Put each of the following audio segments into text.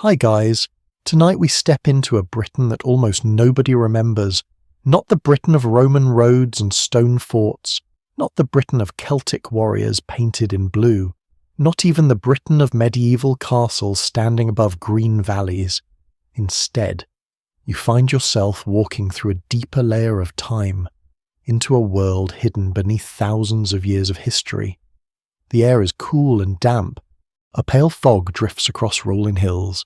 Hi guys, tonight we step into a Britain that almost nobody remembers. Not the Britain of Roman roads and stone forts, not the Britain of Celtic warriors painted in blue, not even the Britain of medieval castles standing above green valleys. Instead, you find yourself walking through a deeper layer of time, into a world hidden beneath thousands of years of history. The air is cool and damp. A pale fog drifts across rolling hills.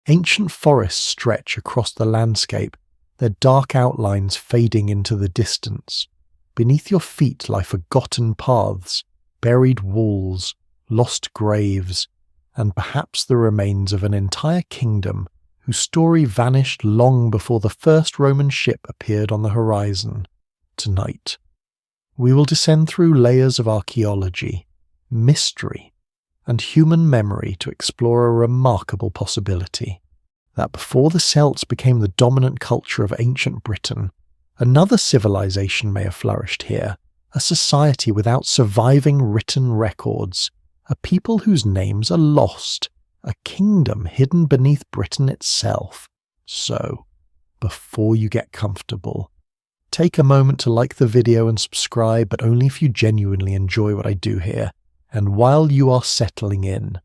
Ancient forests stretch across the landscape, their dark outlines fading into the distance. Beneath your feet lie forgotten paths, buried walls, lost graves, and perhaps the remains of an entire kingdom whose story vanished long before the first Roman ship appeared on the horizon. Tonight, we will descend through layers of archaeology, mystery, and human memory to explore a remarkable possibility: that before the Celts became the dominant culture of ancient Britain, another civilization may have flourished here, a society without surviving written records, a people whose names are lost, a kingdom hidden beneath Britain itself. So, before you get comfortable, take a moment to like the video and subscribe, but only if you genuinely enjoy what I do here. And while you are settling in,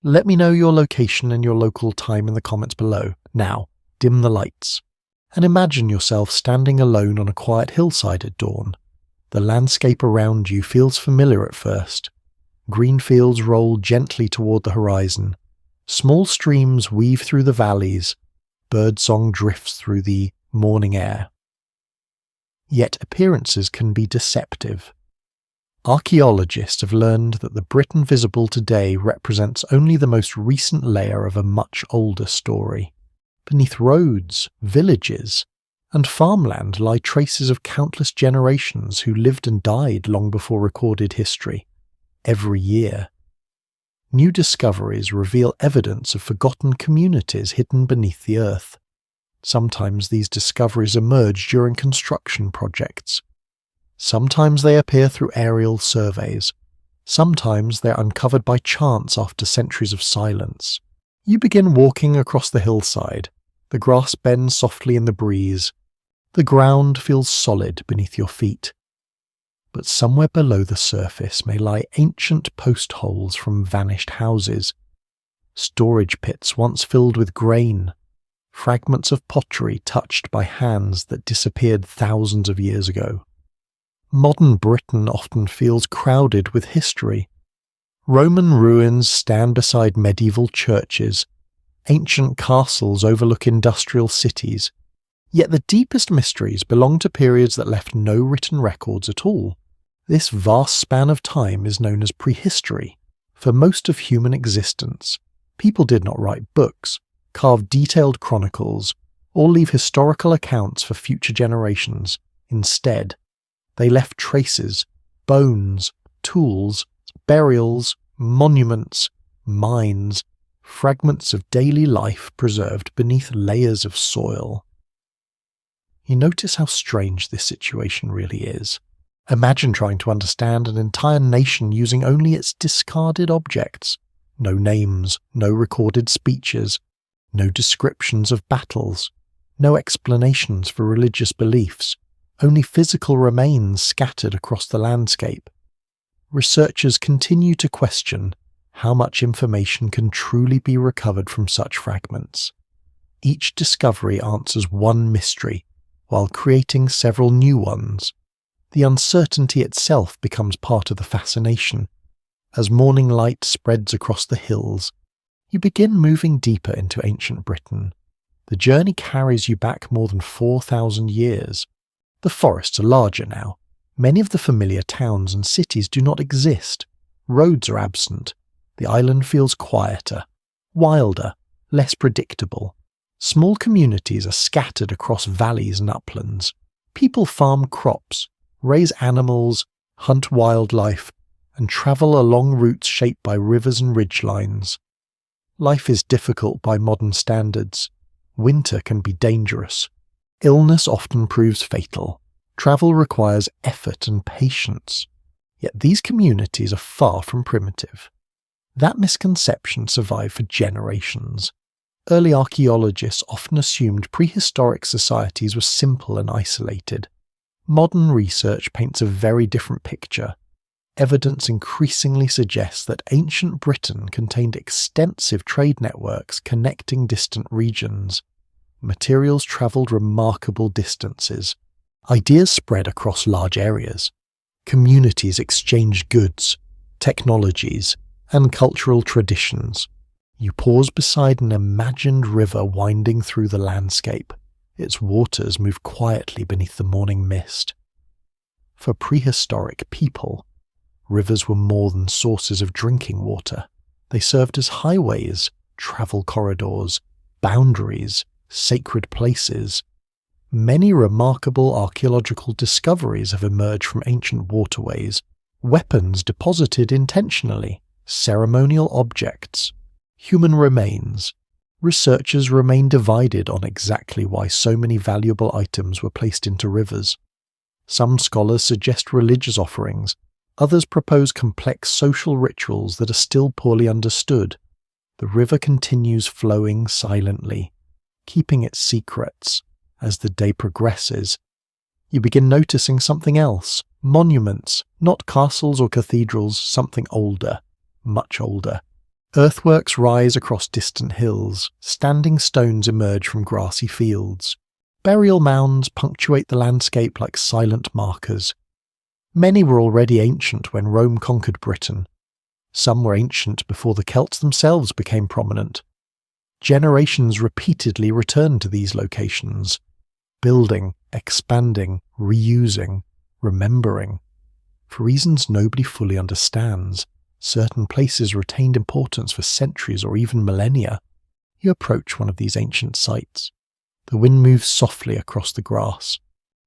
let me know your location and your local time in the comments below. Now, dim the lights, and imagine yourself standing alone on a quiet hillside at dawn. The landscape around you feels familiar at first. Green fields roll gently toward the horizon. Small streams weave through the valleys. Birdsong drifts through the morning air. Yet appearances can be deceptive. Archaeologists have learned that the Britain visible today represents only the most recent layer of a much older story. Beneath roads, villages, and farmland lie traces of countless generations who lived and died long before recorded history. Every year, new discoveries reveal evidence of forgotten communities hidden beneath the earth. Sometimes these discoveries emerge during construction projects. Sometimes they appear through aerial surveys. Sometimes they're uncovered by chance after centuries of silence. You begin walking across the hillside. The grass bends softly in the breeze. The ground feels solid beneath your feet. But somewhere below the surface may lie ancient post holes from vanished houses, storage pits once filled with grain, fragments of pottery touched by hands that disappeared thousands of years ago. Modern Britain often feels crowded with history. Roman ruins stand beside medieval churches. Ancient castles overlook industrial cities. Yet the deepest mysteries belong to periods that left no written records at all. This vast span of time is known as prehistory. For most of human existence, people did not write books, carve detailed chronicles, or leave historical accounts for future generations. Instead, they left traces, bones, tools, burials, monuments, mines, fragments of daily life preserved beneath layers of soil. You notice how strange this situation really is. Imagine trying to understand an entire nation using only its discarded objects. No names, no recorded speeches, no descriptions of battles, no explanations for religious beliefs. Only physical remains scattered across the landscape. Researchers continue to question how much information can truly be recovered from such fragments. Each discovery answers one mystery, while creating several new ones. The uncertainty itself becomes part of the fascination. As morning light spreads across the hills, you begin moving deeper into ancient Britain. The journey carries you back more than 4,000 years. The forests are larger now. Many of the familiar towns and cities do not exist. Roads are absent. The island feels quieter, wilder, less predictable. Small communities are scattered across valleys and uplands. People farm crops, raise animals, hunt wildlife, and travel along routes shaped by rivers and ridgelines. Life is difficult by modern standards. Winter can be dangerous. Illness often proves fatal. Travel requires effort and patience. Yet these communities are far from primitive. That misconception survived for generations. Early archaeologists often assumed prehistoric societies were simple and isolated. Modern research paints a very different picture. Evidence increasingly suggests that ancient Britain contained extensive trade networks connecting distant regions. Materials travelled remarkable distances. Ideas spread across large areas. Communities exchanged goods, technologies, and cultural traditions. You pause beside an imagined river winding through the landscape. Its waters move quietly beneath the morning mist. For prehistoric people, rivers were more than sources of drinking water. They served as highways, travel corridors, boundaries, sacred places. Many remarkable archaeological discoveries have emerged from ancient waterways. Weapons deposited intentionally, ceremonial objects, human remains. Researchers remain divided on exactly why so many valuable items were placed into rivers. Some scholars suggest religious offerings, others propose complex social rituals that are still poorly understood. The river continues flowing silently, keeping its secrets. As the day progresses, you begin noticing something else. Monuments, not castles or cathedrals, something older, much older. Earthworks rise across distant hills, standing stones emerge from grassy fields. Burial mounds punctuate the landscape like silent markers. Many were already ancient when Rome conquered Britain. Some were ancient before the Celts themselves became prominent. Generations repeatedly returned to these locations, building, expanding, reusing, remembering. For reasons nobody fully understands, certain places retained importance for centuries or even millennia. You approach one of these ancient sites. The wind moves softly across the grass.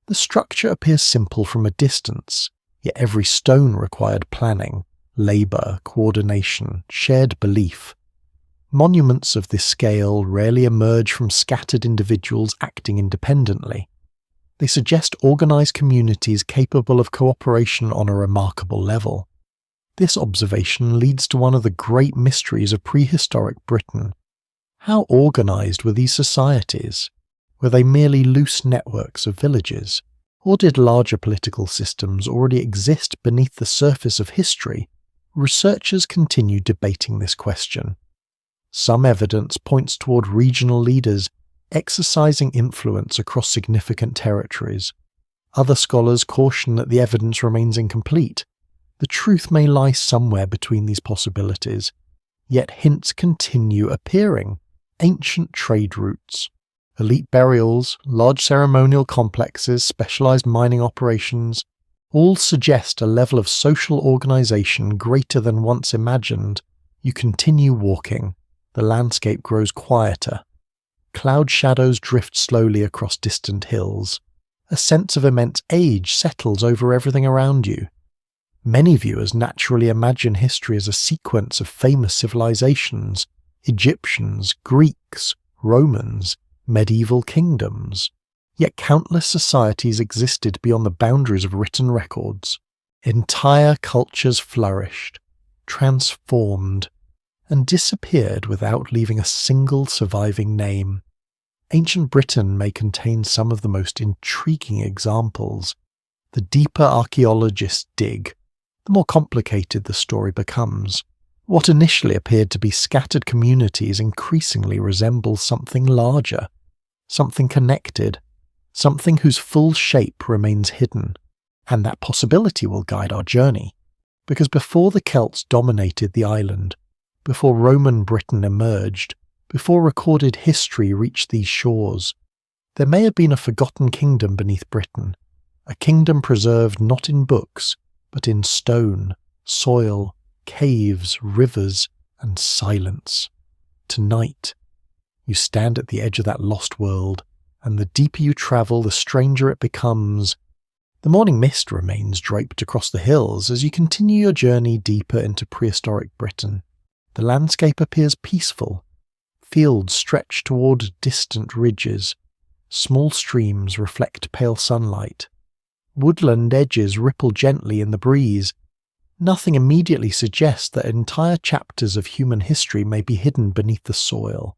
The structure appears simple from a distance, yet every stone required planning, labour, coordination, shared belief. Monuments of this scale rarely emerge from scattered individuals acting independently. They suggest organised communities capable of cooperation on a remarkable level. This observation leads to one of the great mysteries of prehistoric Britain. How organised were these societies? Were they merely loose networks of villages? Or did larger political systems already exist beneath the surface of history? Researchers continue debating this question. Some evidence points toward regional leaders exercising influence across significant territories. Other scholars caution that the evidence remains incomplete. The truth may lie somewhere between these possibilities, yet hints continue appearing. Ancient trade routes, elite burials, large ceremonial complexes, specialized mining operations, all suggest a level of social organization greater than once imagined. You continue walking. The landscape grows quieter. Cloud shadows drift slowly across distant hills. A sense of immense age settles over everything around you. Many viewers naturally imagine history as a sequence of famous civilizations, Egyptians, Greeks, Romans, medieval kingdoms. Yet countless societies existed beyond the boundaries of written records. Entire cultures flourished, transformed, and disappeared without leaving a single surviving name. Ancient Britain may contain some of the most intriguing examples. The deeper archaeologists dig, the more complicated the story becomes. What initially appeared to be scattered communities increasingly resemble something larger, something connected, something whose full shape remains hidden. And that possibility will guide our journey, because before the Celts dominated the island, before Roman Britain emerged, before recorded history reached these shores, there may have been a forgotten kingdom beneath Britain, a kingdom preserved not in books, but in stone, soil, caves, rivers, and silence. Tonight, you stand at the edge of that lost world, and the deeper you travel, the stranger it becomes. The morning mist remains draped across the hills as you continue your journey deeper into prehistoric Britain. The landscape appears peaceful. Fields stretch toward distant ridges. Small streams reflect pale sunlight. Woodland edges ripple gently in the breeze. Nothing immediately suggests that entire chapters of human history may be hidden beneath the soil.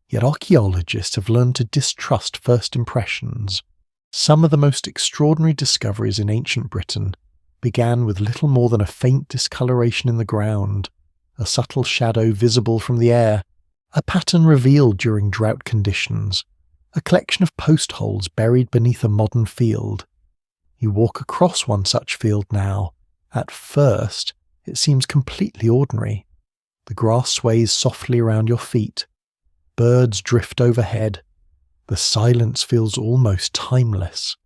Yet archaeologists have learned to distrust first impressions. Some of the most extraordinary discoveries in ancient Britain began with little more than a faint discoloration in the ground, a subtle shadow visible from the air, a pattern revealed during drought conditions, a collection of post holes buried beneath a modern field. You walk across one such field now. At first, it seems completely ordinary. The grass sways softly around your feet. Birds drift overhead. The silence feels almost timeless.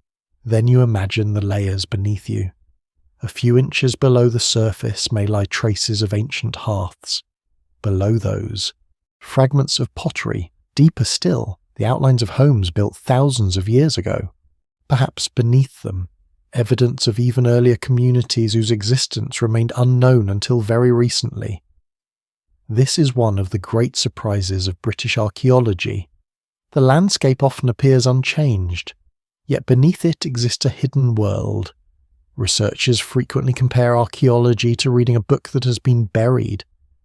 Then you imagine the layers beneath you. A few inches below the surface may lie traces of ancient hearths. Below those, fragments of pottery. Deeper still, the outlines of homes built thousands of years ago. Perhaps beneath them, evidence of even earlier communities whose existence remained unknown until very recently. This is one of the great surprises of British archaeology. The landscape often appears unchanged, yet beneath it exists a hidden world. Researchers frequently compare archaeology to reading a book that has been buried,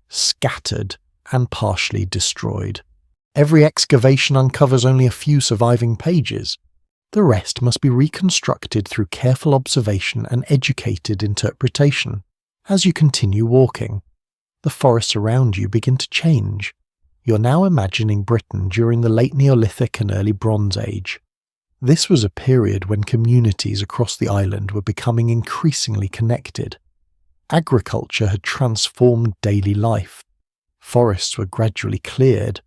scattered, and partially destroyed. Every excavation uncovers only a few surviving pages. The rest must be reconstructed through careful observation and educated interpretation. As you continue walking, the forests around you begin to change. You're now imagining Britain during the late Neolithic and early Bronze Age. This was a period when communities across the island were becoming increasingly connected. Agriculture had transformed daily life. Forests were gradually cleared.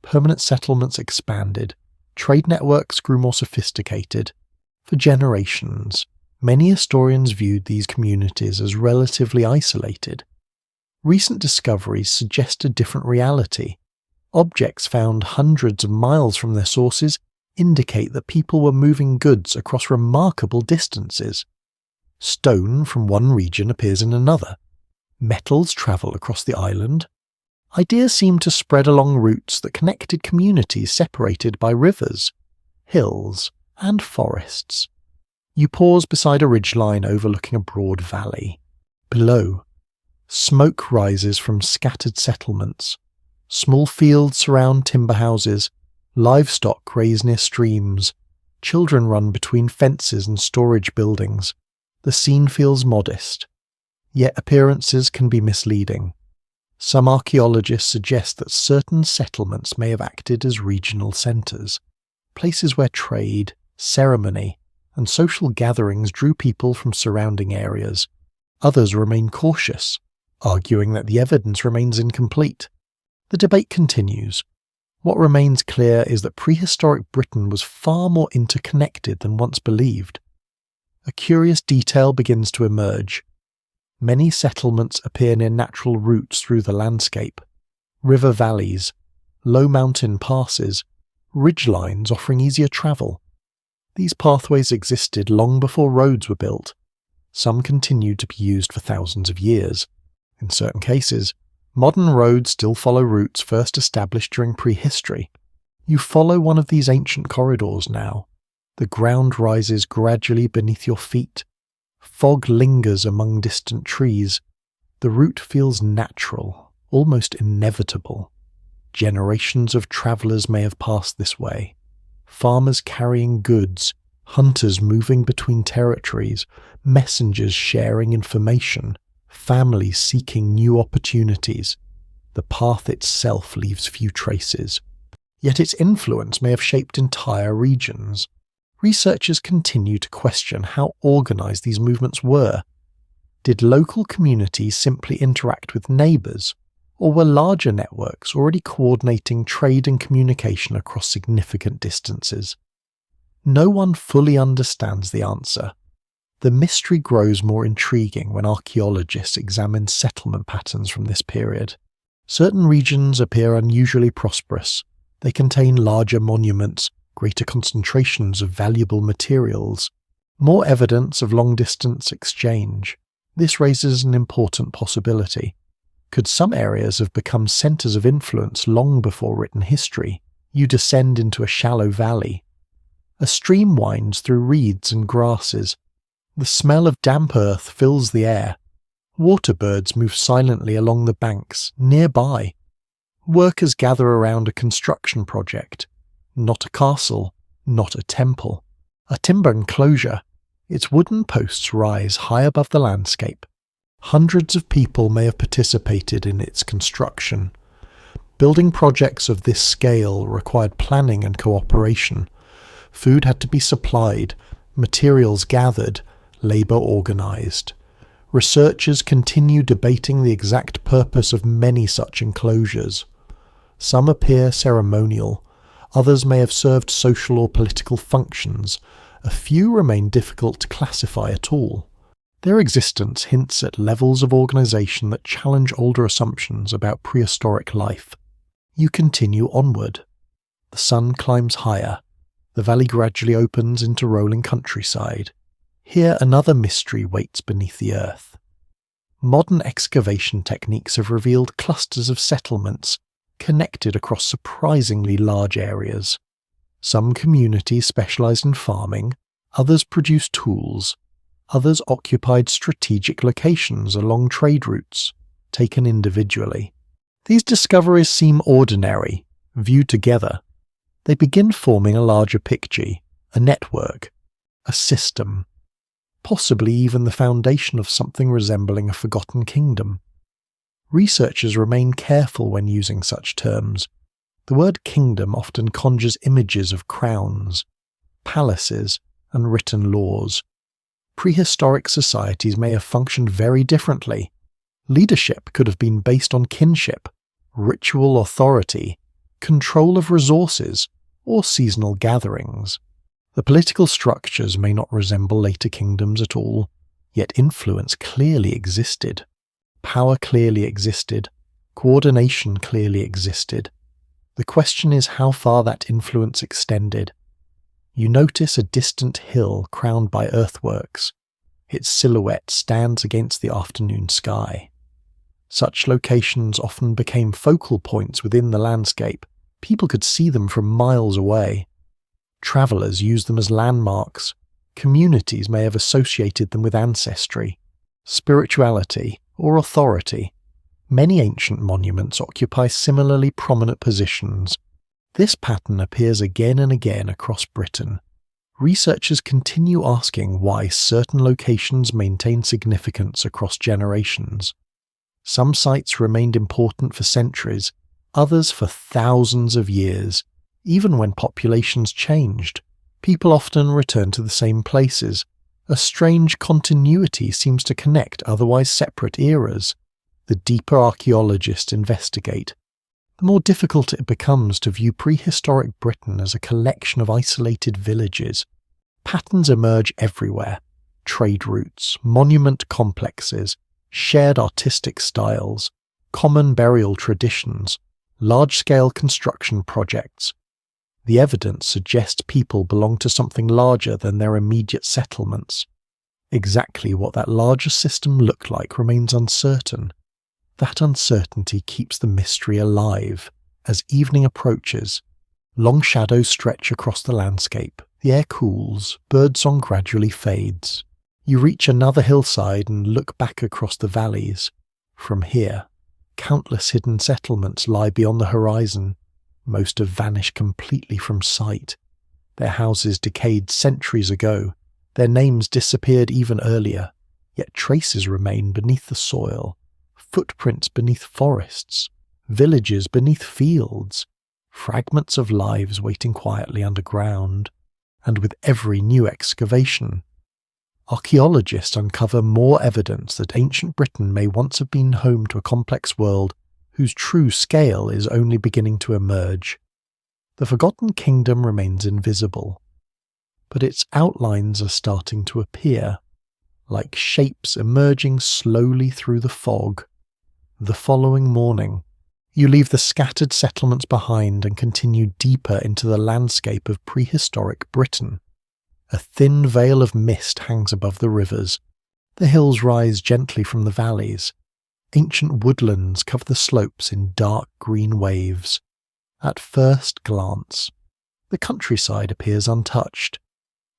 Permanent settlements expanded. Trade networks grew more sophisticated. For generations, many historians viewed these communities as relatively isolated. Recent discoveries suggest a different reality. Objects found hundreds of miles from their sources indicate that people were moving goods across remarkable distances. Stone from one region appears in another. Metals travel across the island. Ideas seem to spread along routes that connected communities separated by rivers, hills, and forests. You pause beside a ridgeline overlooking a broad valley. Below, smoke rises from scattered settlements. Small fields surround timber houses. Livestock graze near streams. Children run between fences and storage buildings. The scene feels modest, yet appearances can be misleading. Some archaeologists suggest that certain settlements may have acted as regional centres, places where trade, ceremony, and social gatherings drew people from surrounding areas. Others remain cautious, arguing that the evidence remains incomplete. The debate continues. What remains clear is that prehistoric Britain was far more interconnected than once believed. A curious detail begins to emerge. Many settlements appear near natural routes through the landscape. River valleys, low mountain passes, ridgelines offering easier travel. These pathways existed long before roads were built. Some continued to be used for thousands of years. In certain cases, modern roads still follow routes first established during prehistory. You follow one of these ancient corridors now. The ground rises gradually beneath your feet. Fog lingers among distant trees. The route feels natural, almost inevitable. Generations of travellers may have passed this way. Farmers carrying goods, hunters moving between territories, messengers sharing information, families seeking new opportunities. The path itself leaves few traces, yet its influence may have shaped entire regions. Researchers continue to question how organised these movements were. Did local communities simply interact with neighbours, or were larger networks already coordinating trade and communication across significant distances? No one fully understands the answer. The mystery grows more intriguing when archaeologists examine settlement patterns from this period. Certain regions appear unusually prosperous. They contain larger monuments, greater concentrations of valuable materials, more evidence of long-distance exchange. This raises an important possibility. Could some areas have become centres of influence long before written history? You descend into a shallow valley. A stream winds through reeds and grasses. The smell of damp earth fills the air. Water birds move silently along the banks, nearby. Workers gather around a construction project, not a castle, not a temple, a timber enclosure. Its wooden posts rise high above the landscape. Hundreds of people may have participated in its construction. Building projects of this scale required planning and cooperation. Food had to be supplied, materials gathered, labour organised. Researchers continue debating the exact purpose of many such enclosures. Some appear ceremonial, others may have served social or political functions, a few remain difficult to classify at all. Their existence hints at levels of organisation that challenge older assumptions about prehistoric life. You continue onward. The sun climbs higher. The valley gradually opens into rolling countryside. Here another mystery waits beneath the earth. Modern excavation techniques have revealed clusters of settlements connected across surprisingly large areas. Some communities specialised in farming, others produced tools, others occupied strategic locations along trade routes, taken individually. These discoveries seem ordinary, viewed together. They begin forming a larger picture, a network, a system, possibly even the foundation of something resembling a forgotten kingdom. Researchers remain careful when using such terms. The word kingdom often conjures images of crowns, palaces, and written laws. Prehistoric societies may have functioned very differently. Leadership could have been based on kinship, ritual authority, control of resources, or seasonal gatherings. The political structures may not resemble later kingdoms at all, yet influence clearly existed. Power clearly existed. Coordination clearly existed. The question is how far that influence extended. You notice a distant hill crowned by earthworks. Its silhouette stands against the afternoon sky. Such locations often became focal points within the landscape. People could see them from miles away. Travellers used them as landmarks. Communities may have associated them with ancestry, spirituality, or authority. Many ancient monuments occupy similarly prominent positions. This pattern appears again and again across Britain. Researchers continue asking why certain locations maintain significance across generations. Some sites remained important for centuries, others for thousands of years. Even when populations changed, people often returned to the same places. A strange continuity seems to connect otherwise separate eras. The deeper archaeologists investigate, the more difficult it becomes to view prehistoric Britain as a collection of isolated villages. Patterns emerge everywhere: trade routes, monument complexes, shared artistic styles, common burial traditions, large-scale construction projects. The evidence suggests people belong to something larger than their immediate settlements. Exactly what that larger system looked like remains uncertain. That uncertainty keeps the mystery alive. As evening approaches, long shadows stretch across the landscape. The air cools, birdsong gradually fades. You reach another hillside and look back across the valleys. From here, countless hidden settlements lie beyond the horizon. Most have vanished completely from sight. Their houses decayed centuries ago. Their names disappeared even earlier. Yet traces remain beneath the soil. Footprints beneath forests. Villages beneath fields. Fragments of lives waiting quietly underground. And with every new excavation, archaeologists uncover more evidence that ancient Britain may once have been home to a complex world whose true scale is only beginning to emerge. The forgotten kingdom remains invisible, but its outlines are starting to appear, like shapes emerging slowly through the fog. The following morning, you leave the scattered settlements behind and continue deeper into the landscape of prehistoric Britain. A thin veil of mist hangs above the rivers. The hills rise gently from the valleys. Ancient woodlands cover the slopes in dark green waves. At first glance, the countryside appears untouched.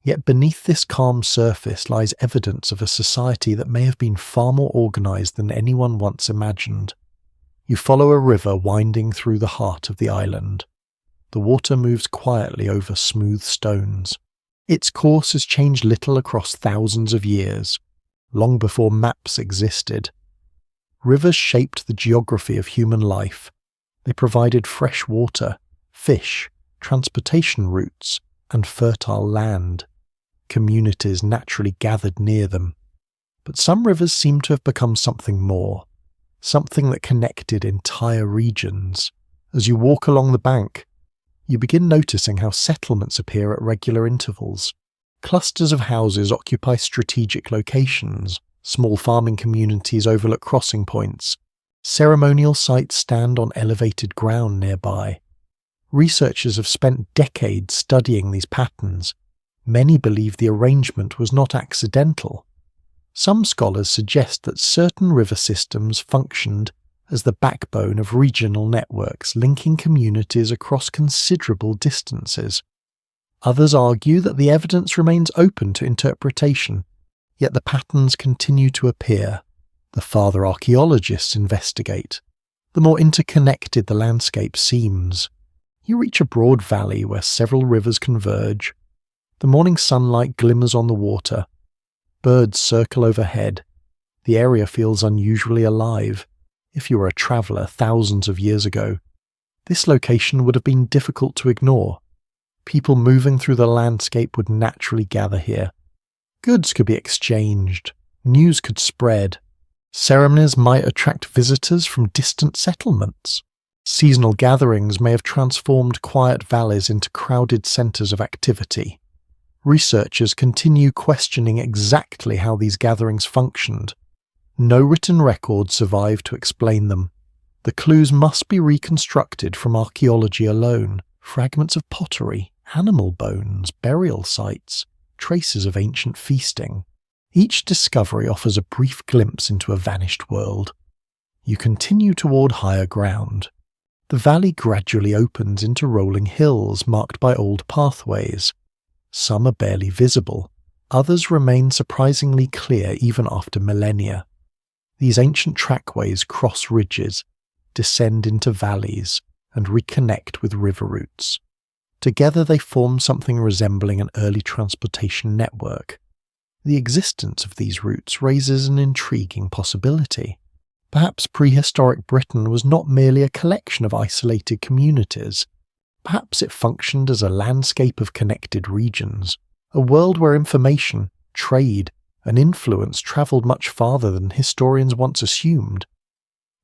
Yet beneath this calm surface lies evidence of a society that may have been far more organised than anyone once imagined. You follow a river winding through the heart of the island. The water moves quietly over smooth stones. Its course has changed little across thousands of years, long before maps existed. Rivers shaped the geography of human life. They provided fresh water, fish, transportation routes, and fertile land. Communities naturally gathered near them. But some rivers seem to have become something more, something that connected entire regions. As you walk along the bank, you begin noticing how settlements appear at regular intervals. Clusters of houses occupy strategic locations. Small farming communities overlook crossing points. Ceremonial sites stand on elevated ground nearby. Researchers have spent decades studying these patterns. Many believe the arrangement was not accidental. Some scholars suggest that certain river systems functioned as the backbone of regional networks linking communities across considerable distances. Others argue that the evidence remains open to interpretation, yet the patterns continue to appear. The farther archaeologists investigate, the more interconnected the landscape seems. You reach a broad valley where several rivers converge. The morning sunlight glimmers on the water. Birds circle overhead. The area feels unusually alive. If you were a traveller thousands of years ago, this location would have been difficult to ignore. People moving through the landscape would naturally gather here. Goods could be exchanged. News could spread. Ceremonies might attract visitors from distant settlements. Seasonal gatherings may have transformed quiet valleys into crowded centres of activity. Researchers continue questioning exactly how these gatherings functioned. No written records survive to explain them. The clues must be reconstructed from archaeology alone. Fragments of pottery, animal bones, burial sites, traces of ancient feasting. Each discovery offers a brief glimpse into a vanished world. You continue toward higher ground. The valley gradually opens into rolling hills marked by old pathways. Some are barely visible. Others remain surprisingly clear even after millennia. These ancient trackways cross ridges, descend into valleys, and reconnect with river routes. Together they form something resembling an early transportation network. The existence of these routes raises an intriguing possibility. Perhaps prehistoric Britain was not merely a collection of isolated communities. Perhaps it functioned as a landscape of connected regions, a world where information, trade, and influence travelled much farther than historians once assumed.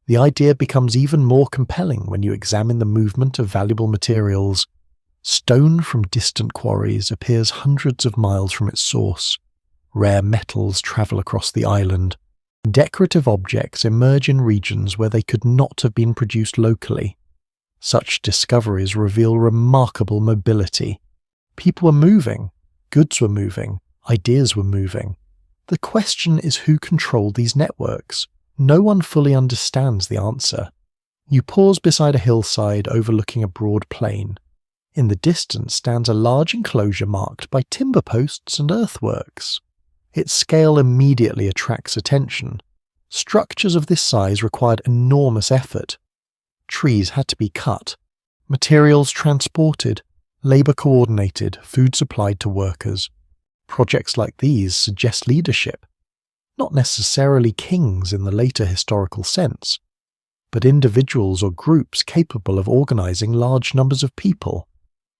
The idea becomes even more compelling when you examine the movement of valuable materials. Stone from distant quarries appears hundreds of miles from its source. Rare metals travel across the island. Decorative objects emerge in regions where they could not have been produced locally. Such discoveries reveal remarkable mobility. People were moving, goods were moving, ideas were moving. The question is who controlled these networks. No one fully understands the answer. You pause beside a hillside overlooking a broad plain. In the distance stands a large enclosure marked by timber posts and earthworks. Its scale immediately attracts attention. Structures of this size required enormous effort. Trees had to be cut, materials transported, labour coordinated, food supplied to workers. Projects like these suggest leadership, not necessarily kings in the later historical sense, but individuals or groups capable of organising large numbers of people.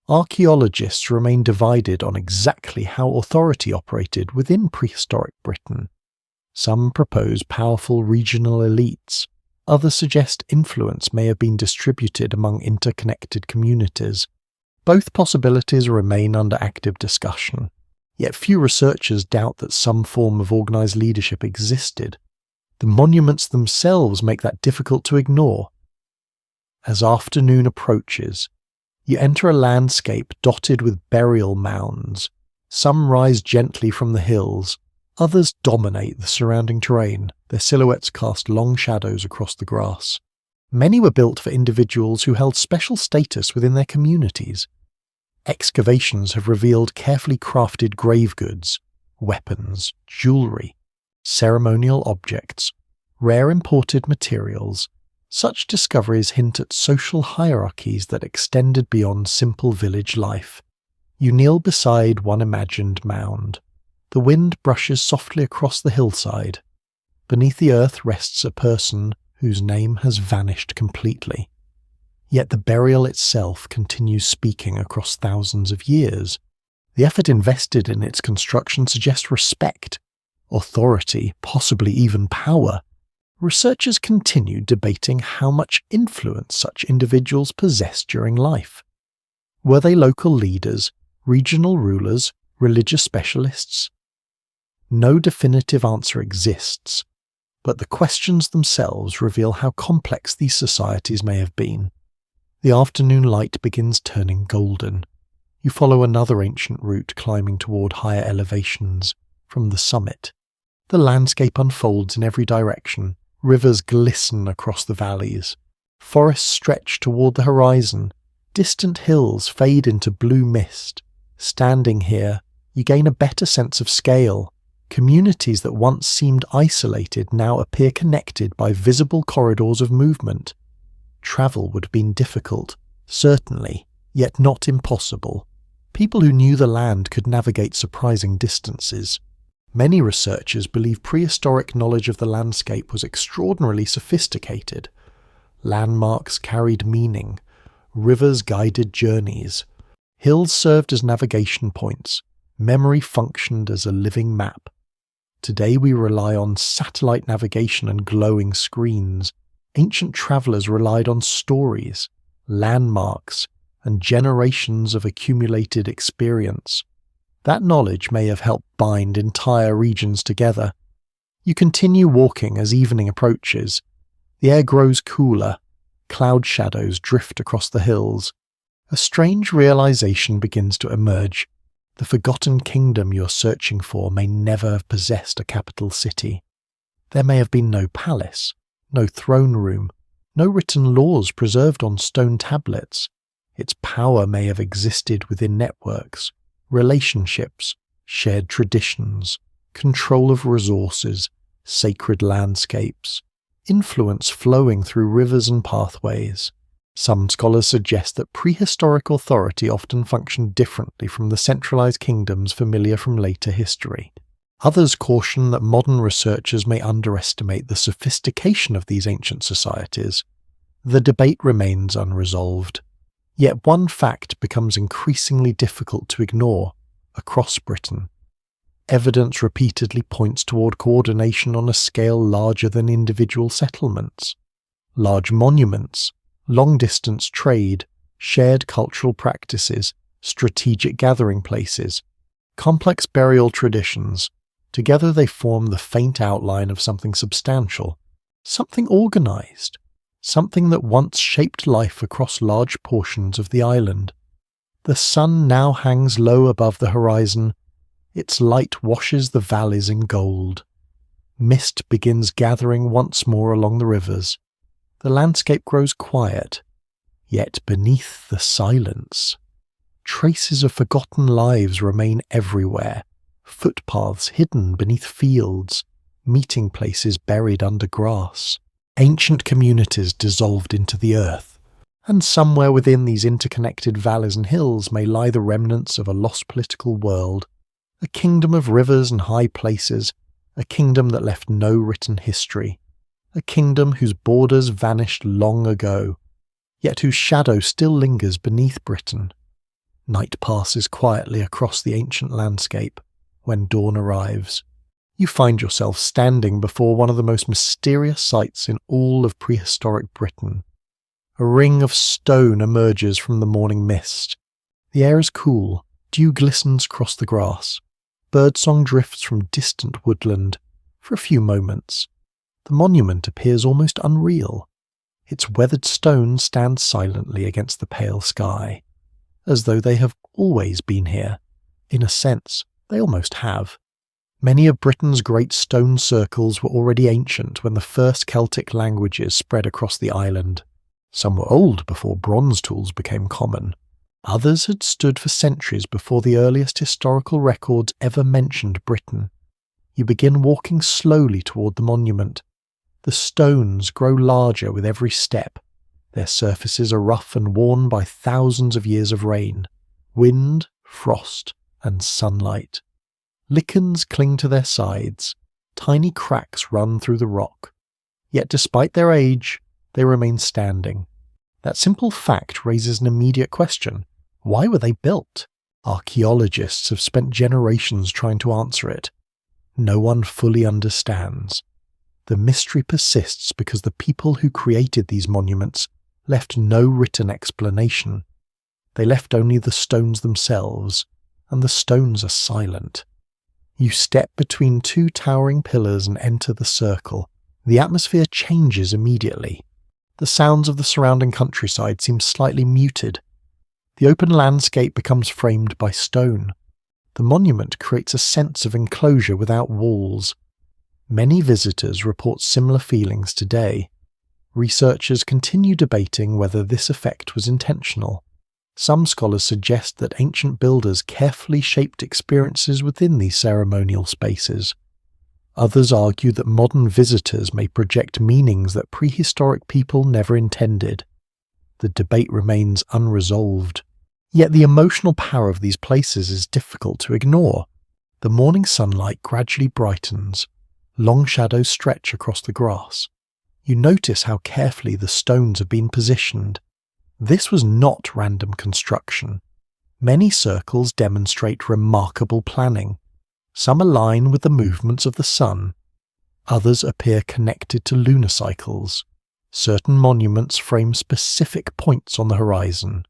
Archaeologists remain divided on exactly how authority operated within prehistoric Britain. Some propose powerful regional elites. Others suggest influence may have been distributed among interconnected communities. Both possibilities remain under active discussion, yet few researchers doubt that some form of organised leadership existed. The monuments themselves make that difficult to ignore. As afternoon approaches, you enter a landscape dotted with burial mounds. Some rise gently from the hills, others dominate the surrounding terrain. Their silhouettes cast long shadows across the grass. Many were built for individuals who held special status within their communities. Excavations have revealed carefully crafted grave goods, weapons, jewellery, ceremonial objects, rare imported materials, Such discoveries hint at social hierarchies that extended beyond simple village life. You kneel beside one imagined mound. The wind brushes softly across the hillside. Beneath the earth rests a person whose name has vanished completely. Yet the burial itself continues speaking across thousands of years. The effort invested in its construction suggests respect, authority, possibly even power. Researchers continue debating how much influence such individuals possessed during life. Were they local leaders, regional rulers, religious specialists? No definitive answer exists, but the questions themselves reveal how complex these societies may have been. The afternoon light begins turning golden. You follow another ancient route climbing toward higher elevations. From the summit, the landscape unfolds in every direction. Rivers glisten across the valleys. Forests stretch toward the horizon. Distant hills fade into blue mist. Standing here, you gain a better sense of scale. Communities that once seemed isolated now appear connected by visible corridors of movement. Travel would have been difficult, certainly, yet not impossible. People who knew the land could navigate surprising distances. Many researchers believe prehistoric knowledge of the landscape was extraordinarily sophisticated. Landmarks carried meaning. Rivers guided journeys. Hills served as navigation points. Memory functioned as a living map. Today we rely on satellite navigation and glowing screens. Ancient travelers relied on stories, landmarks, and generations of accumulated experience. That knowledge may have helped bind entire regions together. You continue walking as evening approaches. The air grows cooler. Cloud shadows drift across the hills. A strange realization begins to emerge. The forgotten kingdom you're searching for may never have possessed a capital city. There may have been no palace, no throne room, no written laws preserved on stone tablets. Its power may have existed within networks, relationships, shared traditions, control of resources, sacred landscapes, influence flowing through rivers and pathways. Some scholars suggest that prehistoric authority often functioned differently from the centralized kingdoms familiar from later history. Others caution that modern researchers may underestimate the sophistication of these ancient societies. The debate remains unresolved. Yet one fact becomes increasingly difficult to ignore across Britain. Evidence repeatedly points toward coordination on a scale larger than individual settlements. Large monuments, long-distance trade, shared cultural practices, strategic gathering places, complex burial traditions. Together they form the faint outline of something substantial, something organized, something that once shaped life across large portions of the island. The sun now hangs low above the horizon. Its light washes the valleys in gold. Mist begins gathering once more along the rivers. The landscape grows quiet, yet beneath the silence, traces of forgotten lives remain everywhere. Footpaths hidden beneath fields, meeting places buried under grass, ancient communities dissolved into the earth. And somewhere within these interconnected valleys and hills may lie the remnants of a lost political world, a kingdom of rivers and high places, a kingdom that left no written history, a kingdom whose borders vanished long ago, yet whose shadow still lingers beneath Britain. Night passes quietly across the ancient landscape. When dawn arrives, you find yourself standing before one of the most mysterious sights in all of prehistoric Britain. A ring of stone emerges from the morning mist. The air is cool, dew glistens across the grass. Birdsong drifts from distant woodland. For a few moments, the monument appears almost unreal. Its weathered stones stand silently against the pale sky, as though they have always been here. In a sense, they almost have. Many of Britain's great stone circles were already ancient when the first Celtic languages spread across the island. Some were old before bronze tools became common. Others had stood for centuries before the earliest historical records ever mentioned Britain. You begin walking slowly toward the monument. The stones grow larger with every step. Their surfaces are rough and worn by thousands of years of rain, wind, frost, and sunlight. Lichens cling to their sides. Tiny cracks run through the rock. Yet despite their age, they remain standing. That simple fact raises an immediate question. Why were they built? Archaeologists have spent generations trying to answer it. No one fully understands. The mystery persists because the people who created these monuments left no written explanation. They left only the stones themselves, and the stones are silent. You step between two towering pillars and enter the circle. The atmosphere changes immediately. The sounds of the surrounding countryside seem slightly muted. The open landscape becomes framed by stone. The monument creates a sense of enclosure without walls. Many visitors report similar feelings today. Researchers continue debating whether this effect was intentional. Some scholars suggest that ancient builders carefully shaped experiences within these ceremonial spaces. Others argue that modern visitors may project meanings that prehistoric people never intended. The debate remains unresolved. Yet the emotional power of these places is difficult to ignore. The morning sunlight gradually brightens. Long shadows stretch across the grass. You notice how carefully the stones have been positioned. This was not random construction. Many circles demonstrate remarkable planning. Some align with the movements of the sun. Others appear connected to lunar cycles. Certain monuments frame specific points on the horizon.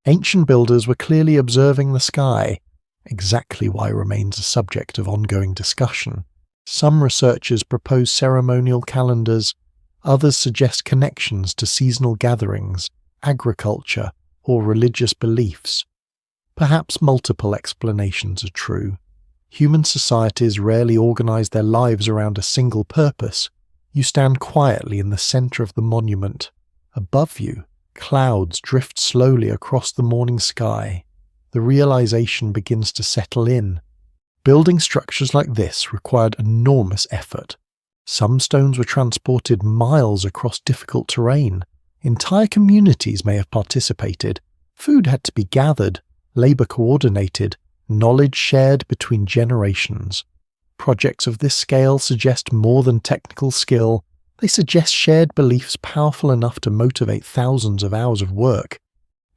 Ancient builders were clearly observing the sky. Exactly why remains a subject of ongoing discussion. Some researchers propose ceremonial calendars. Others suggest connections to seasonal gatherings, agriculture, or religious beliefs. Perhaps multiple explanations are true. Human societies rarely organize their lives around a single purpose. You stand quietly in the center of the monument. Above you, clouds drift slowly across the morning sky. The realization begins to settle in. Building structures like this required enormous effort. Some stones were transported miles across difficult terrain. Entire communities may have participated. Food had to be gathered, labor coordinated, knowledge shared between generations. Projects of this scale suggest more than technical skill. They suggest shared beliefs powerful enough to motivate thousands of hours of work.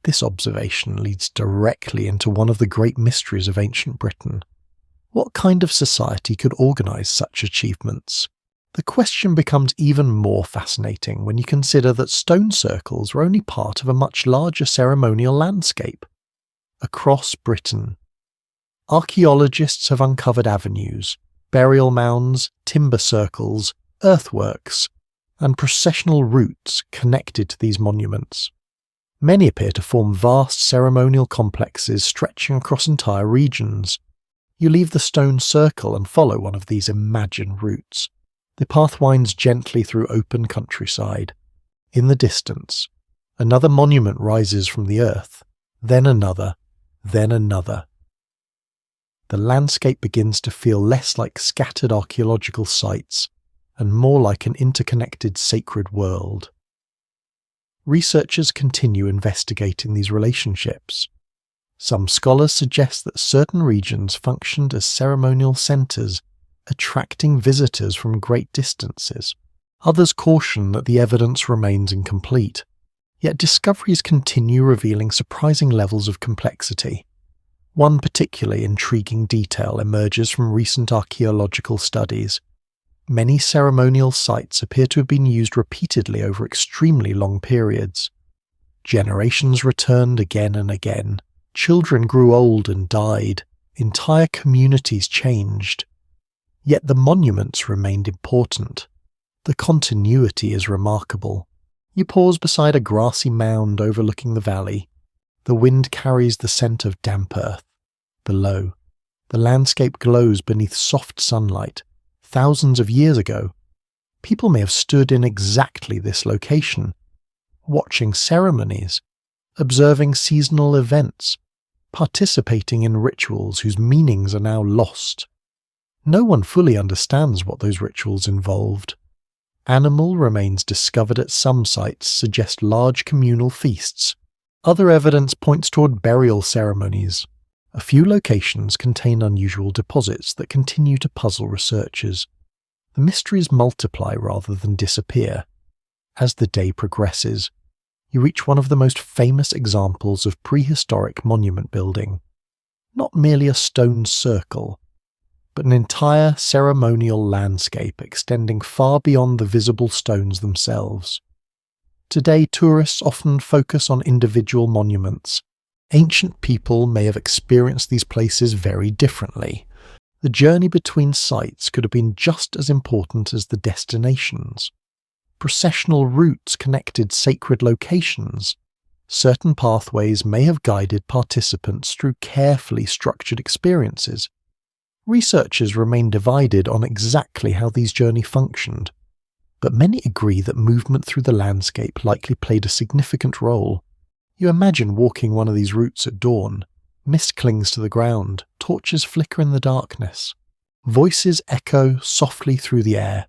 This observation leads directly into one of the great mysteries of ancient Britain. What kind of society could organize such achievements? The question becomes even more fascinating when you consider that stone circles were only part of a much larger ceremonial landscape. Across Britain, archaeologists have uncovered avenues, burial mounds, timber circles, earthworks, and processional routes connected to these monuments. Many appear to form vast ceremonial complexes stretching across entire regions. You leave the stone circle and follow one of these imagined routes. The path winds gently through open countryside. In the distance, another monument rises from the earth, then another, then another. The landscape begins to feel less like scattered archaeological sites and more like an interconnected sacred world. Researchers continue investigating these relationships. Some scholars suggest that certain regions functioned as ceremonial centers, attracting visitors from great distances. Others caution that the evidence remains incomplete. Yet discoveries continue revealing surprising levels of complexity. One particularly intriguing detail emerges from recent archaeological studies. Many ceremonial sites appear to have been used repeatedly over extremely long periods. Generations returned again and again. Children grew old and died. Entire communities changed. Yet the monuments remained important. The continuity is remarkable. You pause beside a grassy mound overlooking the valley. The wind carries the scent of damp earth. Below, the landscape glows beneath soft sunlight. Thousands of years ago, people may have stood in exactly this location, watching ceremonies, observing seasonal events, participating in rituals whose meanings are now lost. No one fully understands what those rituals involved. Animal remains discovered at some sites suggest large communal feasts. Other evidence points toward burial ceremonies. A few locations contain unusual deposits that continue to puzzle researchers. The mysteries multiply rather than disappear. As the day progresses, you reach one of the most famous examples of prehistoric monument building. Not merely a stone circle, but an entire ceremonial landscape extending far beyond the visible stones themselves. Today, tourists often focus on individual monuments. Ancient people may have experienced these places very differently. The journey between sites could have been just as important as the destinations. Processional routes connected sacred locations. Certain pathways may have guided participants through carefully structured experiences. Researchers remain divided on exactly how these journeys functioned, but many agree that movement through the landscape likely played a significant role. You imagine walking one of these routes at dawn. Mist clings to the ground, torches flicker in the darkness. Voices echo softly through the air.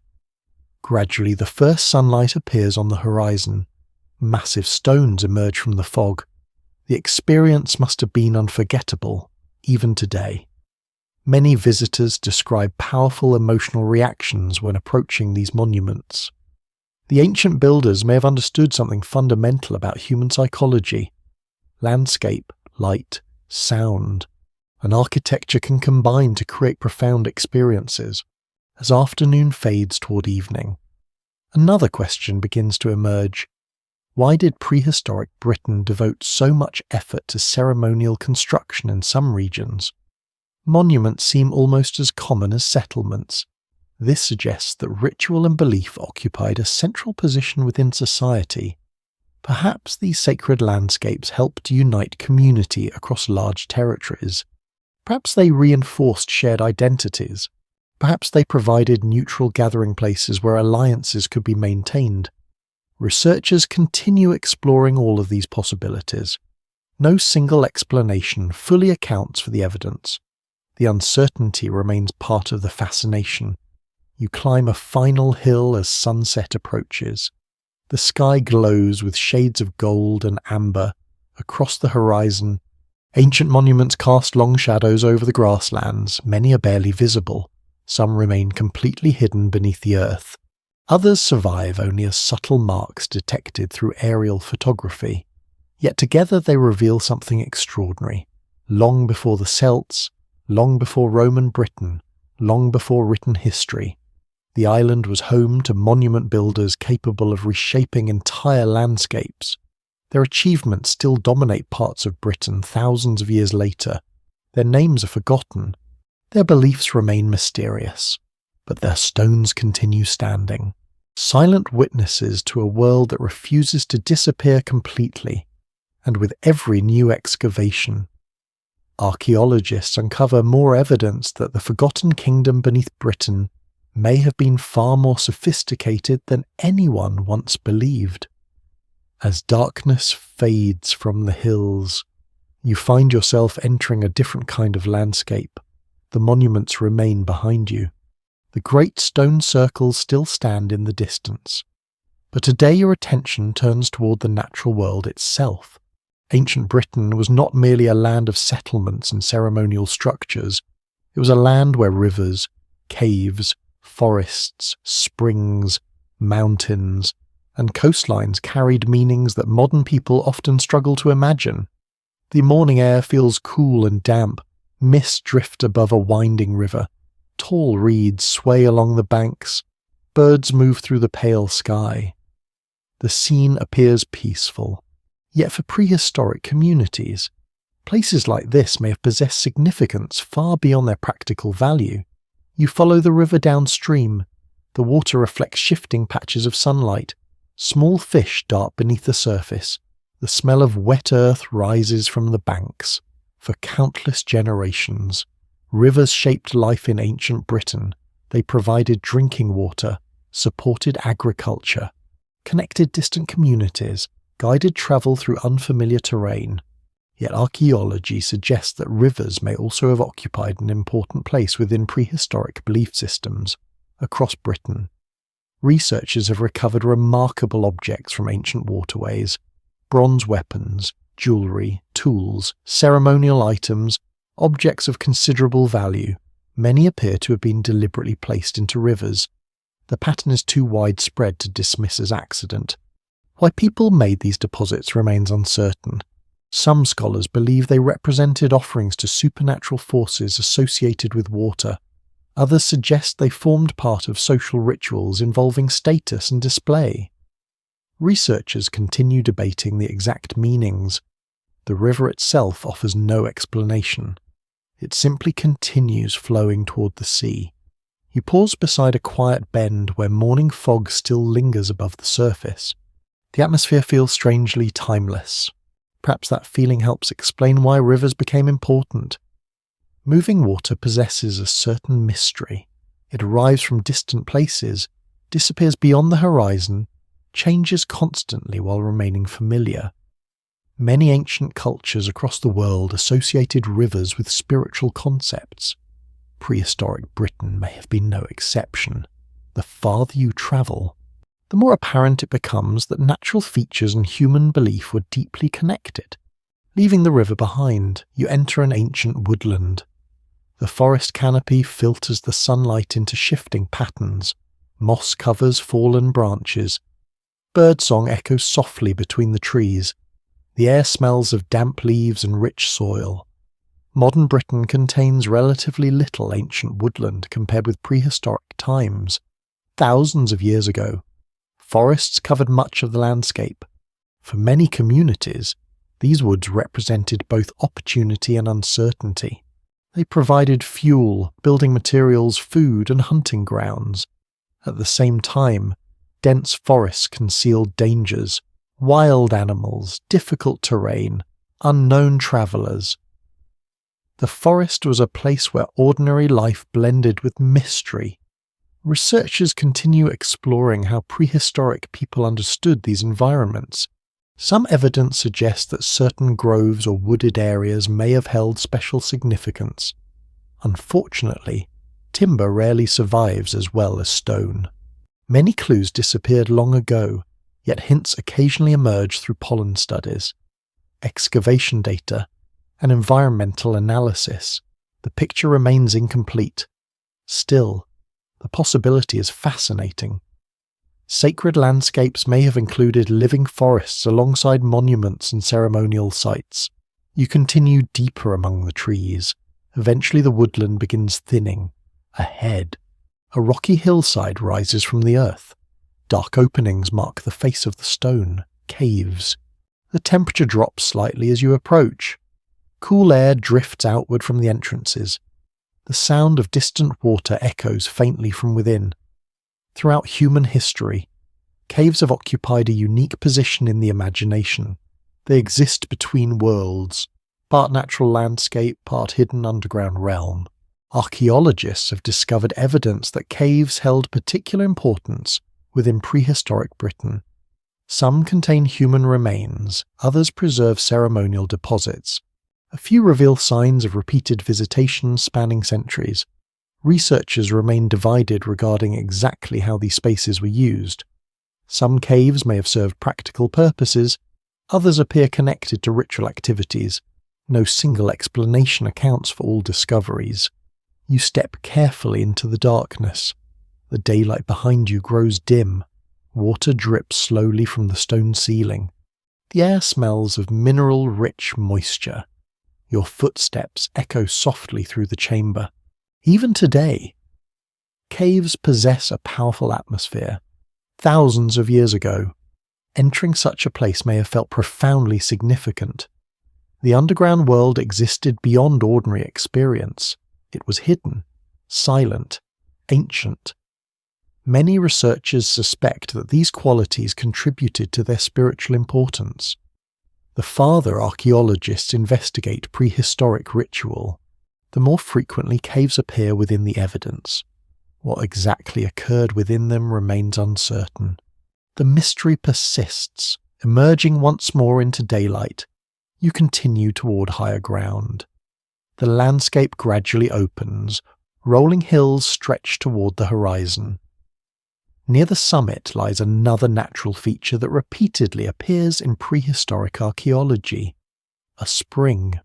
Gradually, the first sunlight appears on the horizon. Massive stones emerge from the fog. The experience must have been unforgettable, even today. Many visitors describe powerful emotional reactions when approaching these monuments. The ancient builders may have understood something fundamental about human psychology. Landscape, light, sound, and architecture can combine to create profound experiences. As afternoon fades toward evening, another question begins to emerge. Why did prehistoric Britain devote so much effort to ceremonial construction in some regions? Monuments seem almost as common as settlements. This suggests that ritual and belief occupied a central position within society. Perhaps these sacred landscapes helped unite community across large territories. Perhaps they reinforced shared identities. Perhaps they provided neutral gathering places where alliances could be maintained. Researchers continue exploring all of these possibilities. No single explanation fully accounts for the evidence. The uncertainty remains part of the fascination. You climb a final hill as sunset approaches. The sky glows with shades of gold and amber. Across the horizon, ancient monuments cast long shadows over the grasslands. Many are barely visible. Some remain completely hidden beneath the earth. Others survive only as subtle marks detected through aerial photography. Yet together they reveal something extraordinary. Long before the Celts, long before Roman Britain, long before written history, the island was home to monument builders capable of reshaping entire landscapes. Their achievements still dominate parts of Britain thousands of years later. Their names are forgotten. Their beliefs remain mysterious, but their stones continue standing, silent witnesses to a world that refuses to disappear completely. And with every new excavation, archaeologists uncover more evidence that the forgotten kingdom beneath Britain may have been far more sophisticated than anyone once believed. As darkness fades from the hills, you find yourself entering a different kind of landscape. The monuments remain behind you. The great stone circles still stand in the distance. But today your attention turns toward the natural world itself. Ancient Britain was not merely a land of settlements and ceremonial structures. It was a land where rivers, caves, forests, springs, mountains, and coastlines carried meanings that modern people often struggle to imagine. The morning air feels cool and damp. Mist drift above a winding river. Tall reeds sway along the banks. Birds move through the pale sky. The scene appears peaceful. Yet for prehistoric communities, places like this may have possessed significance far beyond their practical value. You follow the river downstream. The water reflects shifting patches of sunlight. Small fish dart beneath the surface. The smell of wet earth rises from the banks. For countless generations, rivers shaped life in ancient Britain. They provided drinking water, supported agriculture, connected distant communities, guided travel through unfamiliar terrain. Yet archaeology suggests that rivers may also have occupied an important place within prehistoric belief systems across Britain. Researchers have recovered remarkable objects from ancient waterways: bronze weapons, jewellery, tools, ceremonial items, objects of considerable value. Many appear to have been deliberately placed into rivers. The pattern is too widespread to dismiss as accident. Why people made these deposits remains uncertain. Some scholars believe they represented offerings to supernatural forces associated with water. Others suggest they formed part of social rituals involving status and display. Researchers continue debating the exact meanings. The river itself offers no explanation. It simply continues flowing toward the sea. You pause beside a quiet bend where morning fog still lingers above the surface. The atmosphere feels strangely timeless. Perhaps that feeling helps explain why rivers became important. Moving water possesses a certain mystery. It arrives from distant places, disappears beyond the horizon, changes constantly while remaining familiar. Many ancient cultures across the world associated rivers with spiritual concepts. Prehistoric Britain may have been no exception. The farther you travel, the more apparent it becomes that natural features and human belief were deeply connected. Leaving the river behind, you enter an ancient woodland. The forest canopy filters the sunlight into shifting patterns. Moss covers fallen branches. Birdsong echoes softly between the trees. The air smells of damp leaves and rich soil. Modern Britain contains relatively little ancient woodland compared with prehistoric times. Thousands of years ago, forests covered much of the landscape. For many communities, these woods represented both opportunity and uncertainty. They provided fuel, building materials, food, and hunting grounds. At the same time, dense forests concealed dangers, wild animals, difficult terrain, unknown travellers. The forest was a place where ordinary life blended with mystery. Researchers continue exploring how prehistoric people understood these environments. Some evidence suggests that certain groves or wooded areas may have held special significance. Unfortunately, timber rarely survives as well as stone. Many clues disappeared long ago, yet hints occasionally emerge through pollen studies, excavation data, and environmental analysis. The picture remains incomplete. Still, the possibility is fascinating. Sacred landscapes may have included living forests alongside monuments and ceremonial sites. You continue deeper among the trees. Eventually the woodland begins thinning. Ahead, a rocky hillside rises from the earth. Dark openings mark the face of the stone, caves. The temperature drops slightly as you approach. Cool air drifts outward from the entrances. The sound of distant water echoes faintly from within. Throughout human history, caves have occupied a unique position in the imagination. They exist between worlds, part natural landscape, part hidden underground realm. Archaeologists have discovered evidence that caves held particular importance within prehistoric Britain. Some contain human remains, others preserve ceremonial deposits. A few reveal signs of repeated visitations spanning centuries. Researchers remain divided regarding exactly how these spaces were used. Some caves may have served practical purposes, others appear connected to ritual activities. No single explanation accounts for all discoveries. You step carefully into the darkness. The daylight behind you grows dim. Water drips slowly from the stone ceiling. The air smells of mineral-rich moisture. Your footsteps echo softly through the chamber. Even today, caves possess a powerful atmosphere. Thousands of years ago, entering such a place may have felt profoundly significant. The underground world existed beyond ordinary experience. It was hidden, silent, ancient. Many researchers suspect that these qualities contributed to their spiritual importance. The farther archaeologists investigate prehistoric ritual, the more frequently caves appear within the evidence. What exactly occurred within them remains uncertain. The mystery persists. Emerging once more into daylight, you continue toward higher ground. The landscape gradually opens. Rolling hills stretch toward the horizon. Near the summit lies another natural feature that repeatedly appears in prehistoric archaeology: a spring.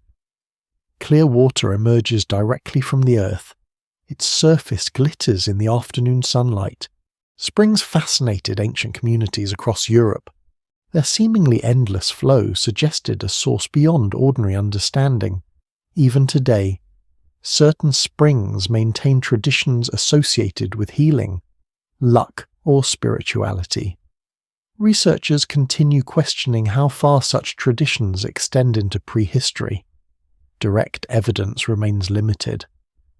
Clear water emerges directly from the earth. Its surface glitters in the afternoon sunlight. Springs fascinated ancient communities across Europe. Their seemingly endless flow suggested a source beyond ordinary understanding. Even today, certain springs maintain traditions associated with healing, luck, or spirituality. Researchers continue questioning how far such traditions extend into prehistory. Direct evidence remains limited,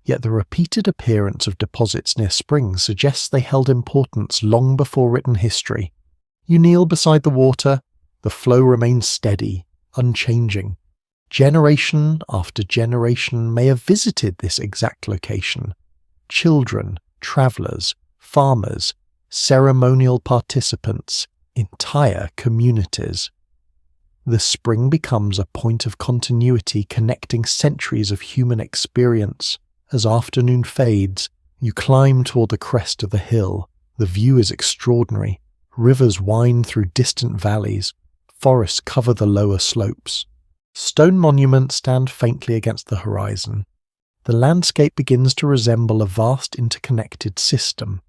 yet the repeated appearance of deposits near springs suggests they held importance long before written history. You kneel beside the water, the flow remains steady, unchanging. Generation after generation may have visited this exact location. Children, travellers, farmers, ceremonial participants, entire communities. The spring becomes a point of continuity connecting centuries of human experience. As afternoon fades, you climb toward the crest of the hill. The view is extraordinary. Rivers wind through distant valleys. Forests cover the lower slopes. Stone monuments stand faintly against the horizon. The landscape begins to resemble a vast interconnected system.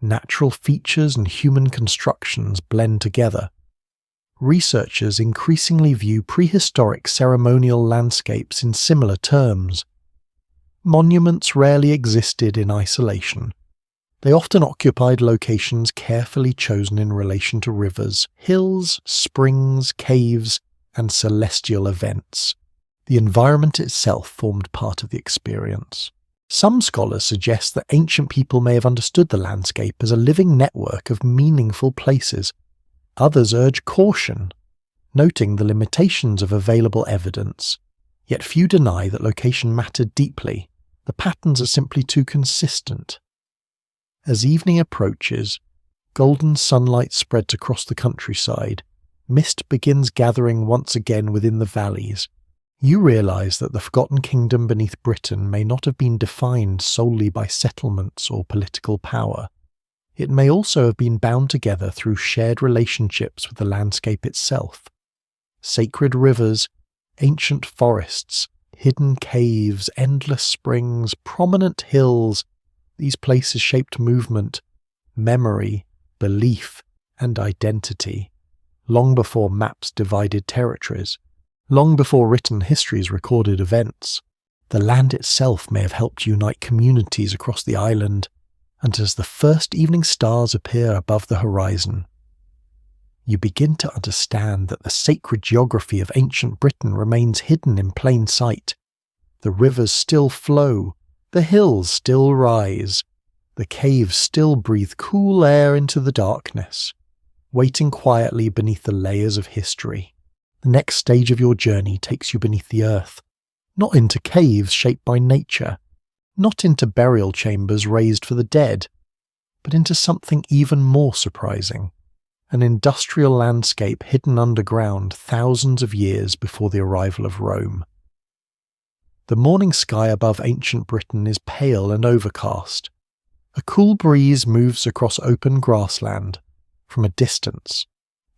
Natural features and human constructions blend together. Researchers increasingly view prehistoric ceremonial landscapes in similar terms. Monuments rarely existed in isolation. They often occupied locations carefully chosen in relation to rivers, hills, springs, caves, and celestial events. The environment itself formed part of the experience. Some scholars suggest that ancient people may have understood the landscape as a living network of meaningful places. Others urge caution, noting the limitations of available evidence. Yet few deny that location mattered deeply. The patterns are simply too consistent. As evening approaches, golden sunlight spreads across the countryside. Mist begins gathering once again within the valleys. You realise that the forgotten kingdom beneath Britain may not have been defined solely by settlements or political power. It may also have been bound together through shared relationships with the landscape itself. Sacred rivers, ancient forests, hidden caves, endless springs, prominent hills, these places shaped movement, memory, belief, and identity, long before maps divided territories. Long before written histories recorded events, the land itself may have helped unite communities across the island, and as the first evening stars appear above the horizon, you begin to understand that the sacred geography of ancient Britain remains hidden in plain sight. The rivers still flow, the hills still rise, the caves still breathe cool air into the darkness, waiting quietly beneath the layers of history. The next stage of your journey takes you beneath the earth, not into caves shaped by nature, not into burial chambers raised for the dead, but into something even more surprising, an industrial landscape hidden underground thousands of years before the arrival of Rome. The morning sky above ancient Britain is pale and overcast. A cool breeze moves across open grassland. From a distance,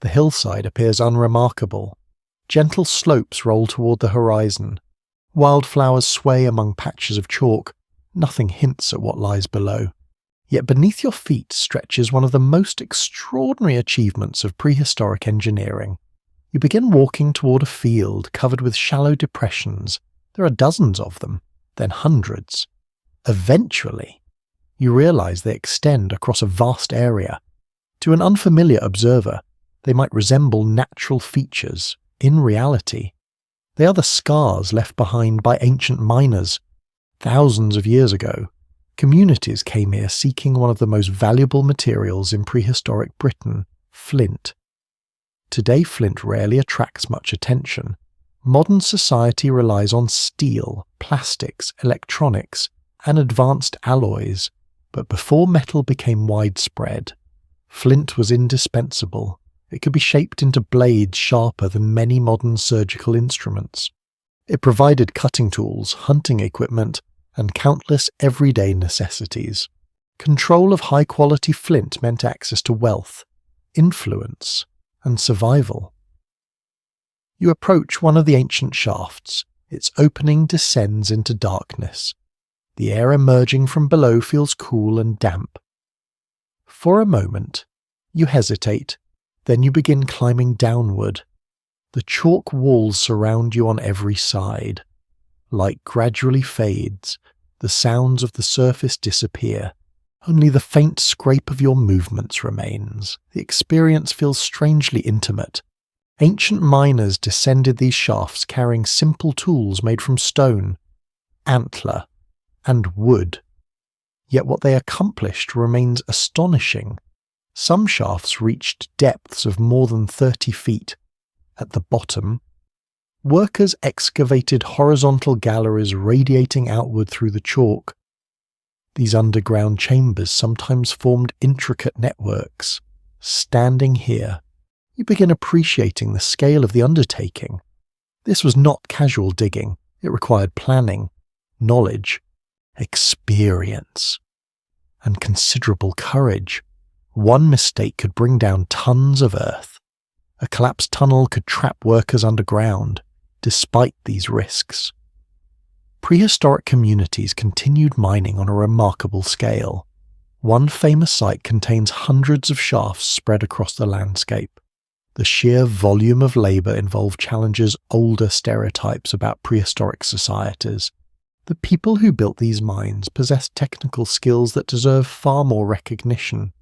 the hillside appears unremarkable. Gentle slopes roll toward the horizon. Wildflowers sway among patches of chalk. Nothing hints at what lies below. Yet beneath your feet stretches one of the most extraordinary achievements of prehistoric engineering. You begin walking toward a field covered with shallow depressions. There are dozens of them, then hundreds. Eventually, you realize they extend across a vast area. To an unfamiliar observer, they might resemble natural features. In reality, they are the scars left behind by ancient miners. Thousands of years ago, communities came here seeking one of the most valuable materials in prehistoric Britain, flint. Today, flint rarely attracts much attention. Modern society relies on steel, plastics, electronics, and advanced alloys. But before metal became widespread, flint was indispensable. It could be shaped into blades sharper than many modern surgical instruments. It provided cutting tools, hunting equipment, and countless everyday necessities. Control of high-quality flint meant access to wealth, influence, and survival. You approach one of the ancient shafts. Its opening descends into darkness. The air emerging from below feels cool and damp. For a moment, you hesitate, then you begin climbing downward. The chalk walls surround you on every side. Light gradually fades. The sounds of the surface disappear. Only the faint scrape of your movements remains. The experience feels strangely intimate. Ancient miners descended these shafts carrying simple tools made from stone, antler, and wood. Yet what they accomplished remains astonishing. Some shafts reached depths of more than 30 feet. At the bottom, workers excavated horizontal galleries radiating outward through the chalk. These underground chambers sometimes formed intricate networks. Standing here, you begin appreciating the scale of the undertaking. This was not casual digging. It required planning, knowledge, experience, and considerable courage. One mistake could bring down tons of earth. A collapsed tunnel could trap workers underground, despite these risks. Prehistoric communities continued mining on a remarkable scale. One famous site contains hundreds of shafts spread across the landscape. The sheer volume of labor involved challenges older stereotypes about prehistoric societies. The people who built these mines possessed technical skills that deserve far more recognition.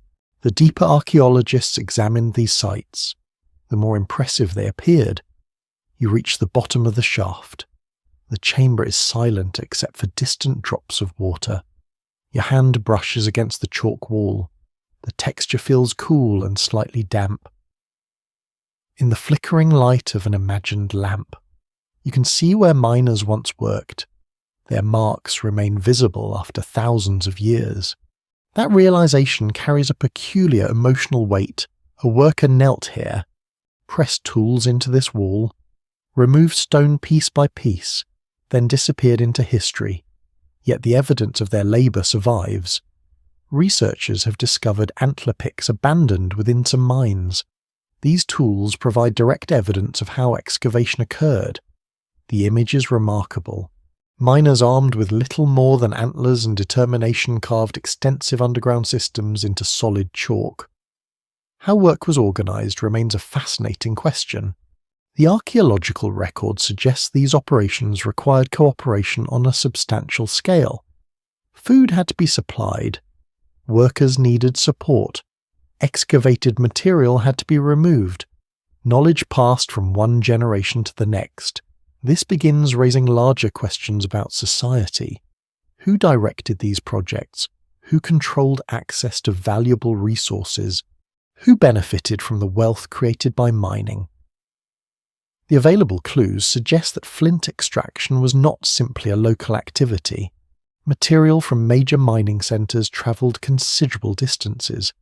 The deeper archaeologists examined these sites, the more impressive they appeared. You reach the bottom of the shaft. The chamber is silent except for distant drops of water. Your hand brushes against the chalk wall. The texture feels cool and slightly damp. In the flickering light of an imagined lamp, you can see where miners once worked. Their marks remain visible after thousands of years. That realization carries a peculiar emotional weight. A worker knelt here, pressed tools into this wall, removed stone piece by piece, then disappeared into history. Yet the evidence of their labor survives. Researchers have discovered antler picks abandoned within some mines. These tools provide direct evidence of how excavation occurred. The image is remarkable. Miners armed with little more than antlers and determination carved extensive underground systems into solid chalk. How work was organized remains a fascinating question. The archaeological record suggests these operations required cooperation on a substantial scale. Food had to be supplied. Workers needed support. Excavated material had to be removed. Knowledge passed from one generation to the next. This begins raising larger questions about society. Who directed these projects? Who controlled access to valuable resources? Who benefited from the wealth created by mining? The available clues suggest that flint extraction was not simply a local activity. Material from major mining centres travelled considerable distances.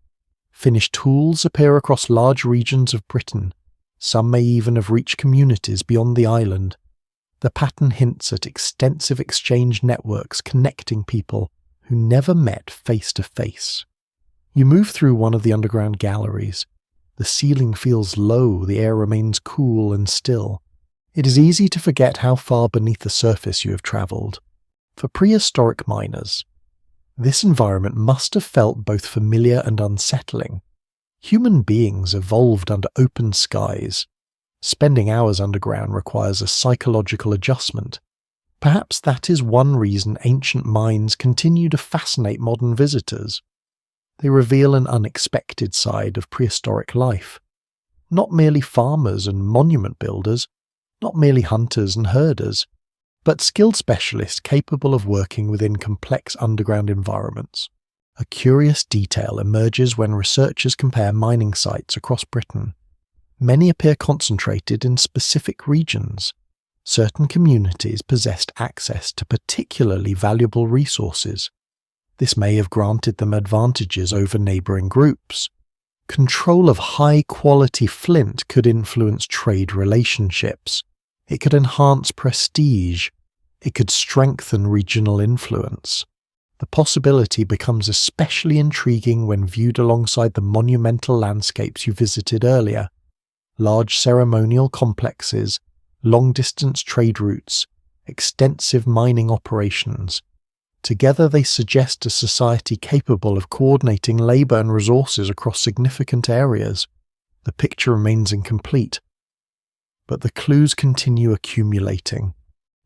Finished tools appear across large regions of Britain. Some may even have reached communities beyond the island. The pattern hints at extensive exchange networks connecting people who never met face to face. You move through one of the underground galleries. The ceiling feels low, the air remains cool and still. It is easy to forget how far beneath the surface you have travelled. For prehistoric miners, this environment must have felt both familiar and unsettling. Human beings evolved under open skies. Spending hours underground requires a psychological adjustment. Perhaps that is one reason ancient mines continue to fascinate modern visitors. They reveal an unexpected side of prehistoric life. Not merely farmers and monument builders, not merely hunters and herders, but skilled specialists capable of working within complex underground environments. A curious detail emerges when researchers compare mining sites across Britain. Many appear concentrated in specific regions. Certain communities possessed access to particularly valuable resources. This may have granted them advantages over neighbouring groups. Control of high-quality flint could influence trade relationships. It could enhance prestige. It could strengthen regional influence. The possibility becomes especially intriguing when viewed alongside the monumental landscapes you visited earlier. Large ceremonial complexes, long-distance trade routes, extensive mining operations. Together they suggest a society capable of coordinating labour and resources across significant areas. The picture remains incomplete, but the clues continue accumulating.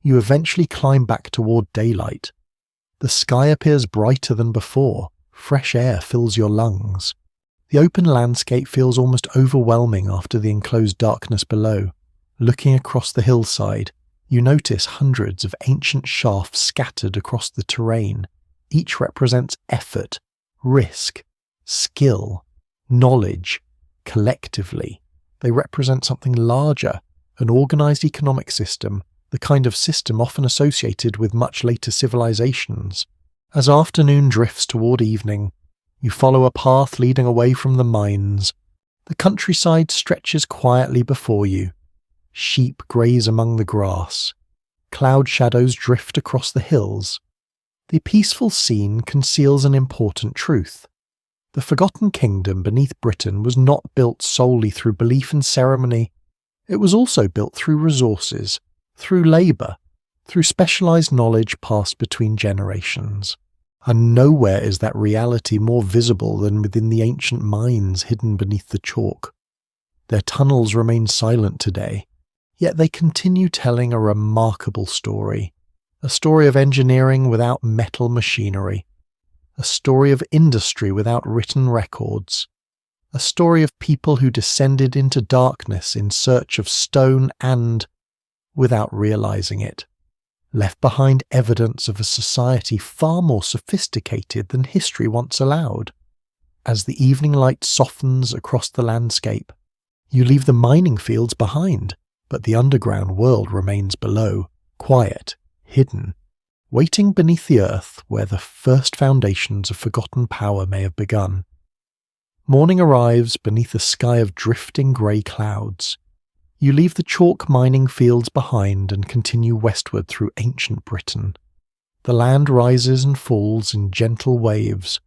You eventually climb back toward daylight. The sky appears brighter than before, fresh air fills your lungs. The open landscape feels almost overwhelming after the enclosed darkness below. Looking across the hillside, you notice hundreds of ancient shafts scattered across the terrain. Each represents effort, risk, skill, knowledge. Collectively, they represent something larger, an organized economic system, the kind of system often associated with much later civilizations. As afternoon drifts toward evening, you follow a path leading away from the mines. The countryside stretches quietly before you. Sheep graze among the grass. Cloud shadows drift across the hills. The peaceful scene conceals an important truth. The forgotten kingdom beneath Britain was not built solely through belief and ceremony. It was also built through resources, through labour, through specialised knowledge passed between generations. And nowhere is that reality more visible than within the ancient mines hidden beneath the chalk. Their tunnels remain silent today, yet they continue telling a remarkable story. A story of engineering without metal machinery. A story of industry without written records. A story of people who descended into darkness in search of stone and, without realising it, left behind evidence of a society far more sophisticated than history once allowed. As the evening light softens across the landscape, you leave the mining fields behind, but the underground world remains below, quiet, hidden, waiting beneath the earth where the first foundations of forgotten power may have begun. Morning arrives beneath a sky of drifting grey clouds. You leave the chalk mining fields behind and continue westward through ancient Britain. The land rises and falls in gentle waves.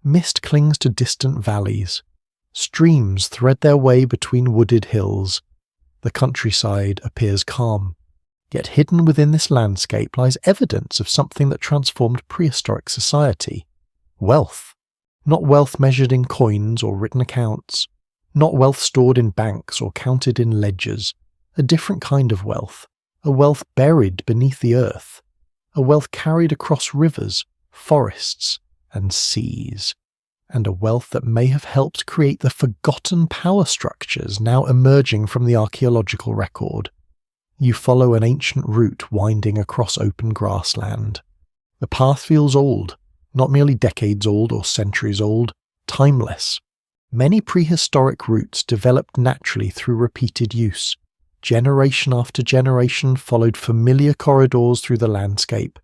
Mist clings to distant valleys. Streams thread their way between wooded hills. The countryside appears calm. Yet hidden within this landscape lies evidence of something that transformed prehistoric society. Wealth. Not wealth measured in coins or written accounts. Not wealth stored in banks or counted in ledgers. A different kind of wealth. A wealth buried beneath the earth. A wealth carried across rivers, forests, and seas. And a wealth that may have helped create the forgotten power structures now emerging from the archaeological record. You follow an ancient route winding across open grassland. The path feels old, not merely decades old or centuries old, timeless. Many prehistoric routes developed naturally through repeated use. Generation after generation followed familiar corridors through the landscape.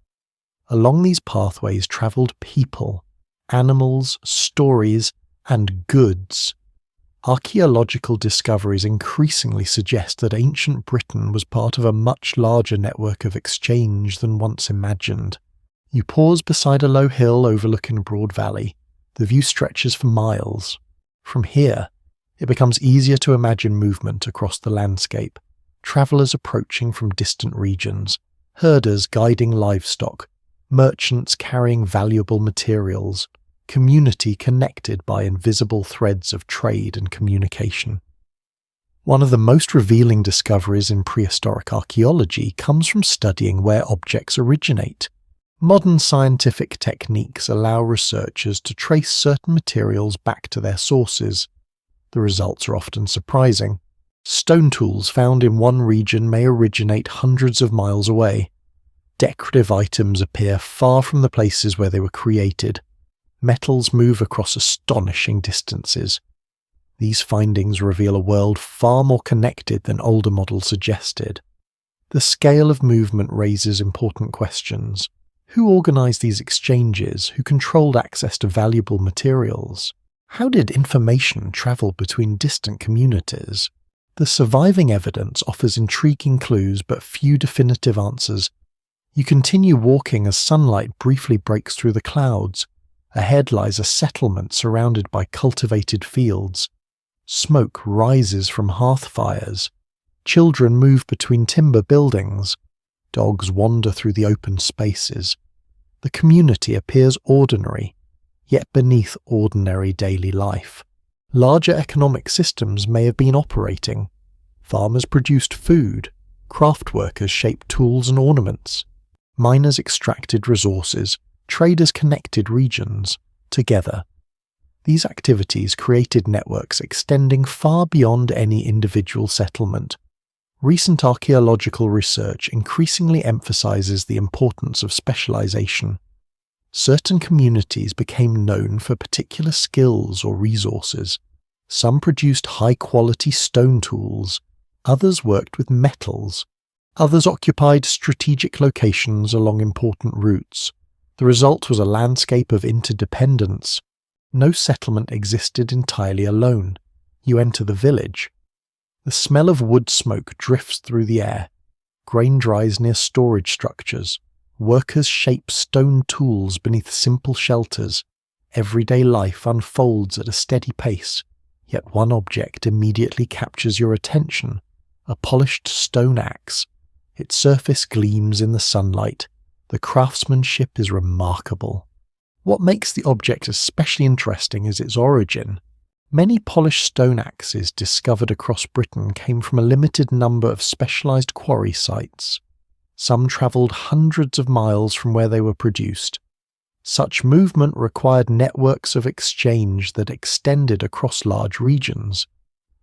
Along these pathways travelled people, animals, stories, and goods. Archaeological discoveries increasingly suggest that ancient Britain was part of a much larger network of exchange than once imagined. You pause beside a low hill overlooking a broad valley. The view stretches for miles. From here, it becomes easier to imagine movement across the landscape. Travellers approaching from distant regions, herders guiding livestock, merchants carrying valuable materials, community connected by invisible threads of trade and communication. One of the most revealing discoveries in prehistoric archaeology comes from studying where objects originate. Modern scientific techniques allow researchers to trace certain materials back to their sources. The results are often surprising. Stone tools found in one region may originate hundreds of miles away. Decorative items appear far from the places where they were created. Metals move across astonishing distances. These findings reveal a world far more connected than older models suggested. The scale of movement raises important questions. Who organised these exchanges? Who controlled access to valuable materials? How did information travel between distant communities? The surviving evidence offers intriguing clues but few definitive answers. You continue walking as sunlight briefly breaks through the clouds. Ahead lies a settlement surrounded by cultivated fields. Smoke rises from hearth fires. Children move between timber buildings. Dogs wander through the open spaces. The community appears ordinary, yet beneath ordinary daily life. Larger economic systems may have been operating. Farmers produced food. Craft workers shaped tools and ornaments. Miners extracted resources. Traders connected regions together. These activities created networks extending far beyond any individual settlement. Recent archaeological research increasingly emphasizes the importance of specialization. Certain communities became known for particular skills or resources. Some produced high-quality stone tools. Others worked with metals. Others occupied strategic locations along important routes. The result was a landscape of interdependence. No settlement existed entirely alone. You enter the village. The smell of wood smoke drifts through the air. Grain dries near storage structures. Workers shape stone tools beneath simple shelters. Everyday life unfolds at a steady pace, yet one object immediately captures your attention: a polished stone axe. Its surface gleams in the sunlight. The craftsmanship is remarkable. What makes the object especially interesting is its origin. Many polished stone axes discovered across Britain came from a limited number of specialised quarry sites. Some travelled hundreds of miles from where they were produced. Such movement required networks of exchange that extended across large regions.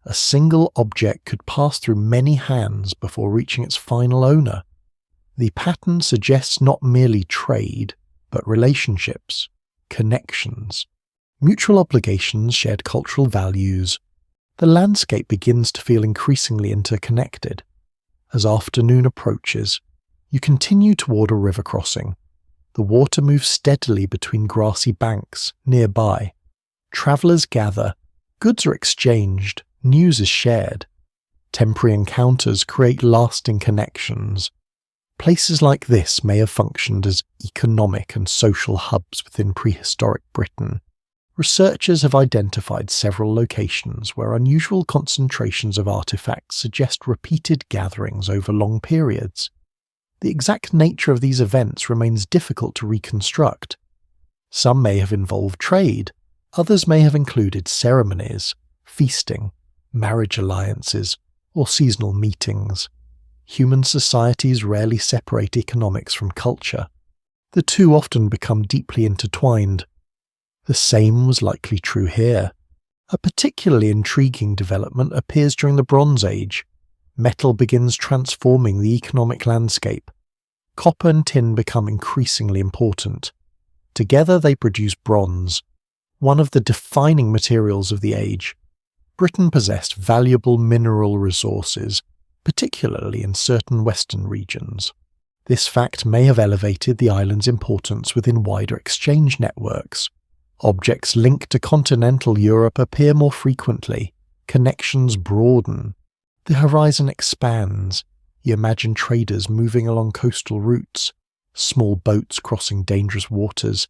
A single object could pass through many hands before reaching its final owner. The pattern suggests not merely trade, but relationships, connections, mutual obligations, shared cultural values. The landscape begins to feel increasingly interconnected. As afternoon approaches, you continue toward a river crossing. The water moves steadily between grassy banks nearby. Travellers gather, goods are exchanged, news is shared. Temporary encounters create lasting connections. Places like this may have functioned as economic and social hubs within prehistoric Britain. Researchers have identified several locations where unusual concentrations of artifacts suggest repeated gatherings over long periods. The exact nature of these events remains difficult to reconstruct. Some may have involved trade, others may have included ceremonies, feasting, marriage alliances, or seasonal meetings. Human societies rarely separate economics from culture. The two often become deeply intertwined. The same was likely true here. A particularly intriguing development appears during the Bronze Age. Metal begins transforming the economic landscape. Copper and tin become increasingly important. Together they produce bronze, one of the defining materials of the age. Britain possessed valuable mineral resources, particularly in certain western regions. This fact may have elevated the island's importance within wider exchange networks. Objects linked to continental Europe appear more frequently. Connections broaden. The horizon expands. You imagine traders moving along coastal routes, small boats crossing dangerous waters,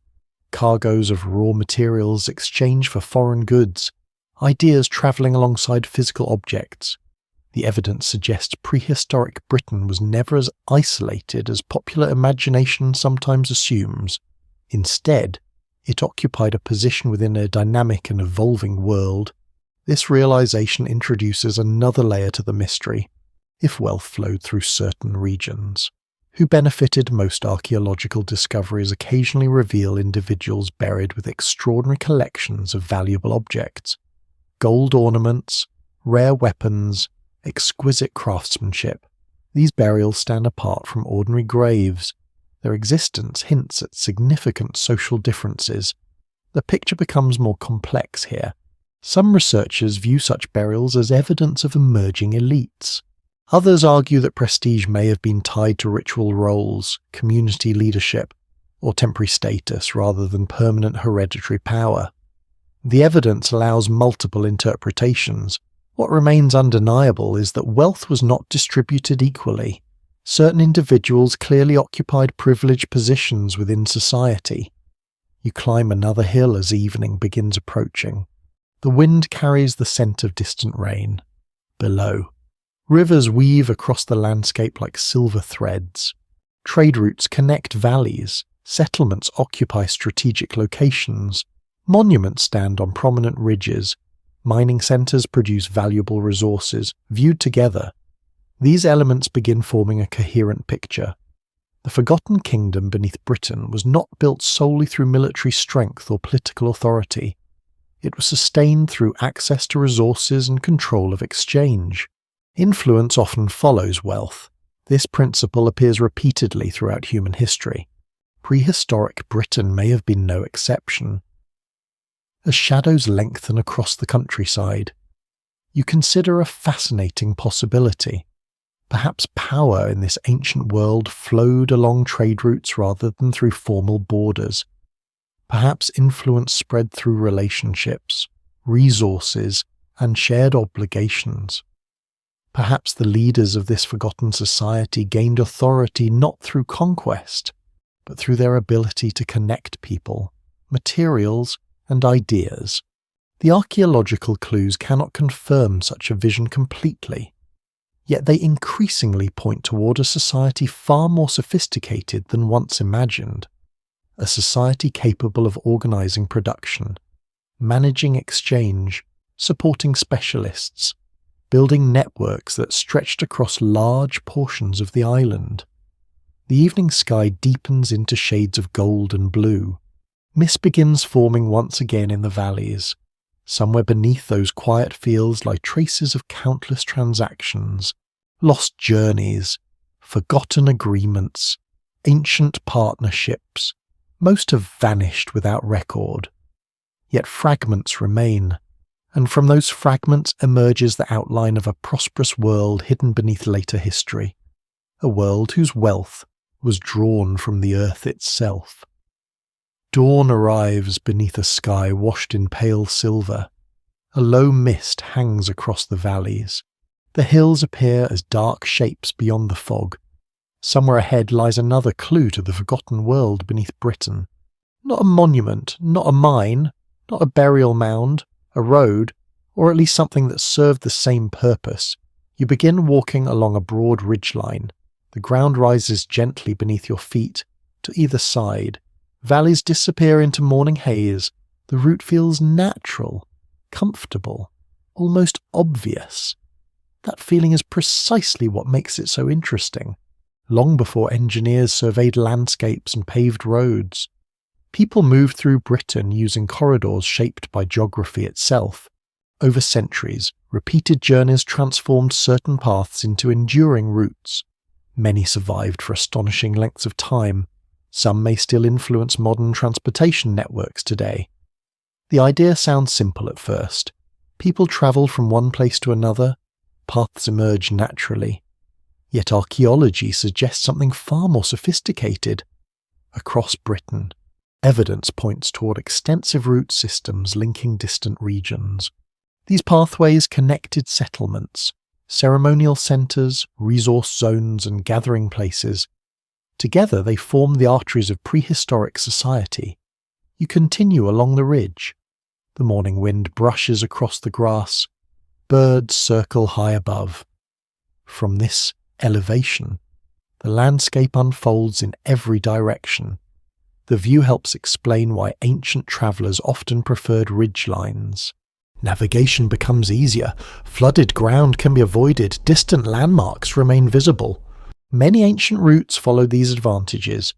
cargoes of raw materials exchanged for foreign goods, ideas travelling alongside physical objects. The evidence suggests prehistoric Britain was never as isolated as popular imagination sometimes assumes. Instead, it occupied a position within a dynamic and evolving world. This realization introduces another layer to the mystery. If wealth flowed through certain regions, who benefited? Most archaeological discoveries occasionally reveal individuals buried with extraordinary collections of valuable objects. Gold ornaments, rare weapons, exquisite craftsmanship. These burials stand apart from ordinary graves. Their existence hints at significant social differences. The picture becomes more complex here. Some researchers view such burials as evidence of emerging elites. Others argue that prestige may have been tied to ritual roles, community leadership, or temporary status rather than permanent hereditary power. The evidence allows multiple interpretations. What remains undeniable is that wealth was not distributed equally. Certain individuals clearly occupied privileged positions within society. You climb another hill as evening begins approaching. The wind carries the scent of distant rain. Below, rivers weave across the landscape like silver threads. Trade routes connect valleys. Settlements occupy strategic locations. Monuments stand on prominent ridges. Mining centres produce valuable resources. Viewed together, these elements begin forming a coherent picture. The forgotten kingdom beneath Britain was not built solely through military strength or political authority. It was sustained through access to resources and control of exchange. Influence often follows wealth. This principle appears repeatedly throughout human history. Prehistoric Britain may have been no exception. As shadows lengthen across the countryside, you consider a fascinating possibility. Perhaps power in this ancient world flowed along trade routes rather than through formal borders. Perhaps influence spread through relationships, resources, and shared obligations. Perhaps the leaders of this forgotten society gained authority not through conquest, but through their ability to connect people, materials, and ideas. The archaeological clues cannot confirm such a vision completely, yet they increasingly point toward a society far more sophisticated than once imagined, a society capable of organizing production, managing exchange, supporting specialists, building networks that stretched across large portions of the island. The evening sky deepens into shades of gold and blue. Mist begins forming once again in the valleys. Somewhere beneath those quiet fields lie traces of countless transactions, lost journeys, forgotten agreements, ancient partnerships. Most have vanished without record. Yet fragments remain, and from those fragments emerges the outline of a prosperous world hidden beneath later history, a world whose wealth was drawn from the earth itself. Dawn arrives beneath a sky washed in pale silver. A low mist hangs across the valleys. The hills appear as dark shapes beyond the fog. Somewhere ahead lies another clue to the forgotten world beneath Britain. Not a monument, not a mine, not a burial mound, a road, or at least something that served the same purpose. You begin walking along a broad ridgeline. The ground rises gently beneath your feet. To either side, valleys disappear into morning haze. The route feels natural, comfortable, almost obvious. That feeling is precisely what makes it so interesting. Long before engineers surveyed landscapes and paved roads, people moved through Britain using corridors shaped by geography itself. Over centuries, repeated journeys transformed certain paths into enduring routes. Many survived for astonishing lengths of time. Some may still influence modern transportation networks today. The idea sounds simple at first. People travel from one place to another. Paths emerge naturally. Yet archaeology suggests something far more sophisticated. Across Britain, evidence points toward extensive route systems linking distant regions. These pathways connected settlements, ceremonial centres, resource zones, and gathering places. Together they form the arteries of prehistoric society. You continue along the ridge. The morning wind brushes across the grass. Birds circle high above. From this elevation, the landscape unfolds in every direction. The view helps explain why ancient travellers often preferred ridgelines. Navigation becomes easier, flooded ground can be avoided, distant landmarks remain visible. Many ancient routes follow these advantages.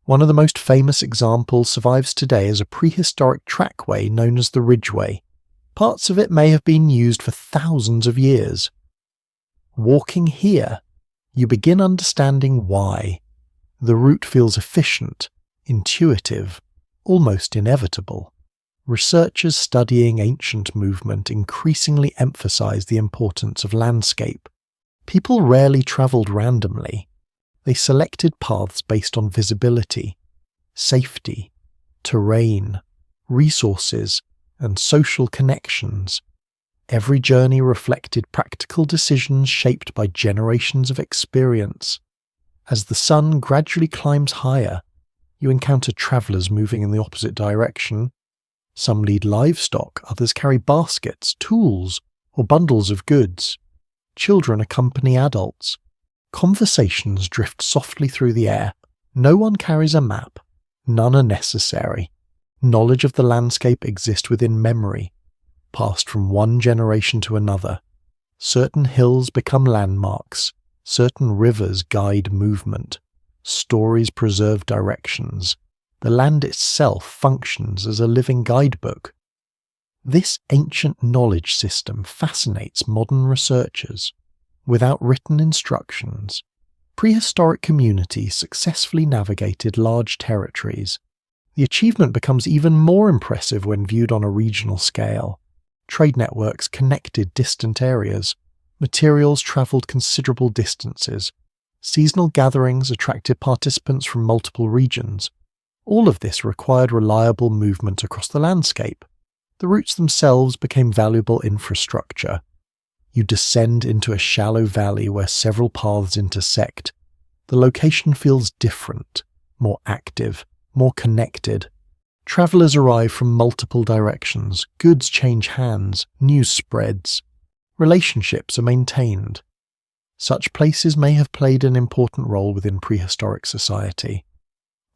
One of the most famous examples survives today as a prehistoric trackway known as the Ridgeway. Parts of it may have been used for thousands of years. Walking here, you begin understanding why. The route feels efficient, intuitive, almost inevitable. Researchers studying ancient movement increasingly emphasize the importance of landscape. People rarely travelled randomly. They selected paths based on visibility, safety, terrain, resources, and social connections. Every journey reflected practical decisions shaped by generations of experience. As the sun gradually climbs higher, you encounter travellers moving in the opposite direction. Some lead livestock, others carry baskets, tools, or bundles of goods. Children accompany adults. Conversations drift softly through the air. No one carries a map. None are necessary. Knowledge of the landscape exists within memory, passed from one generation to another. Certain hills become landmarks. Certain rivers guide movement. Stories preserve directions. The land itself functions as a living guidebook. This ancient knowledge system fascinates modern researchers. Without written instructions, prehistoric communities successfully navigated large territories. The achievement becomes even more impressive when viewed on a regional scale. Trade networks connected distant areas. Materials travelled considerable distances. Seasonal gatherings attracted participants from multiple regions. All of this required reliable movement across the landscape. The routes themselves became valuable infrastructure. You descend into a shallow valley where several paths intersect. The location feels different, more active, more connected. Travellers arrive from multiple directions, goods change hands, news spreads. Relationships are maintained. Such places may have played an important role within prehistoric society.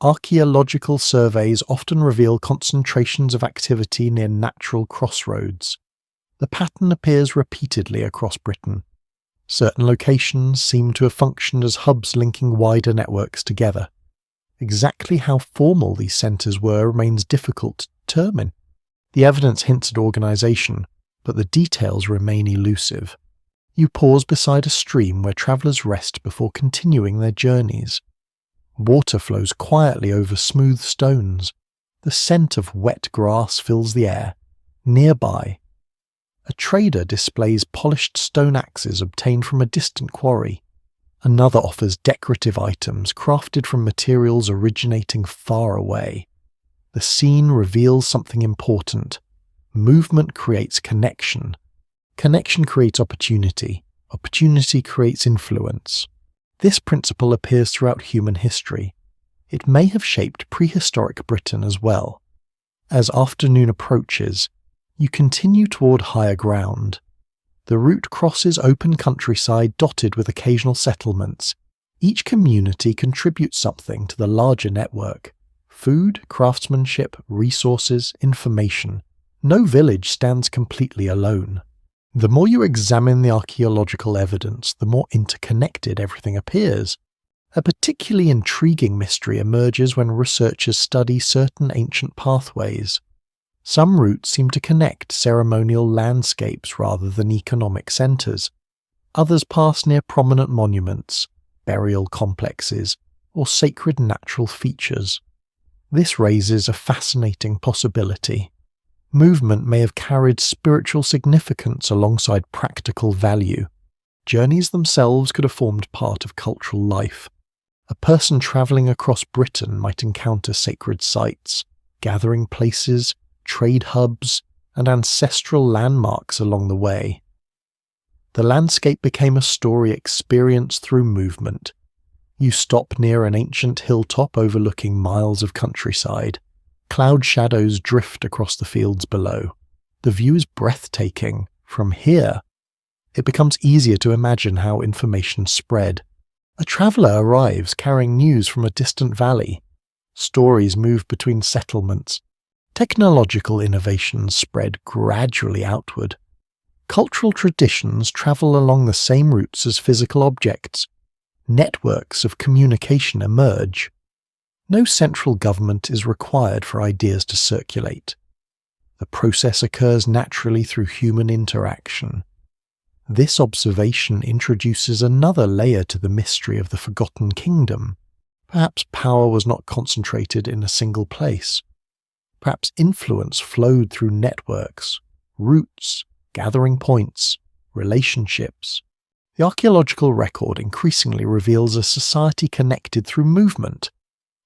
Archaeological surveys often reveal concentrations of activity near natural crossroads. The pattern appears repeatedly across Britain. Certain locations seem to have functioned as hubs linking wider networks together. Exactly how formal these centres were remains difficult to determine. The evidence hints at organisation, but the details remain elusive. You pause beside a stream where travellers rest before continuing their journeys. Water flows quietly over smooth stones. The scent of wet grass fills the air. Nearby, a trader displays polished stone axes obtained from a distant quarry. Another offers decorative items crafted from materials originating far away. The scene reveals something important. Movement creates connection. Connection creates opportunity. Opportunity creates influence. This principle appears throughout human history. It may have shaped prehistoric Britain as well. As afternoon approaches, you continue toward higher ground. The route crosses open countryside dotted with occasional settlements. Each community contributes something to the larger network. Food, craftsmanship, resources, information. No village stands completely alone. The more you examine the archaeological evidence, the more interconnected everything appears. A particularly intriguing mystery emerges when researchers study certain ancient pathways. Some routes seem to connect ceremonial landscapes rather than economic centres. Others pass near prominent monuments, burial complexes, or sacred natural features. This raises a fascinating possibility. Movement may have carried spiritual significance alongside practical value. Journeys themselves could have formed part of cultural life. A person travelling across Britain might encounter sacred sites, gathering places, trade hubs, and ancestral landmarks along the way. The landscape became a story experienced through movement. You stop near an ancient hilltop overlooking miles of countryside. Cloud shadows drift across the fields below. The view is breathtaking. From here, it becomes easier to imagine how information spread. A traveller arrives carrying news from a distant valley. Stories move between settlements. Technological innovations spread gradually outward. Cultural traditions travel along the same routes as physical objects. Networks of communication emerge. No central government is required for ideas to circulate. The process occurs naturally through human interaction. This observation introduces another layer to the mystery of the Forgotten Kingdom. Perhaps power was not concentrated in a single place. Perhaps influence flowed through networks, routes, gathering points, relationships. The archaeological record increasingly reveals a society connected through movement.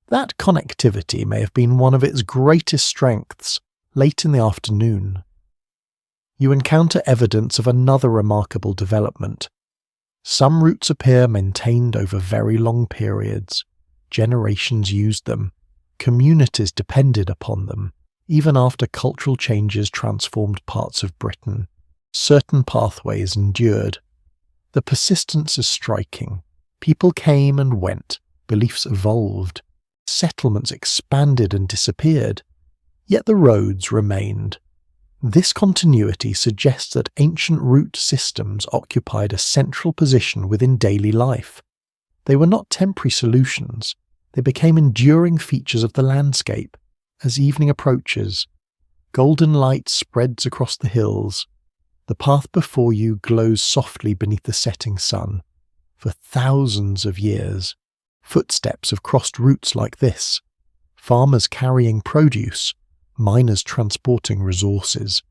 That connectivity may have been one of its greatest strengths. Late in the afternoon, you encounter evidence of another remarkable development. Some routes appear maintained over very long periods. Generations used them. Communities depended upon them. Even after cultural changes transformed parts of Britain, certain pathways endured. The persistence is striking. People came and went, beliefs evolved, settlements expanded and disappeared, yet the roads remained. This continuity suggests that ancient route systems occupied a central position within daily life. They were not temporary solutions. They became enduring features of the landscape. As evening approaches, golden light spreads across the hills. The path before you glows softly beneath the setting sun. For thousands of years, footsteps have crossed routes like this. Farmers carrying produce, miners transporting resources,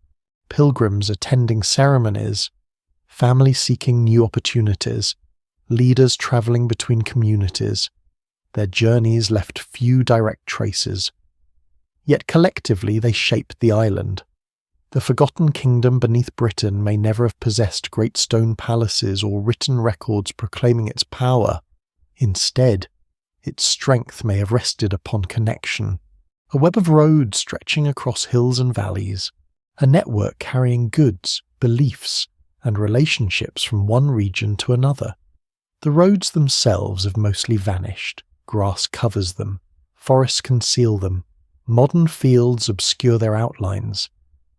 pilgrims attending ceremonies, families seeking new opportunities, leaders travelling between communities. Their journeys left few direct traces. Yet collectively they shaped the island. The forgotten kingdom beneath Britain may never have possessed great stone palaces or written records proclaiming its power. Instead, its strength may have rested upon connection, a web of roads stretching across hills and valleys, a network carrying goods, beliefs, and relationships from one region to another. The roads themselves have mostly vanished. Grass covers them, forests conceal them, modern fields obscure their outlines,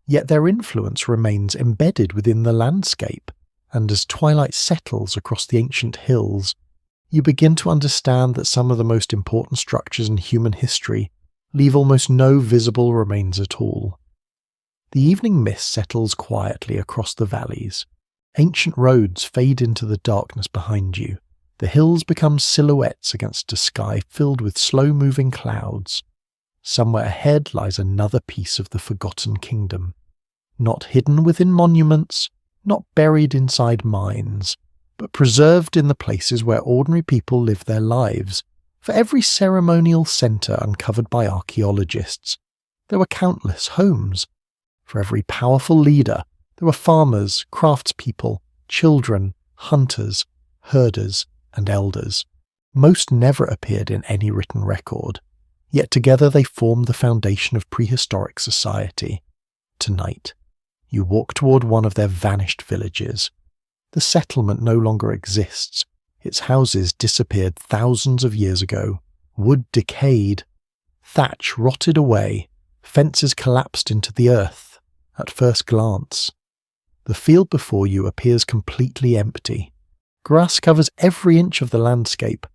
yet their influence remains embedded within the landscape, and as twilight settles across the ancient hills, you begin to understand that some of the most important structures in human history leave almost no visible remains at all. The evening mist settles quietly across the valleys. Ancient roads fade into the darkness behind you. The hills become silhouettes against a sky filled with slow-moving clouds. Somewhere ahead lies another piece of the forgotten kingdom. Not hidden within monuments, not buried inside mines, but preserved in the places where ordinary people live their lives. For every ceremonial centre uncovered by archaeologists, there were countless homes. For every powerful leader, there were farmers, craftspeople, children, hunters, herders, and elders. Most never appeared in any written record, yet together they formed the foundation of prehistoric society. Tonight, you walk toward one of their vanished villages. The settlement no longer exists. Its houses disappeared thousands of years ago. Wood decayed. Thatch rotted away. Fences collapsed into the earth. At first glance, the field before you appears completely empty. Grass covers every inch of the landscape.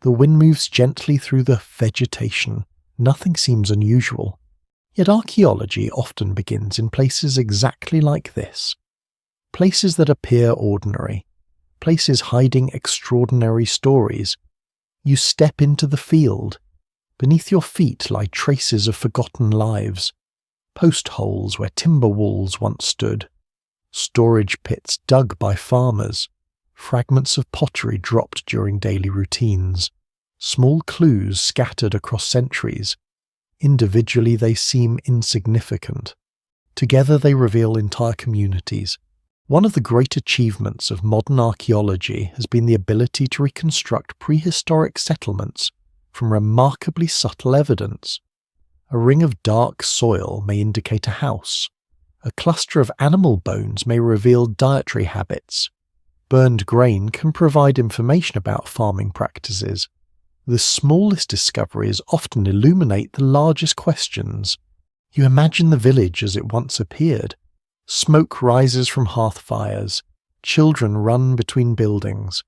The wind moves gently through the vegetation. Nothing seems unusual. Yet archaeology often begins in places exactly like this. Places that appear ordinary. Places hiding extraordinary stories. You step into the field. Beneath your feet lie traces of forgotten lives. Post holes where timber walls once stood. Storage pits dug by farmers. Fragments of pottery dropped during daily routines. Small clues scattered across centuries. Individually they seem insignificant. Together they reveal entire communities. One of the great achievements of modern archaeology has been the ability to reconstruct prehistoric settlements from remarkably subtle evidence. A ring of dark soil may indicate a house. A cluster of animal bones may reveal dietary habits. Burned grain can provide information about farming practices. The smallest discoveries often illuminate the largest questions. You imagine the village as it once appeared. Smoke rises from hearth fires. Children run between buildings.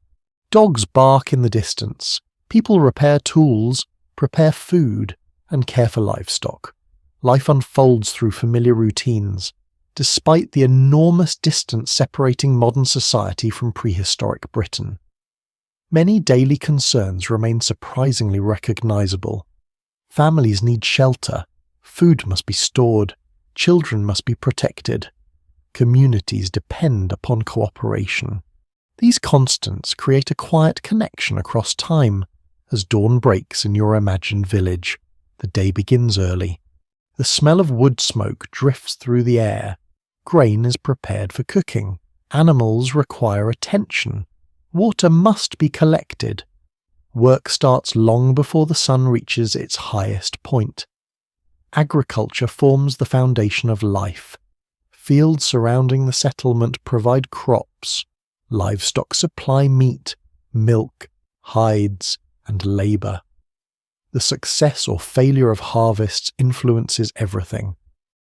Dogs bark in the distance. People repair tools, prepare food, and care for livestock. Life unfolds through familiar routines, despite the enormous distance separating modern society from prehistoric Britain. Many daily concerns remain surprisingly recognizable. Families need shelter, food must be stored, children must be protected. Communities depend upon cooperation. These constants create a quiet connection across time. As dawn breaks in your imagined village, the day begins early. The smell of wood smoke drifts through the air. Grain is prepared for cooking. Animals require attention. Water must be collected. Work starts long before the sun reaches its highest point. Agriculture forms the foundation of life. Fields surrounding the settlement provide crops. Livestock supply meat, milk, hides, and labour. The success or failure of harvests influences everything.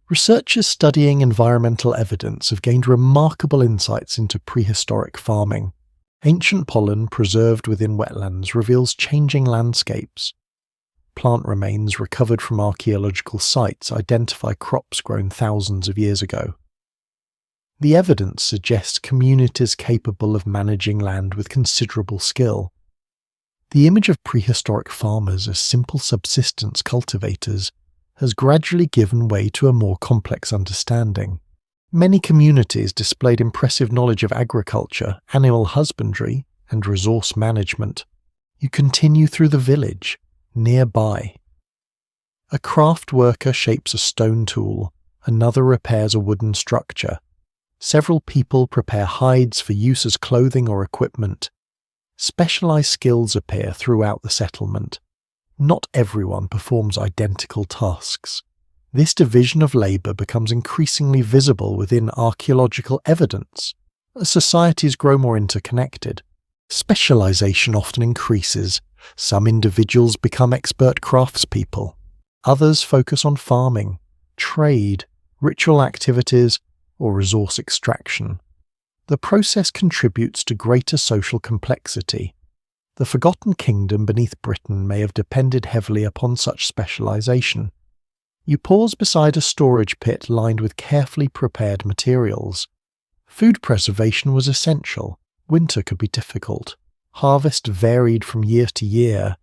Researchers studying environmental evidence have gained remarkable insights into prehistoric farming. Ancient pollen preserved within wetlands reveals changing landscapes. Plant remains recovered from archaeological sites identify crops grown thousands of years ago. The evidence suggests communities capable of managing land with considerable skill. The image of prehistoric farmers as simple subsistence cultivators has gradually given way to a more complex understanding. Many communities displayed impressive knowledge of agriculture, animal husbandry, and resource management. You continue through the village, nearby. A craft worker shapes a stone tool, another repairs a wooden structure. Several people prepare hides for use as clothing or equipment. Specialized skills appear throughout the settlement. Not everyone performs identical tasks. This division of labor becomes increasingly visible within archaeological evidence. As societies grow more interconnected, specialization often increases. Some individuals become expert craftspeople. Others focus on farming, trade, ritual activities, or resource extraction. The process contributes to greater social complexity. The forgotten kingdom beneath Britain may have depended heavily upon such specialization. You pause beside a storage pit lined with carefully prepared materials. Food preservation was essential. Winter could be difficult. Harvest varied from year to year.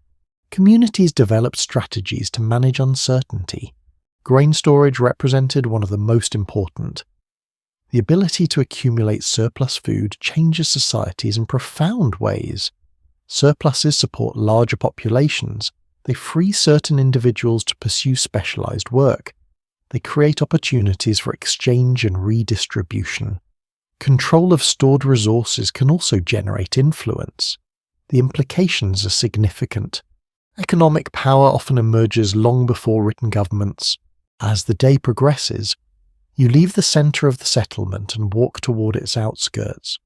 Communities developed strategies to manage uncertainty. Grain storage represented one of the most important. The ability to accumulate surplus food changes societies in profound ways. Surpluses support larger populations. They free certain individuals to pursue specialized work. They create opportunities for exchange and redistribution. Control of stored resources can also generate influence. The implications are significant. Economic power often emerges long before written governments. As the day progresses, you leave the center of the settlement and walk toward its outskirts.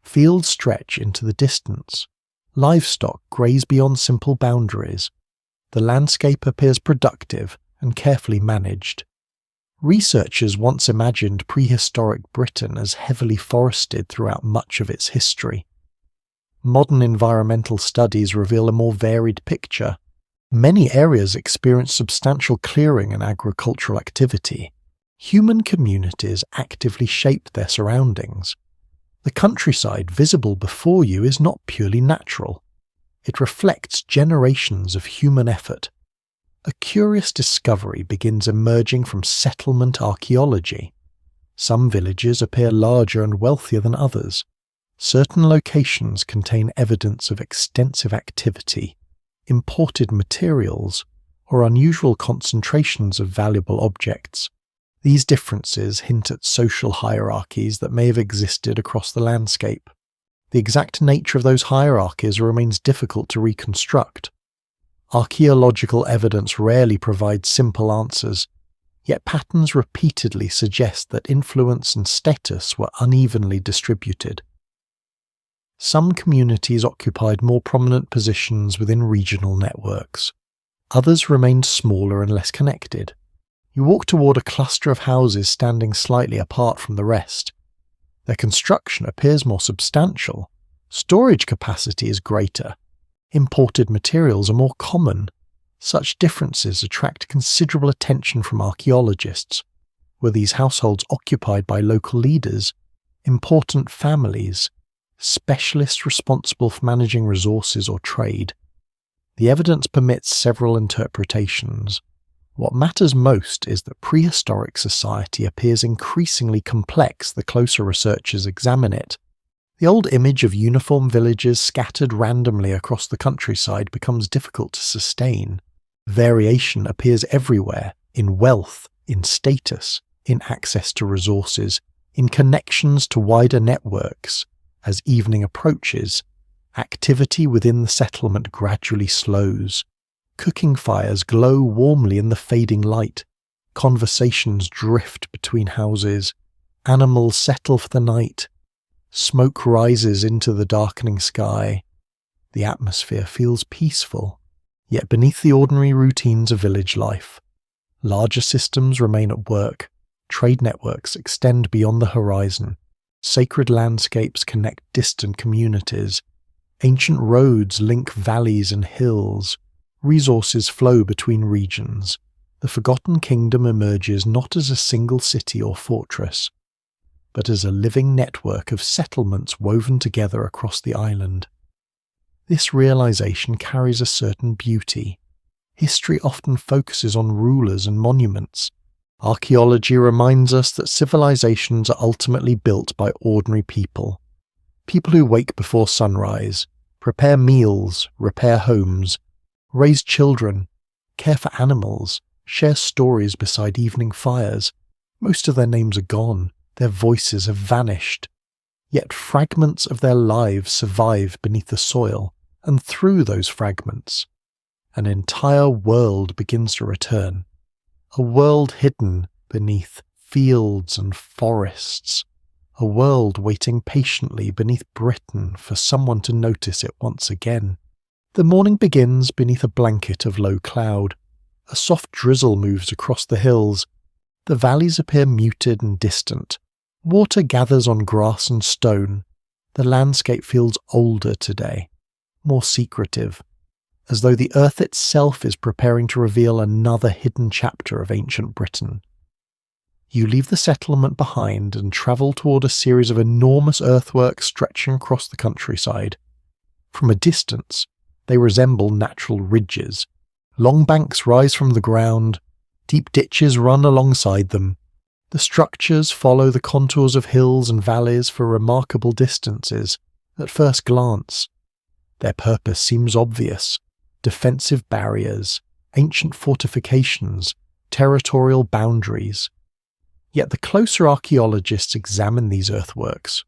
Fields stretch into the distance. Livestock graze beyond simple boundaries. The landscape appears productive and carefully managed. Researchers once imagined prehistoric Britain as heavily forested throughout much of its history. Modern environmental studies reveal a more varied picture. Many areas experience substantial clearing and agricultural activity. Human communities actively shaped their surroundings. The countryside visible before you is not purely natural. It reflects generations of human effort. A curious discovery begins emerging from settlement archaeology. Some villages appear larger and wealthier than others. Certain locations contain evidence of extensive activity, imported materials, or unusual concentrations of valuable objects. These differences hint at social hierarchies that may have existed across the landscape. The exact nature of those hierarchies remains difficult to reconstruct. Archaeological evidence rarely provides simple answers, yet patterns repeatedly suggest that influence and status were unevenly distributed. Some communities occupied more prominent positions within regional networks. Others remained smaller and less connected. You walk toward a cluster of houses standing slightly apart from the rest. Their construction appears more substantial. Storage capacity is greater. Imported materials are more common. Such differences attract considerable attention from archaeologists. Were these households occupied by local leaders, important families, specialists responsible for managing resources or trade? The evidence permits several interpretations. What matters most is that prehistoric society appears increasingly complex the closer researchers examine it. The old image of uniform villages scattered randomly across the countryside becomes difficult to sustain. Variation appears everywhere, in wealth, in status, in access to resources, in connections to wider networks. As evening approaches, Activity within the settlement gradually slows. Cooking fires glow warmly in the fading light. Conversations drift between houses. Animals settle for the night. Smoke rises into the darkening sky. The atmosphere feels peaceful, yet beneath the ordinary routines of village life, larger systems remain at work. Trade networks extend beyond the horizon. Sacred landscapes connect distant communities. Ancient roads link valleys and hills. Resources flow between regions. The forgotten kingdom emerges not as a single city or fortress, but as a living network of settlements woven together across the island. This realization carries a certain beauty. History often focuses on rulers and monuments. Archaeology reminds us that civilizations are ultimately built by ordinary people. People who wake before sunrise, prepare meals, repair homes, raise children, care for animals, share stories beside evening fires. Most of their names are gone, their voices have vanished. Yet fragments of their lives survive beneath the soil, and through those fragments, an entire world begins to return. A world hidden beneath fields and forests. A world waiting patiently beneath Britain for someone to notice it once again. The morning begins beneath a blanket of low cloud. A soft drizzle moves across the hills. The valleys appear muted and distant. Water gathers on grass and stone. The landscape feels older today, more secretive, as though the earth itself is preparing to reveal another hidden chapter of ancient Britain. You leave the settlement behind and travel toward a series of enormous earthworks stretching across the countryside. From a distance, they resemble natural ridges. Long banks rise from the ground, deep ditches run alongside them. The structures follow the contours of hills and valleys for remarkable distances at first glance. Their purpose seems obvious: defensive barriers, ancient fortifications, territorial boundaries. Yet the closer archaeologists examine these earthworks,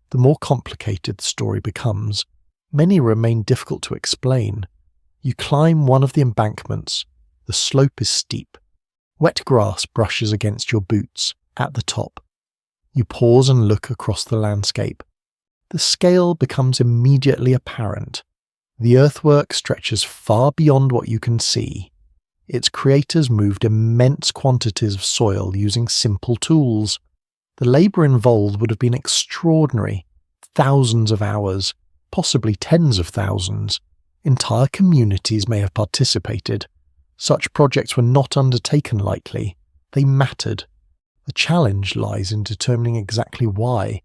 the more complicated the story becomes. Many remain difficult to explain. You climb one of the embankments. The slope is steep. Wet grass brushes against your boots at the top. You pause and look across the landscape. The scale becomes immediately apparent. The earthwork stretches far beyond what you can see. Its creators moved immense quantities of soil using simple tools. The labour involved would have been extraordinary. Thousands of hours, possibly tens of thousands. Entire communities may have participated. Such projects were not undertaken lightly. They mattered. The challenge lies in determining exactly why.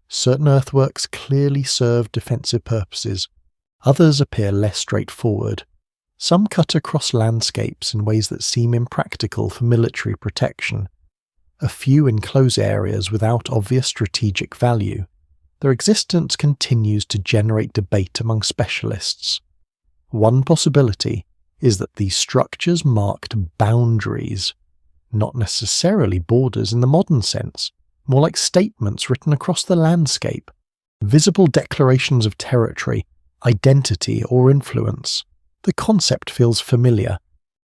Certain earthworks clearly serve defensive purposes. Others appear less straightforward. Some cut across landscapes in ways that seem impractical for military protection. A few enclose areas without obvious strategic value. Their existence continues to generate debate among specialists. One possibility is that these structures marked boundaries, not necessarily borders in the modern sense, more like statements written across the landscape, visible declarations of territory, identity, or influence. The concept feels familiar.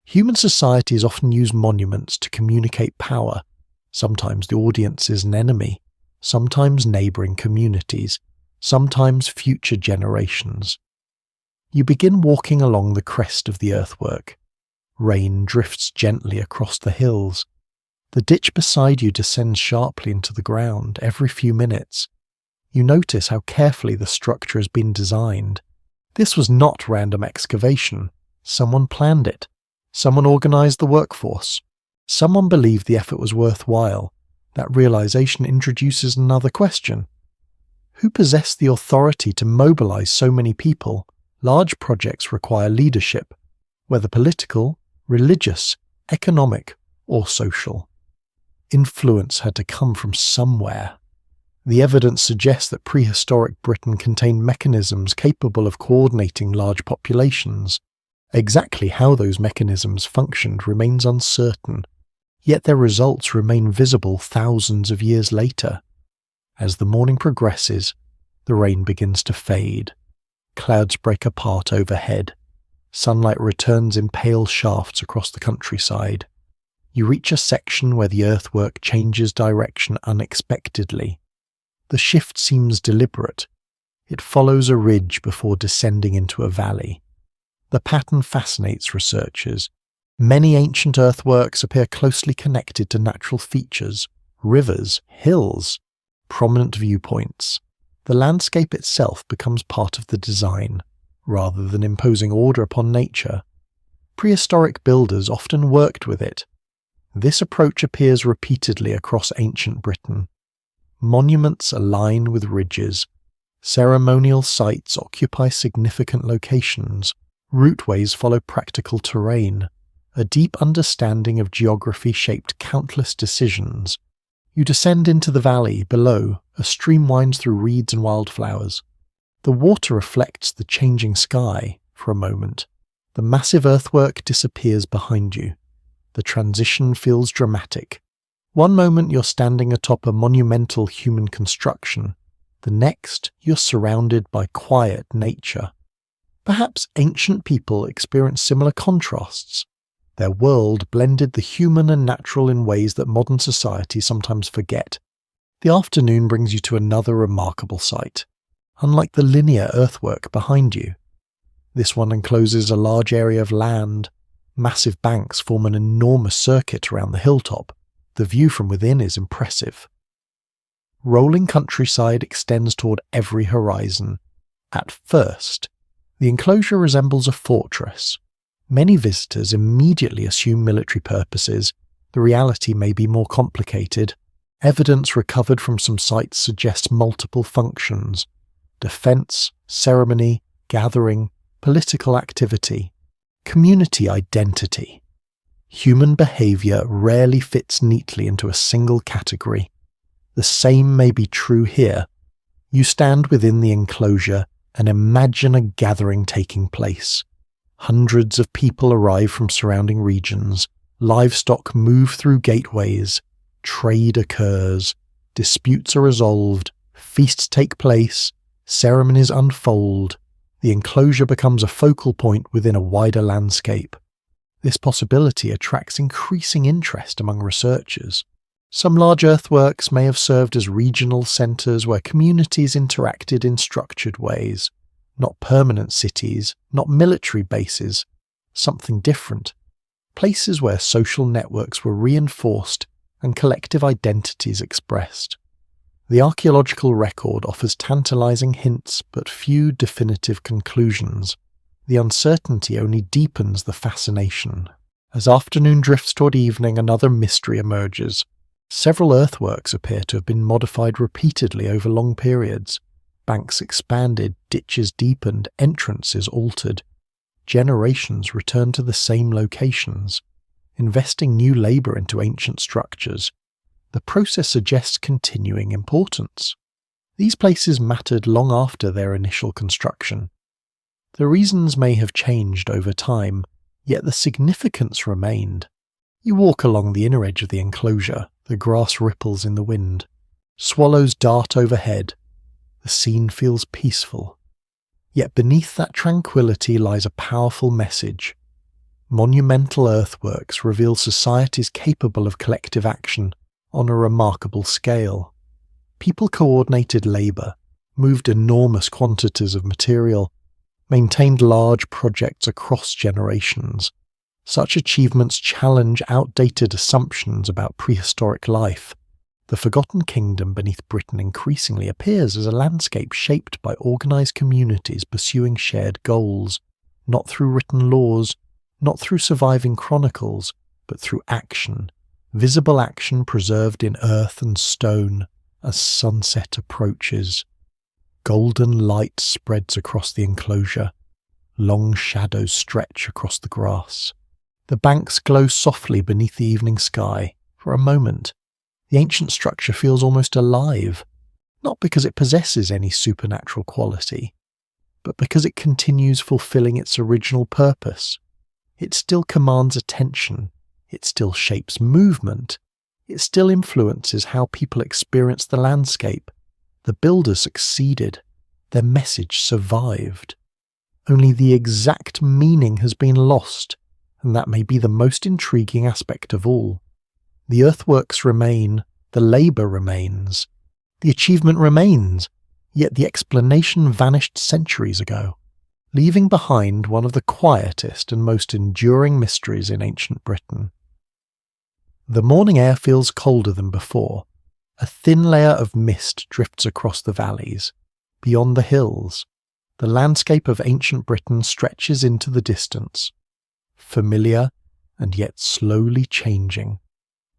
Human societies often use monuments to communicate power. Sometimes the audience is an enemy, sometimes neighbouring communities, sometimes future generations. You begin walking along the crest of the earthwork. Rain drifts gently across the hills. The ditch beside you descends sharply into the ground every few minutes. You notice how carefully the structure has been designed. This was not random excavation. Someone planned it. Someone organised the workforce. Someone believed the effort was worthwhile. That realisation introduces another question. Who possessed the authority to mobilise so many people? Large projects require leadership, whether political, religious, economic, or social. Influence had to come from somewhere. The evidence suggests that prehistoric Britain contained mechanisms capable of coordinating large populations. Exactly how those mechanisms functioned remains uncertain, yet their results remain visible thousands of years later. As the morning progresses, the rain begins to fade. Clouds break apart overhead. Sunlight returns in pale shafts across the countryside. You reach a section where the earthwork changes direction unexpectedly. The shift seems deliberate. It follows a ridge before descending into a valley. The pattern fascinates researchers. Many ancient earthworks appear closely connected to natural features, rivers, hills, prominent viewpoints. The landscape itself becomes part of the design, rather than imposing order upon nature. Prehistoric builders often worked with it. This approach appears repeatedly across ancient Britain. Monuments align with ridges. Ceremonial sites occupy significant locations. Routeways follow practical terrain. A deep understanding of geography shaped countless decisions. You descend into the valley below. A stream winds through reeds and wildflowers. The water reflects the changing sky for a moment. The massive earthwork disappears behind you. The transition feels dramatic. One moment you're standing atop a monumental human construction. The next, you're surrounded by quiet nature. Perhaps ancient people experienced similar contrasts. Their world blended the human and natural in ways that modern society sometimes forget. The afternoon brings you to another remarkable sight. Unlike the linear earthwork behind you, this one encloses a large area of land. Massive banks form an enormous circuit around the hilltop. The view from within is impressive. Rolling countryside extends toward every horizon. At first, the enclosure resembles a fortress. Many visitors immediately assume military purposes. The reality may be more complicated. Evidence recovered from some sites suggests multiple functions: defense, ceremony, gathering, political activity, community identity. Human behavior rarely fits neatly into a single category. The same may be true here. You stand within the enclosure and imagine a gathering taking place. Hundreds of people arrive from surrounding regions. Livestock move through gateways. Trade occurs. Disputes are resolved. Feasts take place. Ceremonies unfold. The enclosure becomes a focal point within a wider landscape. This possibility attracts increasing interest among researchers. Some large earthworks may have served as regional centres where communities interacted in structured ways. Not permanent cities, not military bases, something different. Places where social networks were reinforced and collective identities expressed. The archaeological record offers tantalizing hints but few definitive conclusions. The uncertainty only deepens the fascination. As afternoon drifts toward evening, another mystery emerges. Several earthworks appear to have been modified repeatedly over long periods. Banks expanded, ditches deepened, entrances altered. Generations returned to the same locations, investing new labour into ancient structures. The process suggests continuing importance. These places mattered long after their initial construction. The reasons may have changed over time, yet the significance remained. You walk along the inner edge of the enclosure. The grass ripples in the wind. Swallows dart overhead. The scene feels peaceful. Yet beneath that tranquility lies a powerful message. Monumental earthworks reveal societies capable of collective action on a remarkable scale. People coordinated labour, moved enormous quantities of material, maintained large projects across generations. Such achievements challenge outdated assumptions about prehistoric life. The forgotten kingdom beneath Britain increasingly appears as a landscape shaped by organised communities pursuing shared goals, not through written laws, not through surviving chronicles, but through action, visible action preserved in earth and stone as sunset approaches. Golden light spreads across the enclosure. Long shadows stretch across the grass. The banks glow softly beneath the evening sky. For a moment, the ancient structure feels almost alive, not because it possesses any supernatural quality, but because it continues fulfilling its original purpose. It still commands attention, it still shapes movement, it still influences how people experience the landscape. The builders succeeded, their message survived. only the exact meaning has been lost, and that may be the most intriguing aspect of all. The earthworks remain, the labour remains, the achievement remains, yet the explanation vanished centuries ago, leaving behind one of the quietest and most enduring mysteries in ancient Britain. The morning air feels colder than before. A thin layer of mist drifts across the valleys. Beyond the hills, the landscape of ancient Britain stretches into the distance, familiar and yet slowly changing.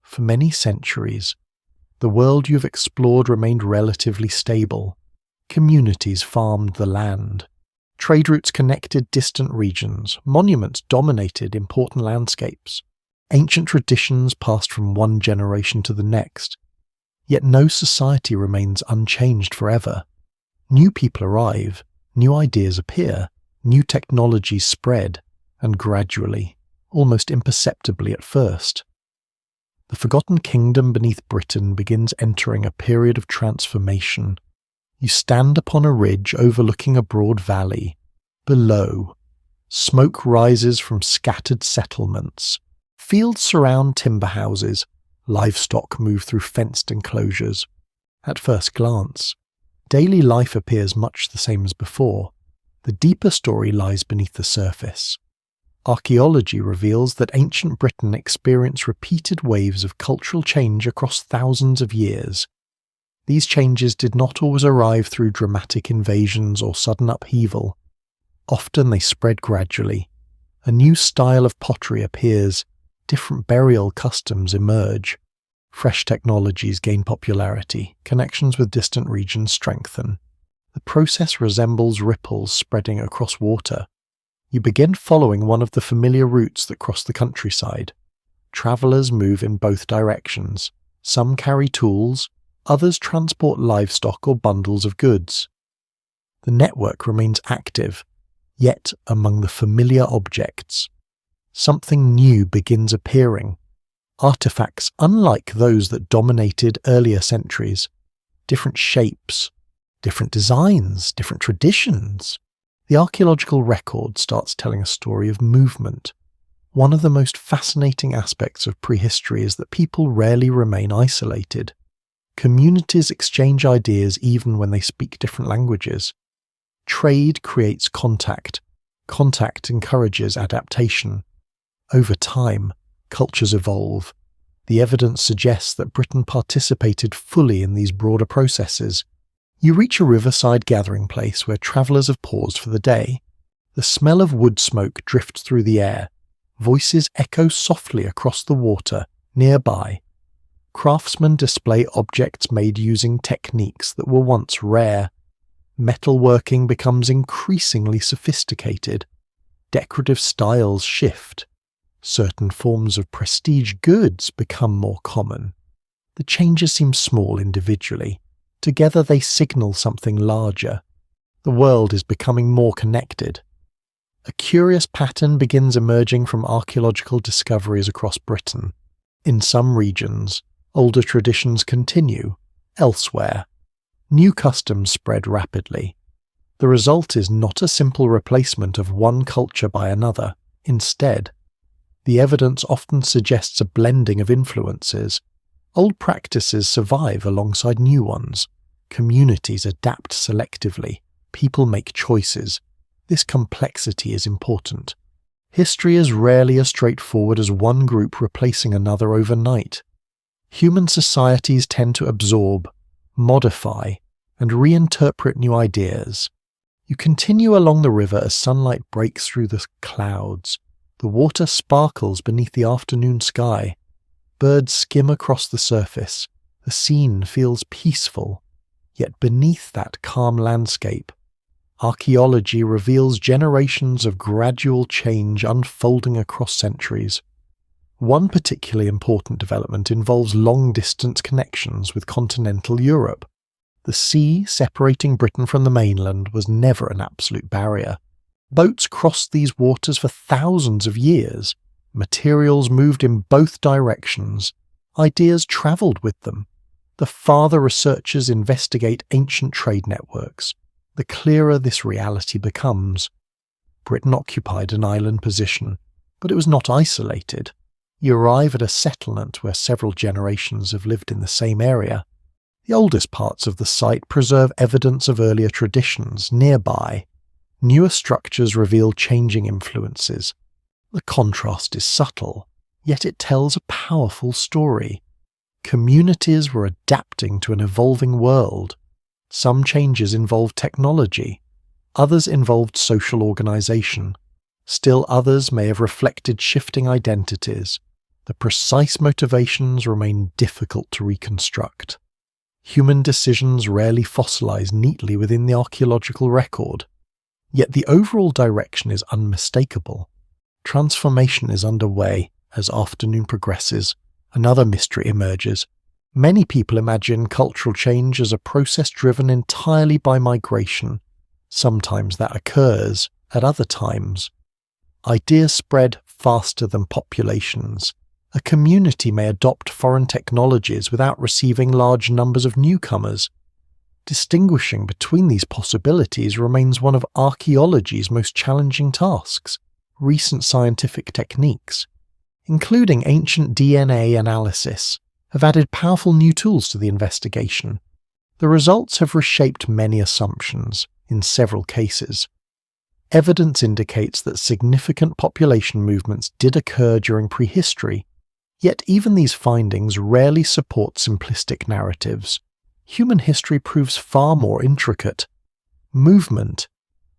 For many centuries, the world you've explored remained relatively stable. Communities farmed the land. Trade routes connected distant regions. Monuments dominated important landscapes. Ancient traditions passed from one generation to the next. Yet no society remains unchanged forever. New people arrive, new ideas appear, new technologies spread, and gradually, almost imperceptibly at first, the forgotten kingdom beneath Britain begins entering a period of transformation. You stand upon a ridge overlooking a broad valley. Below, smoke rises from scattered settlements. Fields surround timber houses. Livestock move through fenced enclosures. At first glance, daily life appears much the same as before. The deeper story lies beneath the surface. Archaeology reveals that ancient Britain experienced repeated waves of cultural change across thousands of years. These changes did not always arrive through dramatic invasions or sudden upheaval. Often they spread gradually. A new style of pottery appears, different burial customs emerge. Fresh technologies gain popularity, connections with distant regions strengthen. The process resembles ripples spreading across water. You begin following one of the familiar routes that cross the countryside. Travellers move in both directions. Some carry tools, others transport livestock or bundles of goods. The network remains active, yet among the familiar objects, something new begins appearing. Artifacts unlike those that dominated earlier centuries. Different shapes, different designs, different traditions. The archaeological record starts telling a story of movement. One of the most fascinating aspects of prehistory is that people rarely remain isolated. Communities exchange ideas even when they speak different languages. Trade creates contact. Contact encourages adaptation. Over time, cultures evolve. The evidence suggests that Britain participated fully in these broader processes. You reach a riverside gathering place where travellers have paused for the day. The smell of wood smoke drifts through the air. Voices echo softly across the water nearby. Craftsmen display objects made using techniques that were once rare. Metalworking becomes increasingly sophisticated. Decorative styles shift. Certain forms of prestige goods become more common. The changes seem small individually. Together they signal something larger. The world is becoming more connected. A curious pattern begins emerging from archaeological discoveries across Britain. In some regions, older traditions continue. Elsewhere, new customs spread rapidly. The result is not a simple replacement of one culture by another. Instead, the evidence often suggests a blending of influences. Old practices survive alongside new ones. Communities adapt selectively. People make choices. This complexity is important. History is rarely as straightforward as one group replacing another overnight. Human societies tend to absorb, modify, and reinterpret new ideas. You continue along the river as sunlight breaks through the clouds. The water sparkles beneath the afternoon sky. Birds skim across the surface. The scene feels peaceful. Yet beneath that calm landscape, archaeology reveals generations of gradual change unfolding across centuries. One particularly important development involves long-distance connections with continental Europe. The sea separating Britain from the mainland was never an absolute barrier. Boats crossed these waters for thousands of years. Materials moved in both directions. Ideas travelled with them. The farther researchers investigate ancient trade networks, the clearer this reality becomes. Britain occupied an island position, but it was not isolated. You arrive at a settlement where several generations have lived in the same area. The oldest parts of the site preserve evidence of earlier traditions nearby. Newer structures reveal changing influences. The contrast is subtle, yet it tells a powerful story. Communities were adapting to an evolving world. Some changes involved technology, others involved social organization. Still others may have reflected shifting identities. The precise motivations remain difficult to reconstruct. Human decisions rarely fossilize neatly within the archaeological record. Yet the overall direction is unmistakable. Transformation is underway as afternoon progresses. Another mystery emerges. Many people imagine cultural change as a process driven entirely by migration. Sometimes that occurs, at other times. Ideas spread faster than populations. A community may adopt foreign technologies without receiving large numbers of newcomers. Distinguishing between these possibilities remains one of archaeology's most challenging tasks. Recent scientific techniques, including ancient DNA analysis, have added powerful new tools to the investigation. The results have reshaped many assumptions, in several cases. Evidence indicates that significant population movements did occur during prehistory, yet even these findings rarely support simplistic narratives. Human history proves far more intricate. Movement,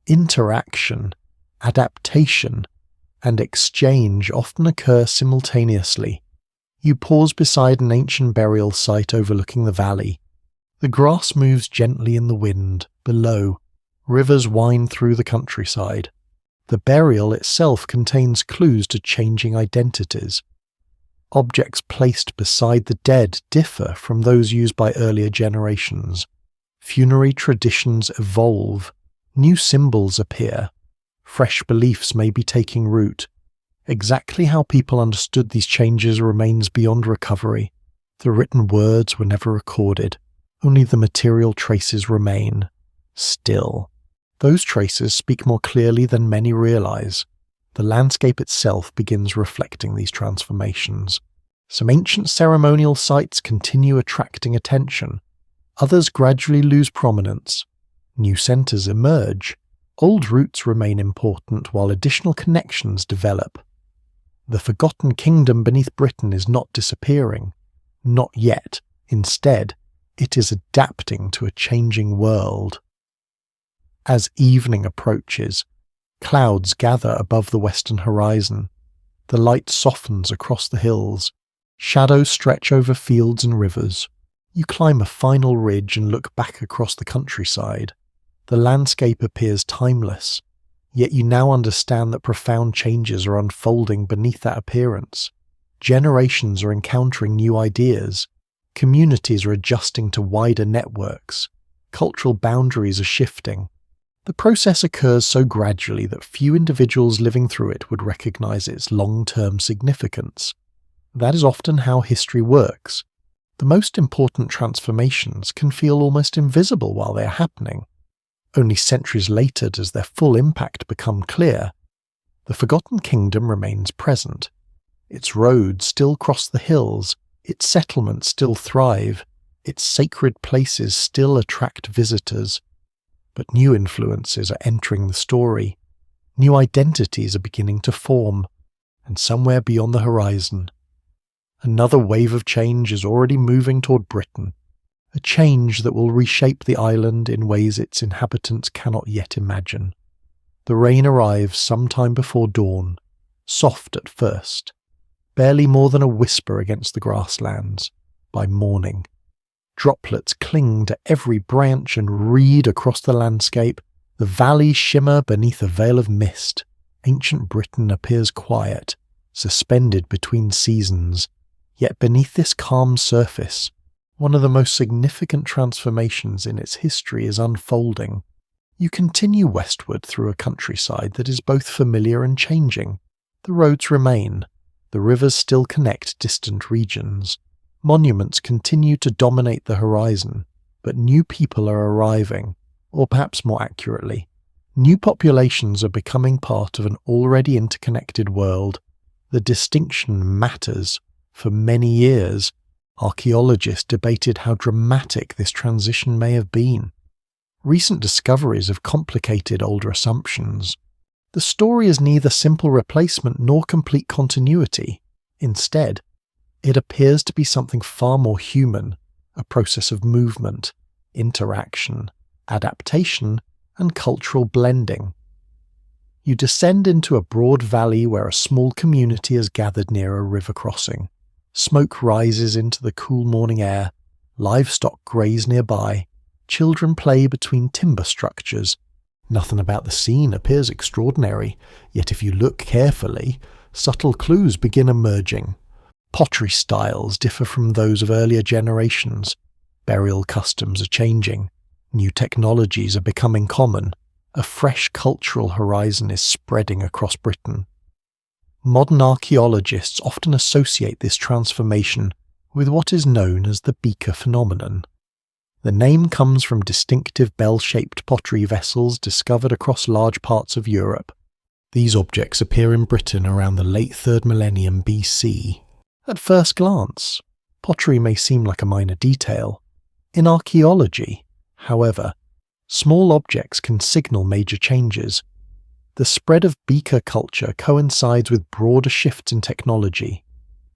interaction, adaptation, and exchange often occur simultaneously. You pause beside an ancient burial site overlooking the valley. The grass moves gently in the wind. Below, rivers wind through the countryside. The burial itself contains clues to changing identities. Objects placed beside the dead differ from those used by earlier generations. Funerary traditions evolve. New symbols appear. Fresh beliefs may be taking root. Exactly how people understood these changes remains beyond recovery. The written words were never recorded. Only the material traces remain. Still, those traces speak more clearly than many realize. The landscape itself begins reflecting these transformations. Some ancient ceremonial sites continue attracting attention. Others gradually lose prominence. New centers emerge. Old roots remain important while additional connections develop. The forgotten kingdom beneath Britain is not disappearing. Not yet. Instead, it is adapting to a changing world. As evening approaches, clouds gather above the western horizon. The light softens across the hills. Shadows stretch over fields and rivers. You climb a final ridge and look back across the countryside. The landscape appears timeless, yet you now understand that profound changes are unfolding beneath that appearance. Generations are encountering new ideas. Communities are adjusting to wider networks. Cultural boundaries are shifting. The process occurs so gradually that few individuals living through it would recognize its long-term significance. That is often how history works. The most important transformations can feel almost invisible while they are happening. Only centuries later does their full impact become clear. The forgotten kingdom remains present. Its roads still cross the hills, its settlements still thrive, its sacred places still attract visitors. But new influences are entering the story. New identities are beginning to form, and somewhere beyond the horizon, another wave of change is already moving toward Britain, a change that will reshape the island in ways its inhabitants cannot yet imagine. The rain arrives sometime before dawn, soft at first, barely more than a whisper against the grasslands. By morning, droplets cling to every branch and reed across the landscape. The valleys shimmer beneath a veil of mist. Ancient Britain appears quiet, suspended between seasons. Yet beneath this calm surface, one of the most significant transformations in its history is unfolding. You continue westward through a countryside that is both familiar and changing. The roads remain. The rivers still connect distant regions. Monuments continue to dominate the horizon, but new people are arriving, or perhaps more accurately, New populations are becoming part of an already interconnected world. The distinction matters. For many years, archaeologists debated how dramatic this transition may have been. Recent discoveries have complicated older assumptions. The story is neither simple replacement nor complete continuity. Instead, it appears to be something far more human, a process of movement, interaction, adaptation, and cultural blending. You descend into a broad valley where a small community has gathered near a river crossing. Smoke rises into the cool morning air, livestock graze nearby, children play between timber structures. Nothing about the scene appears extraordinary, yet if you look carefully, subtle clues begin emerging. Pottery styles differ from those of earlier generations. Burial customs are changing. New technologies are becoming common. A fresh cultural horizon is spreading across Britain. Modern archaeologists often associate this transformation with what is known as the beaker phenomenon. The name comes from distinctive bell-shaped pottery vessels discovered across large parts of Europe. These objects appear in Britain around the late 3rd millennium BC. At first glance, pottery may seem like a minor detail. In archaeology, however, small objects can signal major changes. The spread of beaker culture coincides with broader shifts in technology,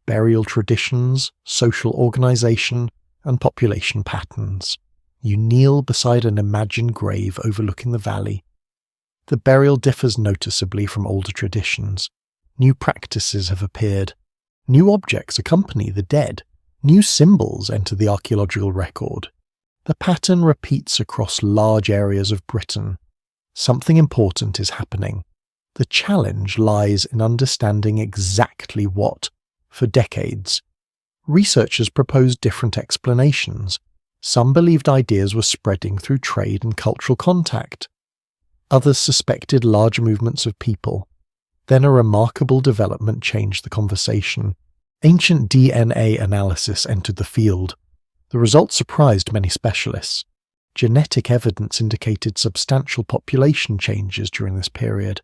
burial traditions, social organization, and population patterns. You kneel beside an imagined grave overlooking the valley. The burial differs noticeably from older traditions. New practices have appeared. New objects accompany the dead. New symbols enter the archaeological record. The pattern repeats across large areas of Britain. Something important is happening. The challenge lies in understanding exactly what. For decades, researchers proposed different explanations. Some believed ideas were spreading through trade and cultural contact. Others suspected large movements of people. Then a remarkable development changed the conversation. Ancient DNA analysis entered the field. The results surprised many specialists. Genetic evidence indicated substantial population changes during this period.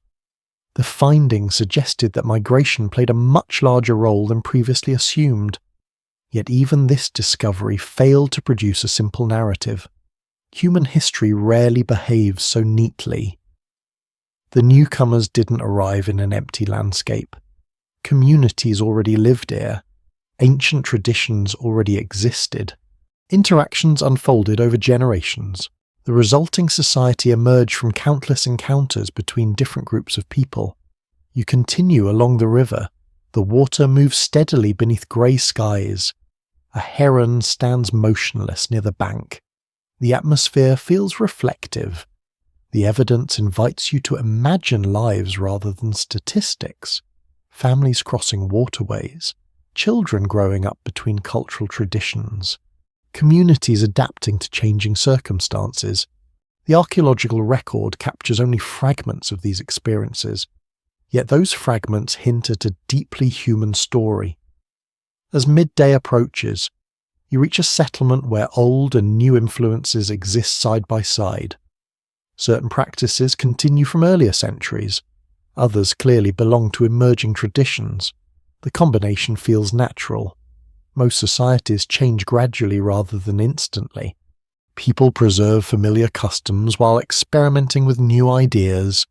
The findings suggested that migration played a much larger role than previously assumed. Yet even this discovery failed to produce a simple narrative. Human history rarely behaves so neatly. The newcomers didn't arrive in an empty landscape. Communities already lived here. Ancient traditions already existed. Interactions unfolded over generations. The resulting society emerged from countless encounters between different groups of people. You continue along the river. The water moves steadily beneath grey skies. A heron stands motionless near the bank. The atmosphere feels reflective. The evidence invites you to imagine lives rather than statistics. Families crossing waterways. Children growing up between cultural traditions. Communities adapting to changing circumstances. The archaeological record captures only fragments of these experiences, yet those fragments hint at a deeply human story. As midday approaches, you reach a settlement where old and new influences exist side by side. Certain practices continue from earlier centuries, others clearly belong to emerging traditions. The combination feels natural. Most societies change gradually rather than instantly. People preserve familiar customs while experimenting with new ideas.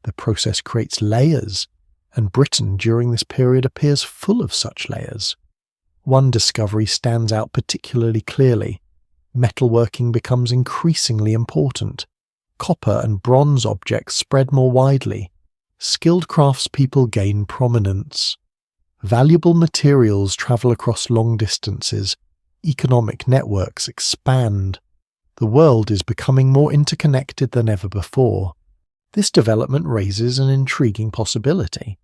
The process creates layers, and Britain during this period appears full of such layers. One discovery stands out particularly clearly. Metalworking becomes increasingly important. Copper and bronze objects spread more widely. Skilled craftspeople gain prominence. Valuable materials travel across long distances. Economic networks expand. The world is becoming more interconnected than ever before. This development raises an intriguing possibility.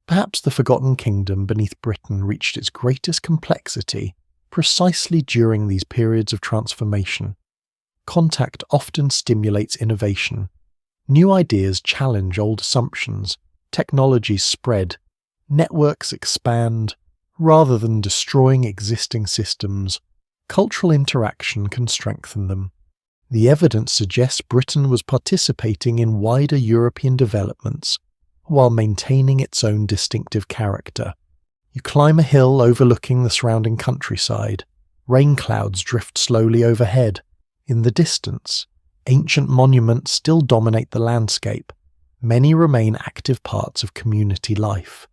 Perhaps the forgotten kingdom beneath Britain reached its greatest complexity precisely during these periods of transformation. Contact often stimulates innovation. New ideas challenge old assumptions. Technologies spread. Networks expand. Rather than destroying existing systems, cultural interaction can strengthen them. The evidence suggests Britain was participating in wider European developments while maintaining its own distinctive character. You climb a hill overlooking the surrounding countryside. Rain clouds drift slowly overhead. In the distance, ancient monuments still dominate the landscape. Many remain active parts of community life.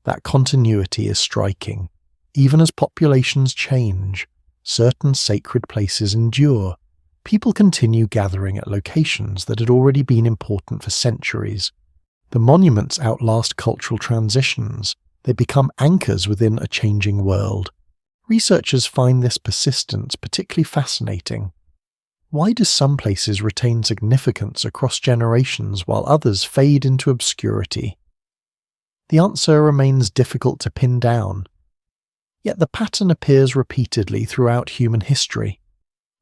That continuity is striking. Even as populations change, certain sacred places endure. People continue gathering at locations that had already been important for centuries. The monuments outlast cultural transitions. They become anchors within a changing world. Researchers find this persistence particularly fascinating. Why do some places retain significance across generations while others fade into obscurity? The answer remains difficult to pin down. Yet the pattern appears repeatedly throughout human history.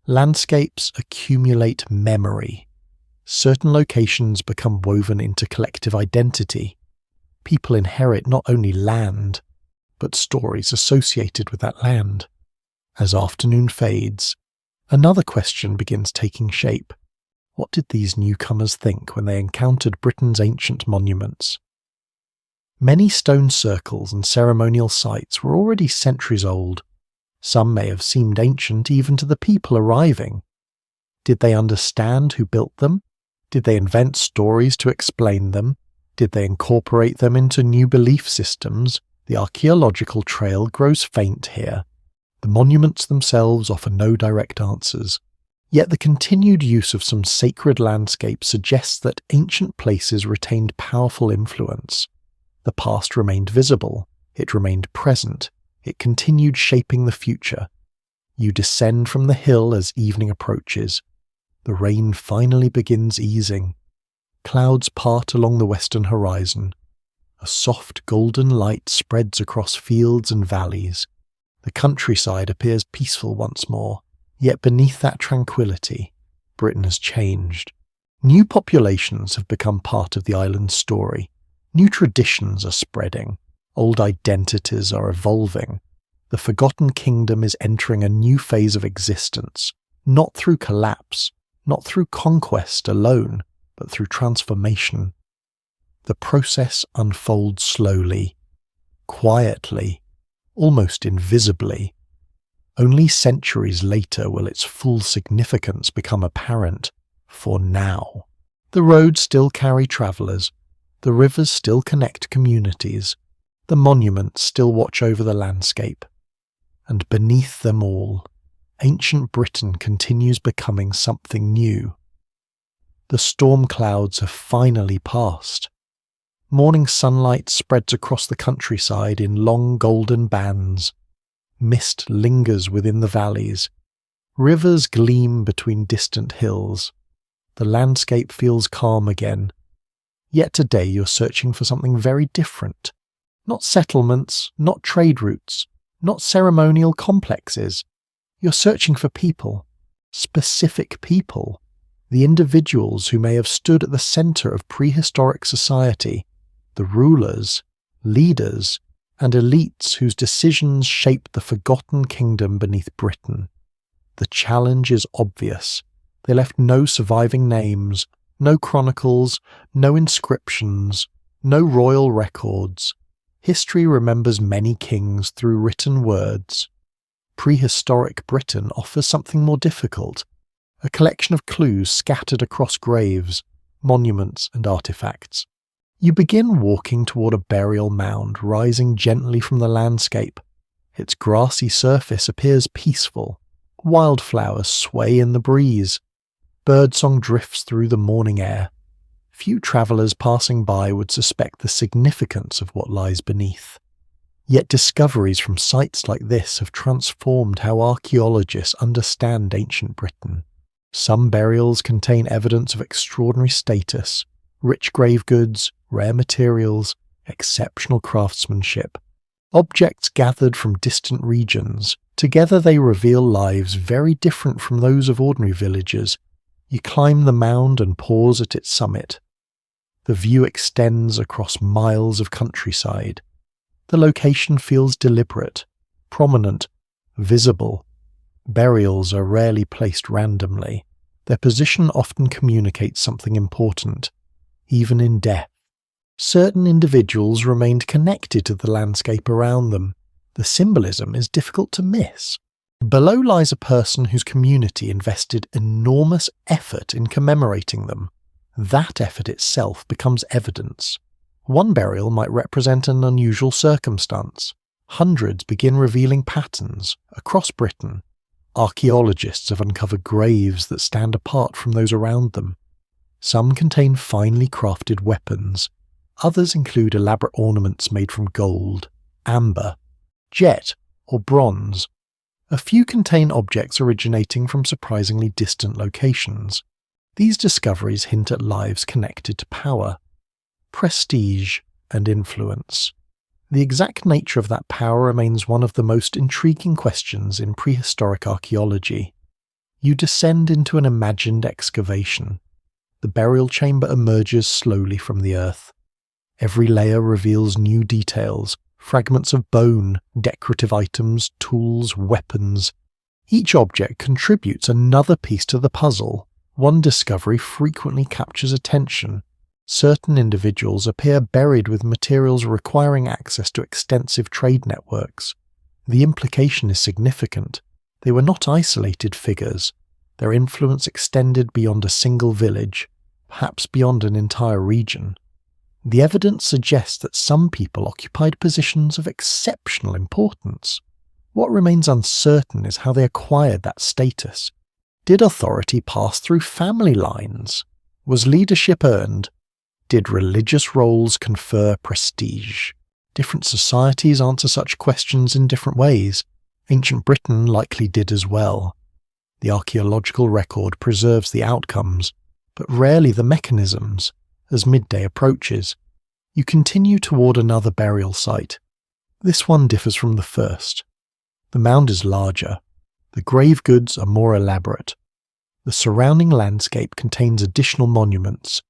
Landscapes accumulate memory. Certain locations become woven into collective identity. People inherit not only land, but stories associated with that land. As afternoon fades, another question begins taking shape. What did these newcomers think when they encountered Britain's ancient monuments? Many stone circles and ceremonial sites were already centuries old. Some may have seemed ancient even to the people arriving. Did they understand who built them? Did they invent stories to explain them? Did they incorporate them into new belief systems? The archaeological trail grows faint here. The monuments themselves offer no direct answers. Yet the continued use of some sacred landscapes suggests that ancient places retained powerful influence. The past remained visible, it remained present, it continued shaping the future. You descend from the hill as evening approaches. The rain finally begins easing. Clouds part along the western horizon. A soft golden light spreads across fields and valleys. The countryside appears peaceful once more, yet beneath that tranquility, Britain has changed. New populations have become part of the island's story. New traditions are spreading. Old identities are evolving. The forgotten kingdom is entering a new phase of existence, not through collapse, not through conquest alone, but through transformation. The process unfolds slowly, quietly, almost invisibly. Only centuries later will its full significance become apparent. For now, the roads still carry travellers, the rivers still connect communities, the monuments still watch over the landscape. And beneath them all, ancient Britain continues becoming something new. The storm clouds have finally passed. Morning sunlight spreads across the countryside in long golden bands. Mist lingers within the valleys. Rivers gleam between distant hills. The landscape feels calm again. Yet today you're searching for something very different. Not settlements, not trade routes, not ceremonial complexes. You're searching for people, specific people, the individuals who may have stood at the centre of prehistoric society, the rulers, leaders, and elites whose decisions shaped the forgotten kingdom beneath Britain. The challenge is obvious. They left no surviving names, no chronicles, no inscriptions, no royal records. History remembers many kings through written words. Prehistoric Britain offers something more difficult, a collection of clues scattered across graves, monuments, and artifacts. You begin walking toward a burial mound rising gently from the landscape. Its grassy surface appears peaceful. Wildflowers sway in the breeze. Birdsong drifts through the morning air. Few travellers passing by would suspect the significance of what lies beneath. Yet discoveries from sites like this have transformed how archaeologists understand ancient Britain. Some burials contain evidence of extraordinary status, rich grave goods, rare materials, exceptional craftsmanship. Objects gathered from distant regions. Together they reveal lives very different from those of ordinary villagers. You climb the mound and pause at its summit. The view extends across miles of countryside. The location feels deliberate, prominent, visible. Burials are rarely placed randomly. Their position often communicates something important, even in death. Certain individuals remained connected to the landscape around them. The symbolism is difficult to miss. Below lies a person whose community invested enormous effort in commemorating them. That effort itself becomes evidence. One burial might represent an unusual circumstance. Hundreds begin revealing patterns across Britain. Archaeologists have uncovered graves that stand apart from those around them. Some contain finely crafted weapons. Others include elaborate ornaments made from gold, amber, jet, or bronze. A few contain objects originating from surprisingly distant locations. These discoveries hint at lives connected to power, prestige, and influence. The exact nature of that power remains one of the most intriguing questions in prehistoric archaeology. You descend into an imagined excavation. The burial chamber emerges slowly from the earth. Every layer reveals new details, fragments of bone, decorative items, tools, weapons. Each object contributes another piece to the puzzle. One discovery frequently captures attention. Certain individuals appear buried with materials requiring access to extensive trade networks. The implication is significant. They were not isolated figures. Their influence extended beyond a single village, perhaps beyond an entire region. The evidence suggests that some people occupied positions of exceptional importance. What remains uncertain is how they acquired that status. Did authority pass through family lines? Was leadership earned? Did religious roles confer prestige? Different societies answer such questions in different ways. Ancient Britain likely did as well. The archaeological record preserves the outcomes, but rarely the mechanisms. As midday approaches, you continue toward another burial site. This one differs from the first. The mound is larger. The grave goods are more elaborate. The surrounding landscape contains additional monuments.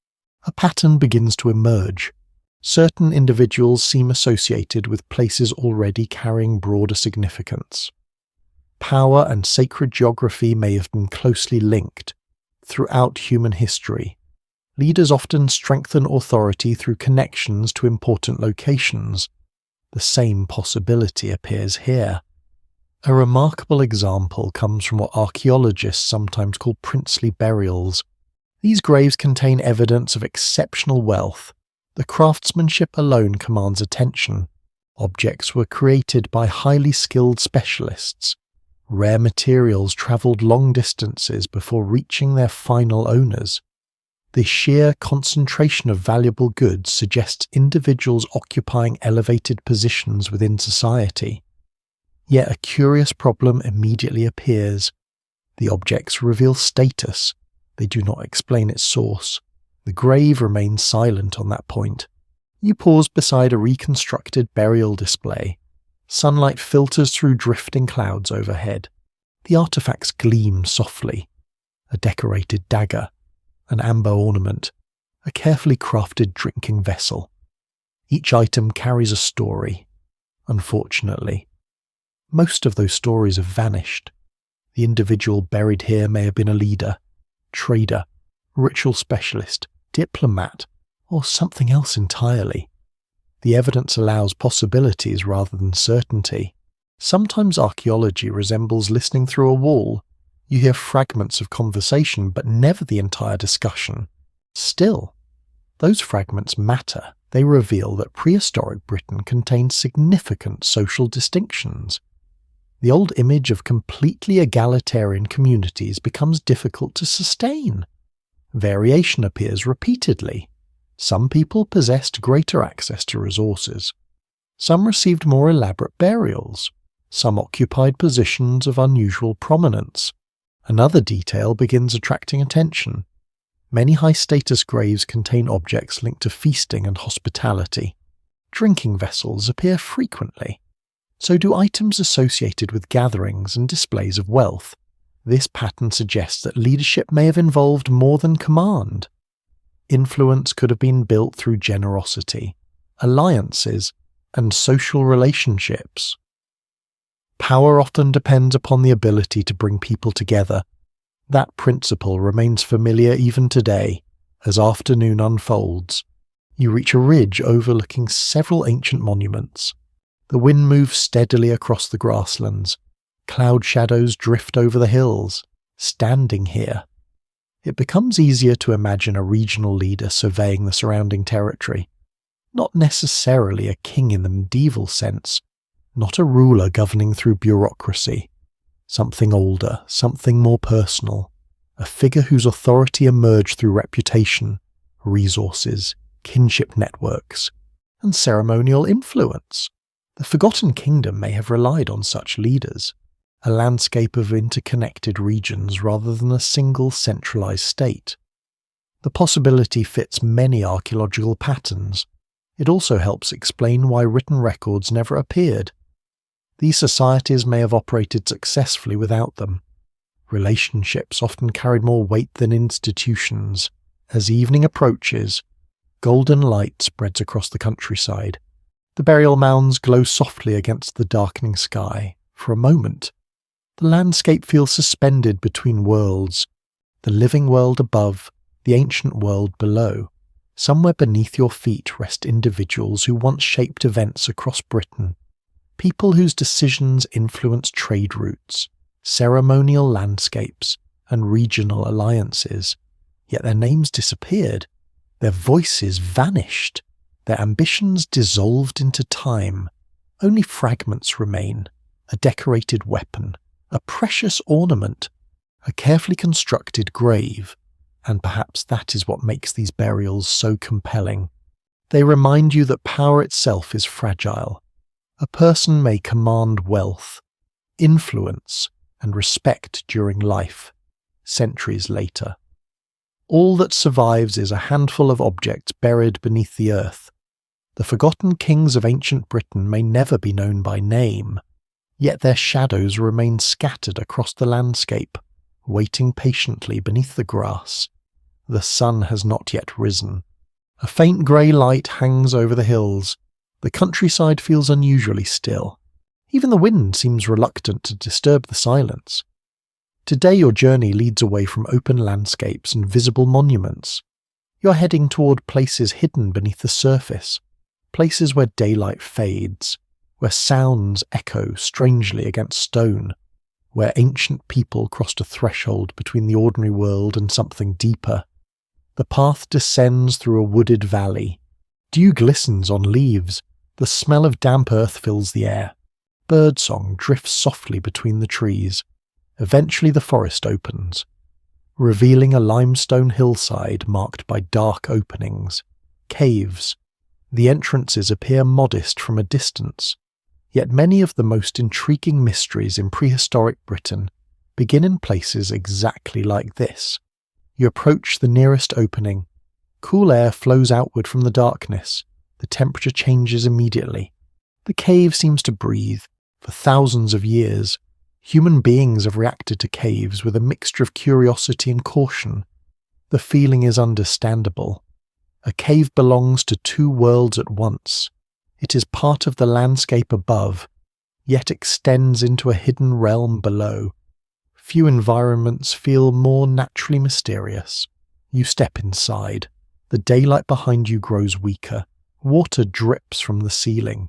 A pattern begins to emerge. Certain individuals seem associated with places already carrying broader significance. Power and sacred geography may have been closely linked. Throughout human history, leaders often strengthen authority through connections to important locations. The same possibility appears here. A remarkable example comes from what archaeologists sometimes call princely burials. These graves contain evidence of exceptional wealth. The craftsmanship alone commands attention. Objects were created by highly skilled specialists. Rare materials travelled long distances before reaching their final owners. The sheer concentration of valuable goods suggests individuals occupying elevated positions within society. Yet a curious problem immediately appears. The objects reveal status. They do not explain its source. The grave remains silent on that point. You pause beside a reconstructed burial display. Sunlight filters through drifting clouds overhead. The artifacts gleam softly. A decorated dagger, an amber ornament, a carefully crafted drinking vessel. Each item carries a story. Unfortunately, most of those stories have vanished. The individual buried here may have been a leader, trader, ritual specialist, diplomat, or something else entirely. The evidence allows possibilities rather than certainty. Sometimes archaeology resembles listening through a wall. You hear fragments of conversation, but never the entire discussion. Still, those fragments matter. They reveal that prehistoric Britain contained significant social distinctions. The old image of completely egalitarian communities becomes difficult to sustain. Variation appears repeatedly. Some people possessed greater access to resources. Some received more elaborate burials. Some occupied positions of unusual prominence. Another detail begins attracting attention. Many high-status graves contain objects linked to feasting and hospitality. Drinking vessels appear frequently. So do items associated with gatherings and displays of wealth. This pattern suggests that leadership may have involved more than command. Influence could have been built through generosity, alliances, and social relationships. Power often depends upon the ability to bring people together. That principle remains familiar even today. As afternoon unfolds, you reach a ridge overlooking several ancient monuments. The wind moves steadily across the grasslands. Cloud shadows drift over the hills. Standing here, it becomes easier to imagine a regional leader surveying the surrounding territory. Not necessarily a king in the medieval sense, not a ruler governing through bureaucracy. Something older, something more personal, a figure whose authority emerged through reputation, resources, kinship networks, and ceremonial influence. The Forgotten Kingdom may have relied on such leaders, a landscape of interconnected regions rather than a single centralized state. The possibility fits many archaeological patterns. It also helps explain why written records never appeared. These societies may have operated successfully without them. Relationships often carried more weight than institutions. As evening approaches, golden light spreads across the countryside. The burial mounds glow softly against the darkening sky. For a moment, the landscape feels suspended between worlds, the living world above, the ancient world below. Somewhere beneath your feet rest individuals who once shaped events across Britain, people whose decisions influenced trade routes, ceremonial landscapes, and regional alliances. Yet their names disappeared, their voices vanished, their ambitions dissolved into time. Only fragments remain, a decorated weapon, a precious ornament, a carefully constructed grave, and perhaps that is what makes these burials so compelling. They remind you that power itself is fragile. A person may command wealth, influence, and respect during life, centuries later. All that survives is a handful of objects buried beneath the earth. The forgotten kings of ancient Britain may never be known by name, yet their shadows remain scattered across the landscape, waiting patiently beneath the grass. The sun has not yet risen. A faint grey light hangs over the hills. The countryside feels unusually still. Even the wind seems reluctant to disturb the silence. Today your journey leads away from open landscapes and visible monuments. You're heading toward places hidden beneath the surface, places where daylight fades, where sounds echo strangely against stone, where ancient people crossed a threshold between the ordinary world and something deeper. The path descends through a wooded valley. Dew glistens on leaves. The smell of damp earth fills the air. Birdsong drifts softly between the trees. Eventually the forest opens, revealing a limestone hillside marked by dark openings, caves. The entrances appear modest from a distance, yet many of the most intriguing mysteries in prehistoric Britain begin in places exactly like this. You approach the nearest opening. Cool air flows outward from the darkness. The temperature changes immediately. The cave seems to breathe. For thousands of years, human beings have reacted to caves with a mixture of curiosity and caution. The feeling is understandable. A cave belongs to two worlds at once. It is part of the landscape above, yet extends into a hidden realm below. Few environments feel more naturally mysterious. You step inside. The daylight behind you grows weaker. Water drips from the ceiling.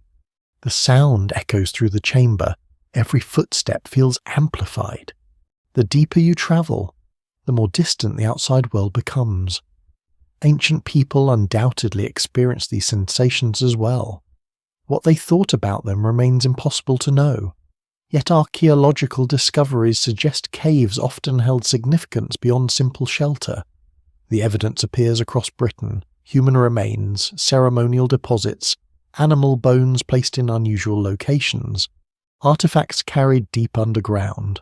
The sound echoes through the chamber. Every footstep feels amplified. The deeper you travel, the more distant the outside world becomes. Ancient people undoubtedly experienced these sensations as well. What they thought about them remains impossible to know. Yet archaeological discoveries suggest caves often held significance beyond simple shelter. The evidence appears across Britain: human remains, ceremonial deposits, animal bones placed in unusual locations, artifacts carried deep underground.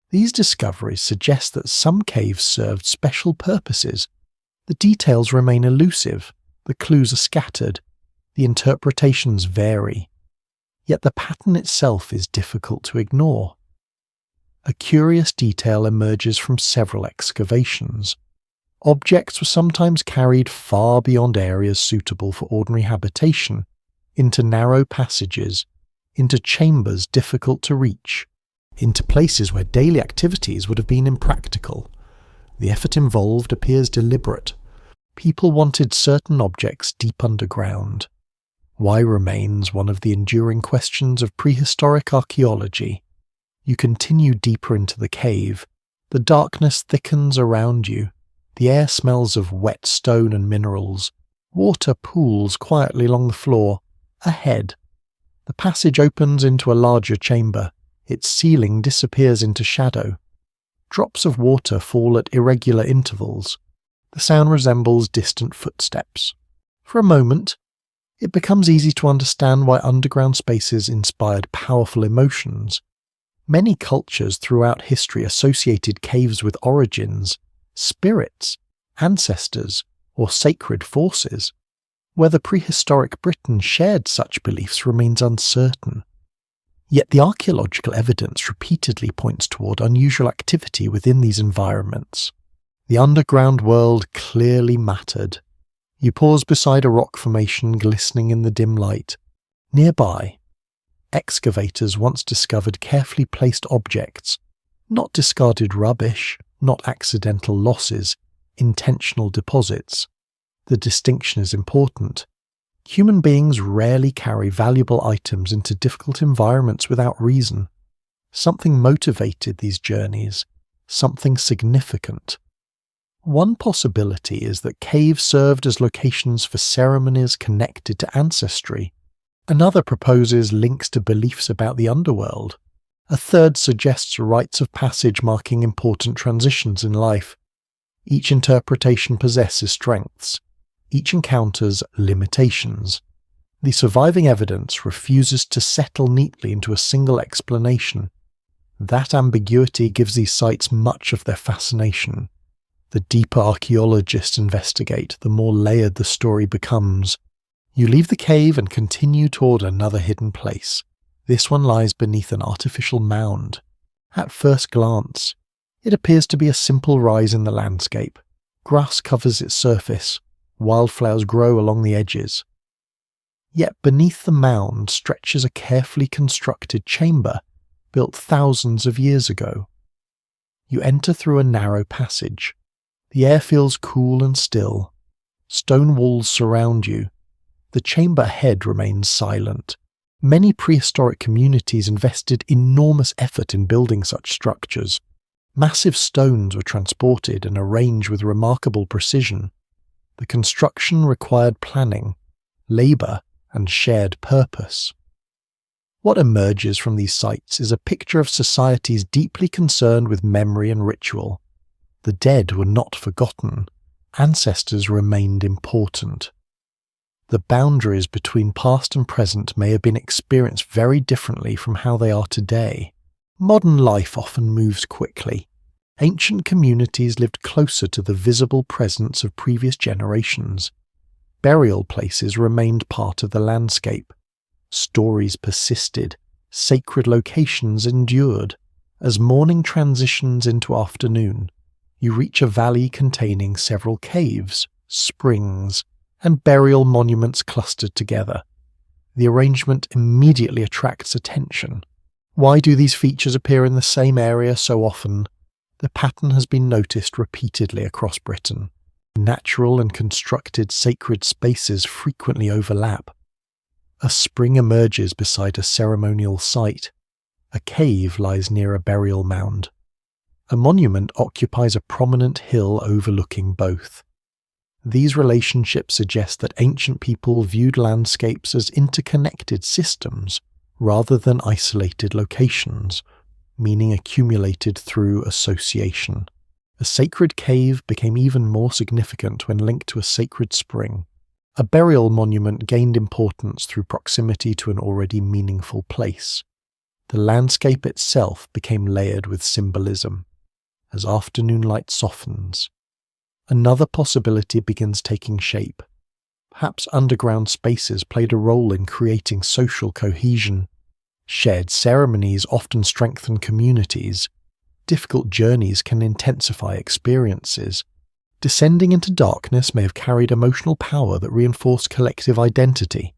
These discoveries suggest that some caves served special purposes. The details remain elusive, the clues are scattered, the interpretations vary. Yet the pattern itself is difficult to ignore. A curious detail emerges from several excavations. Objects were sometimes carried far beyond areas suitable for ordinary habitation, into narrow passages, into chambers difficult to reach, into places where daily activities would have been impractical. The effort involved appears deliberate. People wanted certain objects deep underground. Why remains one of the enduring questions of prehistoric archaeology. You continue deeper into the cave. The darkness thickens around you. The air smells of wet stone and minerals. Water pools quietly along the floor. Ahead, the passage opens into a larger chamber. Its ceiling disappears into shadow. Drops of water fall at irregular intervals. The sound resembles distant footsteps. For a moment, it becomes easy to understand why underground spaces inspired powerful emotions. Many cultures throughout history associated caves with origins, spirits, ancestors, or sacred forces. Whether prehistoric Britain shared such beliefs remains uncertain. Yet the archaeological evidence repeatedly points toward unusual activity within these environments. The underground world clearly mattered. You pause beside a rock formation glistening in the dim light. Nearby, excavators once discovered carefully placed objects, not discarded rubbish, not accidental losses, intentional deposits. The distinction is important. Human beings rarely carry valuable items into difficult environments without reason. Something motivated these journeys, something significant. One possibility is that caves served as locations for ceremonies connected to ancestry. Another proposes links to beliefs about the underworld. A third suggests rites of passage marking important transitions in life. Each interpretation possesses strengths. Each encounters limitations. The surviving evidence refuses to settle neatly into a single explanation. That ambiguity gives these sites much of their fascination. The deeper archaeologists investigate, the more layered the story becomes. You leave the cave and continue toward another hidden place. This one lies beneath an artificial mound. At first glance, it appears to be a simple rise in the landscape. Grass covers its surface. Wildflowers grow along the edges. Yet beneath the mound stretches a carefully constructed chamber, built thousands of years ago. You enter through a narrow passage. The air feels cool and still. Stone walls surround you. The chamber ahead remains silent. Many prehistoric communities invested enormous effort in building such structures. Massive stones were transported and arranged with remarkable precision. The construction required planning, labour, and shared purpose. What emerges from these sites is a picture of societies deeply concerned with memory and ritual. The dead were not forgotten. Ancestors remained important. The boundaries between past and present may have been experienced very differently from how they are today. Modern life often moves quickly. Ancient communities lived closer to the visible presence of previous generations. Burial places remained part of the landscape. Stories persisted. Sacred locations endured. As morning transitions into afternoon, you reach a valley containing several caves, springs, and burial monuments clustered together. The arrangement immediately attracts attention. Why do these features appear in the same area so often? The pattern has been noticed repeatedly across Britain. Natural and constructed sacred spaces frequently overlap. A spring emerges beside a ceremonial site. A cave lies near a burial mound. A monument occupies a prominent hill overlooking both. These relationships suggest that ancient people viewed landscapes as interconnected systems rather than isolated locations, meaning accumulated through association. A sacred cave became even more significant when linked to a sacred spring. A burial monument gained importance through proximity to an already meaningful place. The landscape itself became layered with symbolism. As afternoon light softens, another possibility begins taking shape. Perhaps underground spaces played a role in creating social cohesion. Shared ceremonies often strengthen communities. Difficult journeys can intensify experiences. Descending into darkness may have carried emotional power that reinforced collective identity.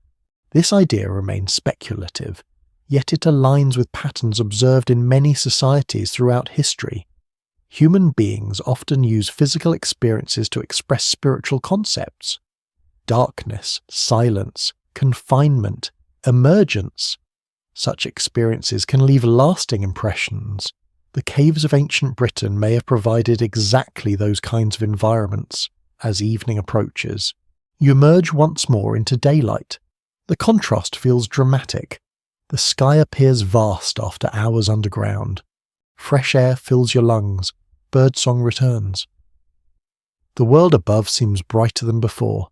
This idea remains speculative, yet it aligns with patterns observed in many societies throughout history. Human beings often use physical experiences to express spiritual concepts. Darkness, silence, confinement, emergence. Such experiences can leave lasting impressions. The caves of ancient Britain may have provided exactly those kinds of environments. As evening approaches, you emerge once more into daylight. The contrast feels dramatic. The sky appears vast after hours underground. Fresh air fills your lungs. Birdsong returns. The world above seems brighter than before.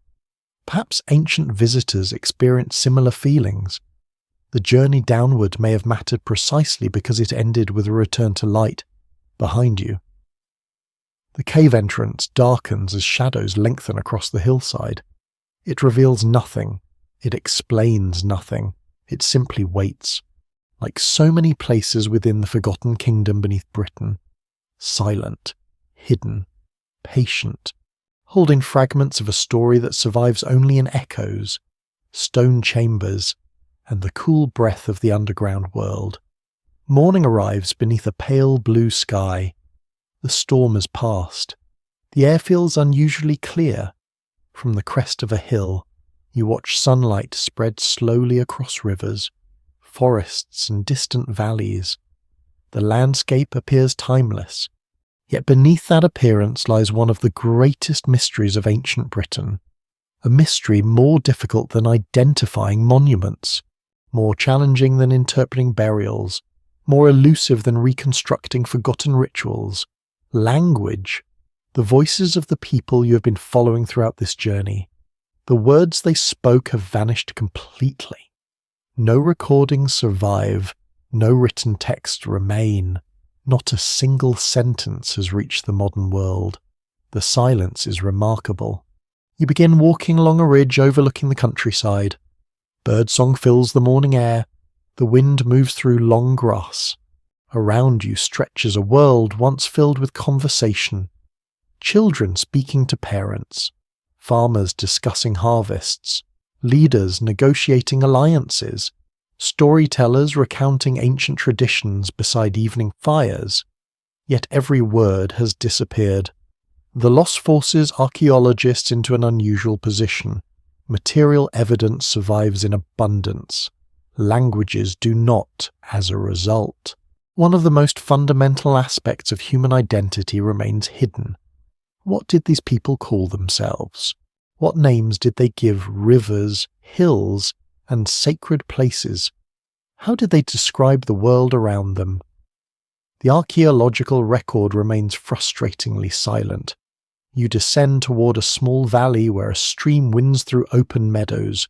Perhaps ancient visitors experienced similar feelings. The journey downward may have mattered precisely because it ended with a return to light behind you. The cave entrance darkens as shadows lengthen across the hillside. It reveals nothing. It explains nothing. It simply waits. Like so many places within the forgotten kingdom beneath Britain. Silent, hidden, patient, holding fragments of a story that survives only in echoes, stone chambers, and the cool breath of the underground world. Morning arrives beneath a pale blue sky. The storm has passed. The air feels unusually clear. From the crest of a hill, you watch sunlight spread slowly across rivers, forests and distant valleys. The landscape appears timeless. Yet beneath that appearance lies one of the greatest mysteries of ancient Britain. A mystery more difficult than identifying monuments, more challenging than interpreting burials, more elusive than reconstructing forgotten rituals. Language. The voices of the people you have been following throughout this journey. The words they spoke have vanished completely. No recordings survive. No written text remain. Not a single sentence has reached the modern world. The silence is remarkable. You begin walking along a ridge overlooking the countryside. Birdsong fills the morning air. The wind moves through long grass. Around you stretches a world once filled with conversation. Children speaking to parents. Farmers discussing harvests. Leaders negotiating alliances. Storytellers recounting ancient traditions beside evening fires. Yet every word has disappeared. The loss forces archaeologists into an unusual position. Material evidence survives in abundance. Languages do not, as a result. One of the most fundamental aspects of human identity remains hidden. What did these people call themselves? What names did they give rivers, hills, and sacred places? How did they describe the world around them? The archaeological record remains frustratingly silent. You descend toward a small valley where a stream winds through open meadows.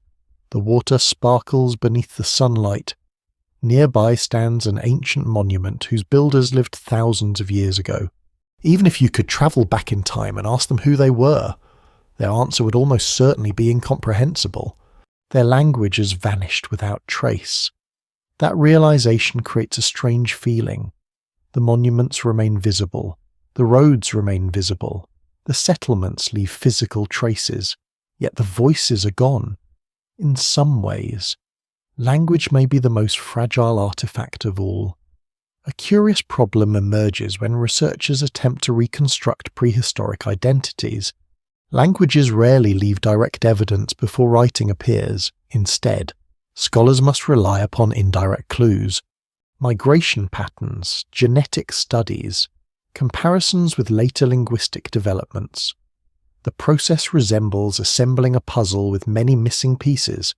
The water sparkles beneath the sunlight. Nearby stands an ancient monument whose builders lived thousands of years ago. Even if you could travel back in time and ask them who they were, their answer would almost certainly be incomprehensible. Their language has vanished without trace. That realization creates a strange feeling. The monuments remain visible. The roads remain visible. The settlements leave physical traces. Yet the voices are gone. In some ways, language may be the most fragile artifact of all. A curious problem emerges when researchers attempt to reconstruct prehistoric identities. Languages rarely leave direct evidence before writing appears. Instead, scholars must rely upon indirect clues. Migration patterns, genetic studies, comparisons with later linguistic developments. The process resembles assembling a puzzle with many missing pieces.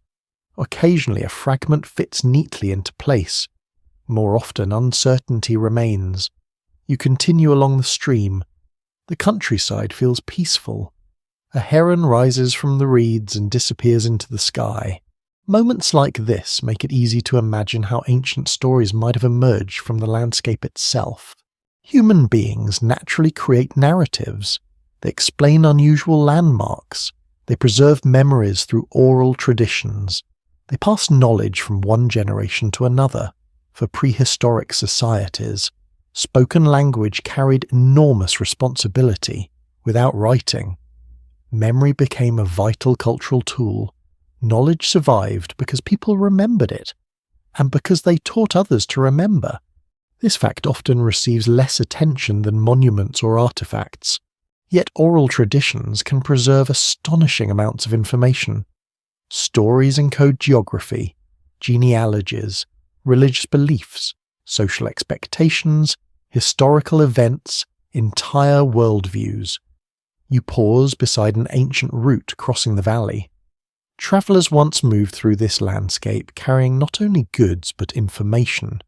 Occasionally a fragment fits neatly into place. More often uncertainty remains. You continue along the stream. The countryside feels peaceful. A heron rises from the reeds and disappears into the sky. Moments like this make it easy to imagine how ancient stories might have emerged from the landscape itself. Human beings naturally create narratives. They explain unusual landmarks. They preserve memories through oral traditions. They pass knowledge from one generation to another. For prehistoric societies, spoken language carried enormous responsibility. Without writing, memory became a vital cultural tool. Knowledge survived because people remembered it, and because they taught others to remember. This fact often receives less attention than monuments or artifacts, yet oral traditions can preserve astonishing amounts of information. Stories encode geography, genealogies, religious beliefs, social expectations, historical events, entire worldviews. You pause beside an ancient route crossing the valley. Travellers once moved through this landscape carrying not only goods but information.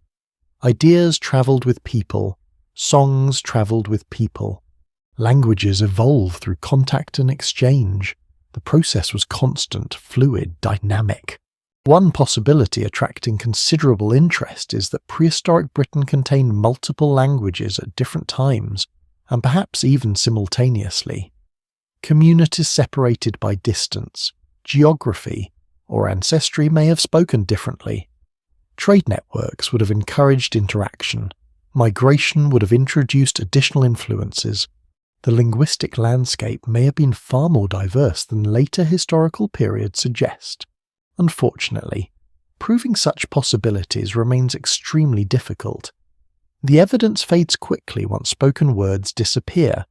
Ideas travelled with people, songs travelled with people. Languages evolved through contact and exchange. The process was constant, fluid, dynamic. One possibility attracting considerable interest is that prehistoric Britain contained multiple languages at different times, and perhaps even simultaneously. Communities separated by distance, geography, or ancestry may have spoken differently. Trade networks would have encouraged interaction. Migration would have introduced additional influences. The linguistic landscape may have been far more diverse than later historical periods suggest. Unfortunately, proving such possibilities remains extremely difficult. The evidence fades quickly once spoken words disappear.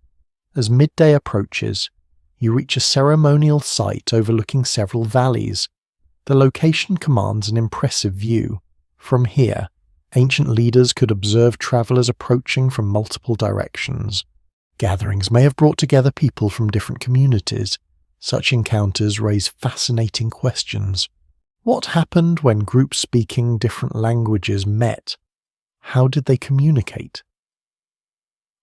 As midday approaches, you reach a ceremonial site overlooking several valleys. The location commands an impressive view. From here, ancient leaders could observe travellers approaching from multiple directions. Gatherings may have brought together people from different communities. Such encounters raise fascinating questions. What happened when groups speaking different languages met? How did they communicate?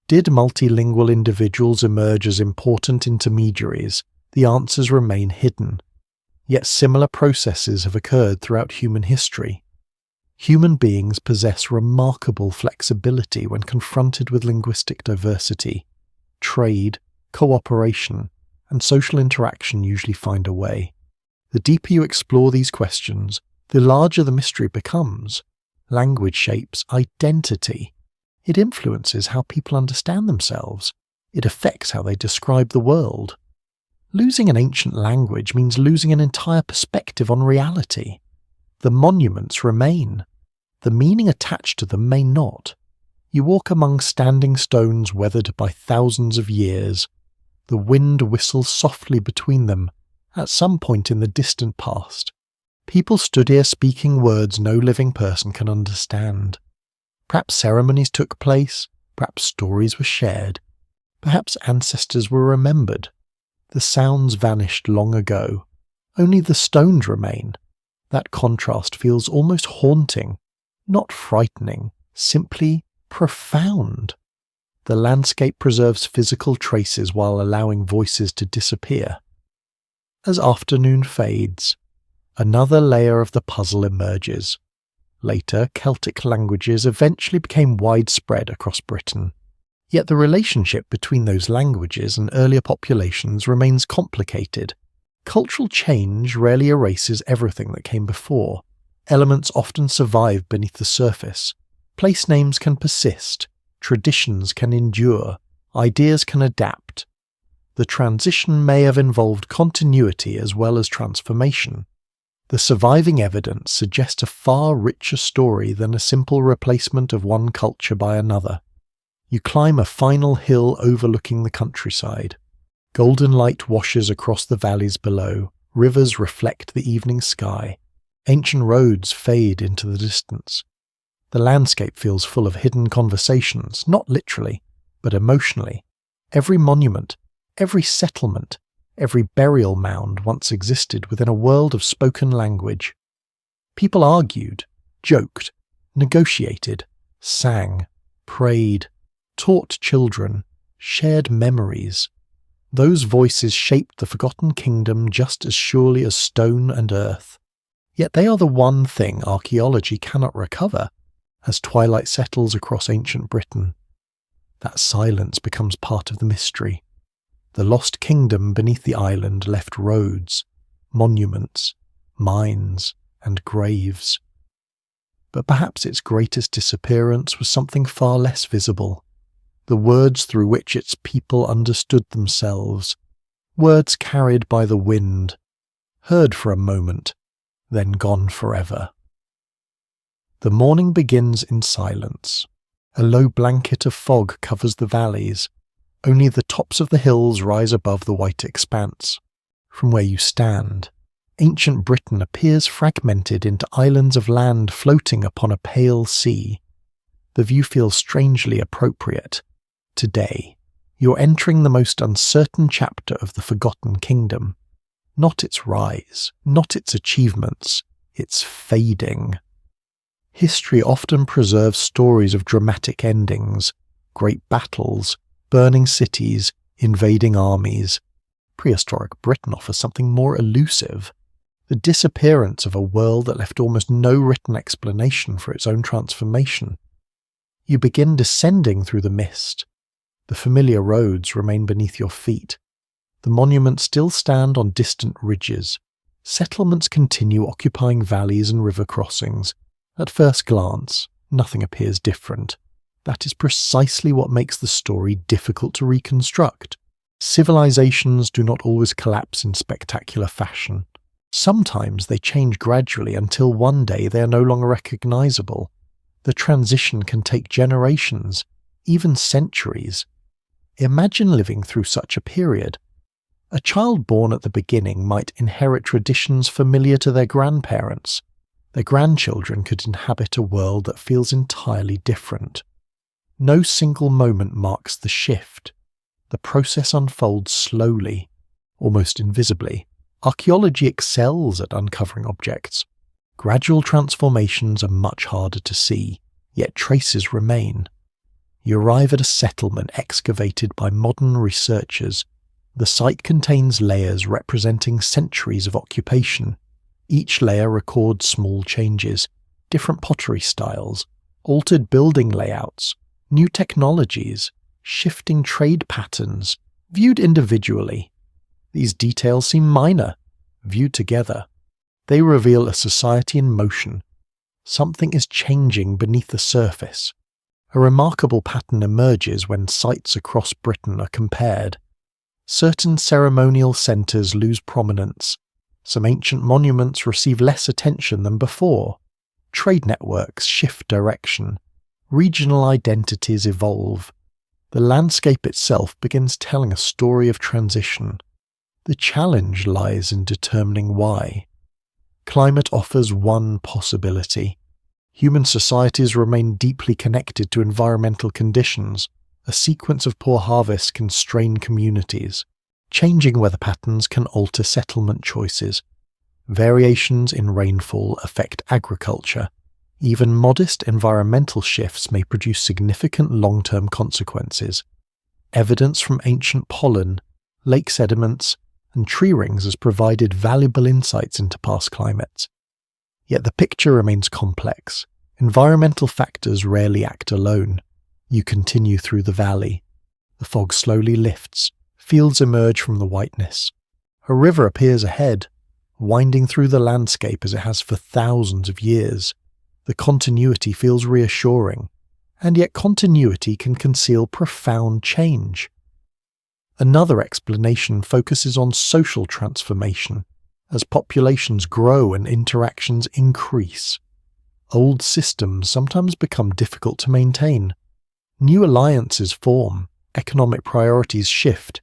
Did multilingual individuals emerge as important intermediaries? The answers remain hidden. Yet similar processes have occurred throughout human history. Human beings possess remarkable flexibility when confronted with linguistic diversity. Trade, cooperation, and social interaction usually find a way. The deeper you explore these questions, the larger the mystery becomes. Language shapes identity. It influences how people understand themselves. It affects how they describe the world. Losing an ancient language means losing an entire perspective on reality. The monuments remain. The meaning attached to them may not. You walk among standing stones weathered by thousands of years. The wind whistles softly between them. At some point in the distant past, people stood here speaking words no living person can understand. Perhaps ceremonies took place, perhaps stories were shared, perhaps ancestors were remembered. The sounds vanished long ago. Only the stones remain. That contrast feels almost haunting, not frightening, simply profound. The landscape preserves physical traces while allowing voices to disappear. As afternoon fades, another layer of the puzzle emerges. Later, Celtic languages eventually became widespread across Britain. Yet the relationship between those languages and earlier populations remains complicated. Cultural change rarely erases everything that came before. Elements often survive beneath the surface. Place names can persist, traditions can endure, ideas can adapt. The transition may have involved continuity as well as transformation. The surviving evidence suggests a far richer story than a simple replacement of one culture by another. You climb a final hill overlooking the countryside. Golden light washes across the valleys below, rivers reflect the evening sky, ancient roads fade into the distance. The landscape feels full of hidden conversations, not literally, but emotionally. Every monument, every settlement, every burial mound once existed within a world of spoken language. People argued, joked, negotiated, sang, prayed, taught children, shared memories. Those voices shaped the forgotten kingdom just as surely as stone and earth. Yet they are the one thing archaeology cannot recover as twilight settles across ancient Britain. That silence becomes part of the mystery. The lost kingdom beneath the island left roads, monuments, mines, and graves. But perhaps its greatest disappearance was something far less visible. The words through which its people understood themselves, words carried by the wind, heard for a moment, then gone forever. The morning begins in silence. A low blanket of fog covers the valleys. Only the tops of the hills rise above the white expanse. From where you stand, ancient Britain appears fragmented into islands of land floating upon a pale sea. The view feels strangely appropriate. Today, you're entering the most uncertain chapter of the Forgotten Kingdom. Not its rise, not its achievements, its fading. History often preserves stories of dramatic endings, great battles, burning cities, invading armies. Prehistoric Britain offers something more elusive, the disappearance of a world that left almost no written explanation for its own transformation. You begin descending through the mist. The familiar roads remain beneath your feet. The monuments still stand on distant ridges. Settlements continue occupying valleys and river crossings. At first glance, nothing appears different. That is precisely what makes the story difficult to reconstruct. Civilizations do not always collapse in spectacular fashion. Sometimes they change gradually until one day they are no longer recognizable. The transition can take generations, even centuries. Imagine living through such a period. A child born at the beginning might inherit traditions familiar to their grandparents. Their grandchildren could inhabit a world that feels entirely different. No single moment marks the shift. The process unfolds slowly, almost invisibly. Archaeology excels at uncovering objects. Gradual transformations are much harder to see, yet traces remain. You arrive at a settlement excavated by modern researchers. The site contains layers representing centuries of occupation. Each layer records small changes, different pottery styles, altered building layouts, new technologies, shifting trade patterns. Viewed individually, these details seem minor. Viewed together, they reveal a society in motion. Something is changing beneath the surface. A remarkable pattern emerges when sites across Britain are compared. Certain ceremonial centres lose prominence. Some ancient monuments receive less attention than before. Trade networks shift direction. Regional identities evolve. The landscape itself begins telling a story of transition. The challenge lies in determining why. Climate offers one possibility. Human societies remain deeply connected to environmental conditions. A sequence of poor harvests can strain communities. Changing weather patterns can alter settlement choices. Variations in rainfall affect agriculture. Even modest environmental shifts may produce significant long-term consequences. Evidence from ancient pollen, lake sediments, and tree rings has provided valuable insights into past climates. Yet the picture remains complex. Environmental factors rarely act alone. You continue through the valley. The fog slowly lifts. Fields emerge from the whiteness. A river appears ahead, winding through the landscape as it has for thousands of years. The continuity feels reassuring, and yet continuity can conceal profound change. Another explanation focuses on social transformation. As populations grow and interactions increase, old systems sometimes become difficult to maintain. New alliances form, economic priorities shift,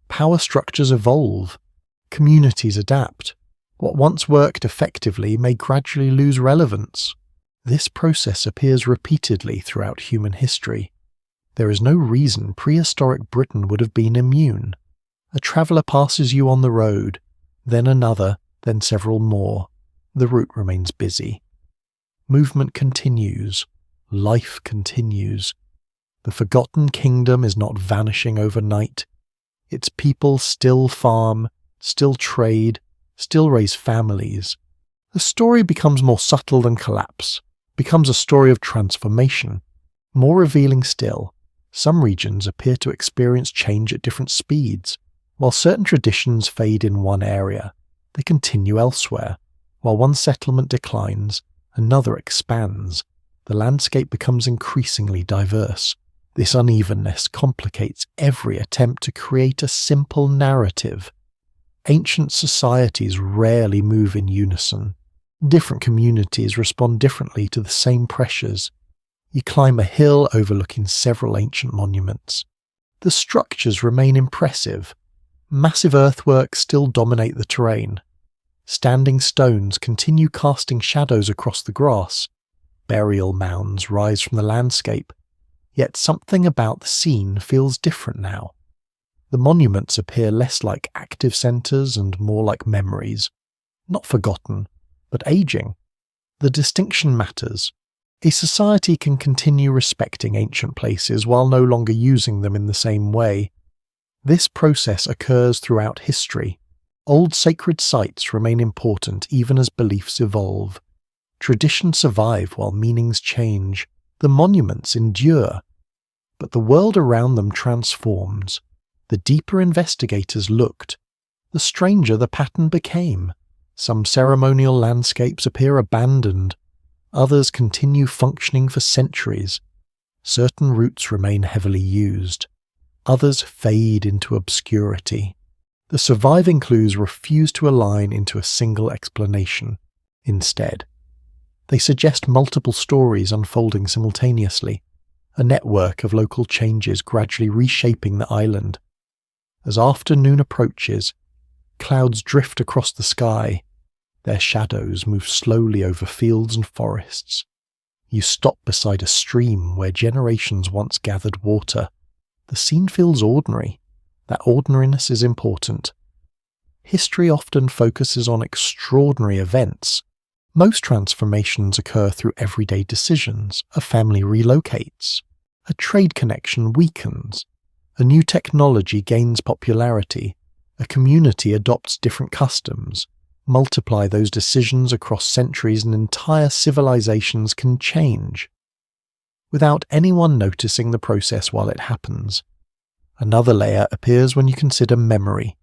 power structures evolve, communities adapt. What once worked effectively may gradually lose relevance. This process appears repeatedly throughout human history. There is no reason prehistoric Britain would have been immune. A traveller passes you on the road, then another, then several more. The route remains busy. Movement continues. Life continues. The Forgotten Kingdom is not vanishing overnight. Its people still farm, still trade, still raise families. The story becomes more subtle than collapse, becomes a story of transformation. More revealing still, some regions appear to experience change at different speeds. While certain traditions fade in one area, they continue elsewhere. While one settlement declines, another expands. The landscape becomes increasingly diverse. This unevenness complicates every attempt to create a simple narrative. Ancient societies rarely move in unison. Different communities respond differently to the same pressures. You climb a hill overlooking several ancient monuments. The structures remain impressive. Massive earthworks still dominate the terrain. Standing stones continue casting shadows across the grass. Burial mounds rise from the landscape. Yet something about the scene feels different now. The monuments appear less like active centres and more like memories. Not forgotten, but aging. The distinction matters. A society can continue respecting ancient places while no longer using them in the same way. This process occurs throughout history. Old sacred sites remain important even as beliefs evolve. Traditions survive while meanings change. The monuments endure. But the world around them transforms. The deeper investigators looked, the stranger the pattern became. Some ceremonial landscapes appear abandoned. Others continue functioning for centuries. Certain routes remain heavily used. Others fade into obscurity. The surviving clues refuse to align into a single explanation. Instead, they suggest multiple stories unfolding simultaneously, a network of local changes gradually reshaping the island. As afternoon approaches, clouds drift across the sky. Their shadows move slowly over fields and forests. You stop beside a stream where generations once gathered water. The scene feels ordinary. That ordinariness is important. History often focuses on extraordinary events. Most transformations occur through everyday decisions. A family relocates. A trade connection weakens. A new technology gains popularity. A community adopts different customs. Multiply those decisions across centuries and entire civilizations can change, without anyone noticing the process while it happens. Another layer appears when you consider memory.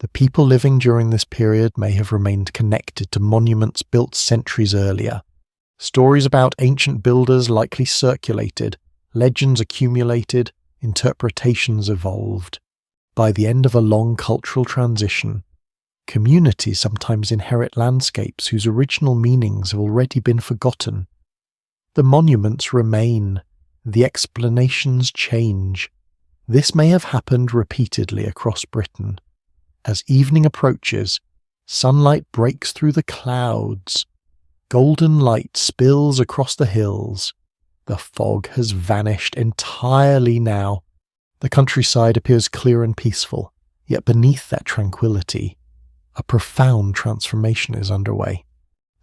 The people living during this period may have remained connected to monuments built centuries earlier. Stories about ancient builders likely circulated, legends accumulated, interpretations evolved. By the end of a long cultural transition, communities sometimes inherit landscapes whose original meanings have already been forgotten. The monuments remain. The explanations change. This may have happened repeatedly across Britain. As evening approaches, sunlight breaks through the clouds. Golden light spills across the hills. The fog has vanished entirely now. The countryside appears clear and peaceful, yet beneath that tranquility, a profound transformation is underway.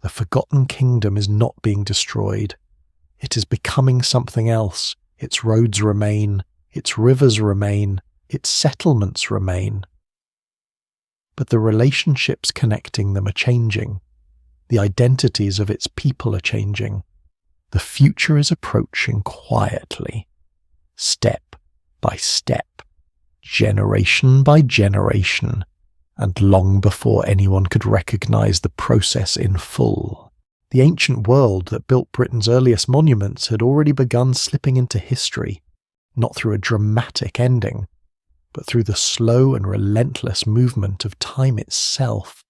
The forgotten kingdom is not being destroyed. It is becoming something else. Its roads remain, its rivers remain, its settlements remain. But the relationships connecting them are changing. The identities of its people are changing. The future is approaching quietly, step by step, generation by generation, and long before anyone could recognize the process in full. The ancient world that built Britain's earliest monuments had already begun slipping into history, not through a dramatic ending, but through the slow and relentless movement of time itself.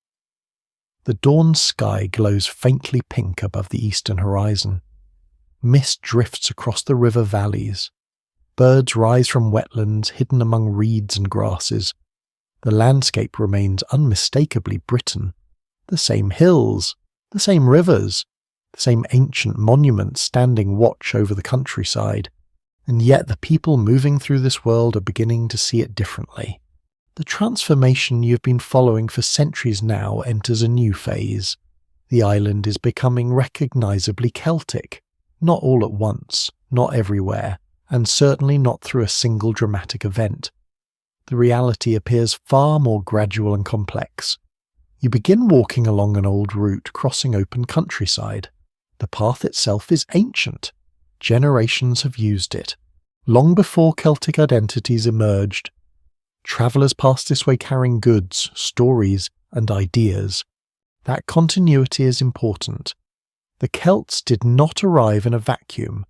The dawn sky glows faintly pink above the eastern horizon. Mist drifts across the river valleys. Birds rise from wetlands hidden among reeds and grasses. The landscape remains unmistakably Britain. The same hills, the same rivers, the same ancient monuments standing watch over the countryside. And yet the people moving through this world are beginning to see it differently. The transformation you've been following for centuries now enters a new phase. The island is becoming recognizably Celtic, not all at once, not everywhere, and certainly not through a single dramatic event. The reality appears far more gradual and complex. You begin walking along an old route crossing open countryside. The path itself is ancient. Generations have used it. Long before Celtic identities emerged, travellers passed this way carrying goods, stories, and ideas. That continuity is important. The Celts did not arrive in a vacuum.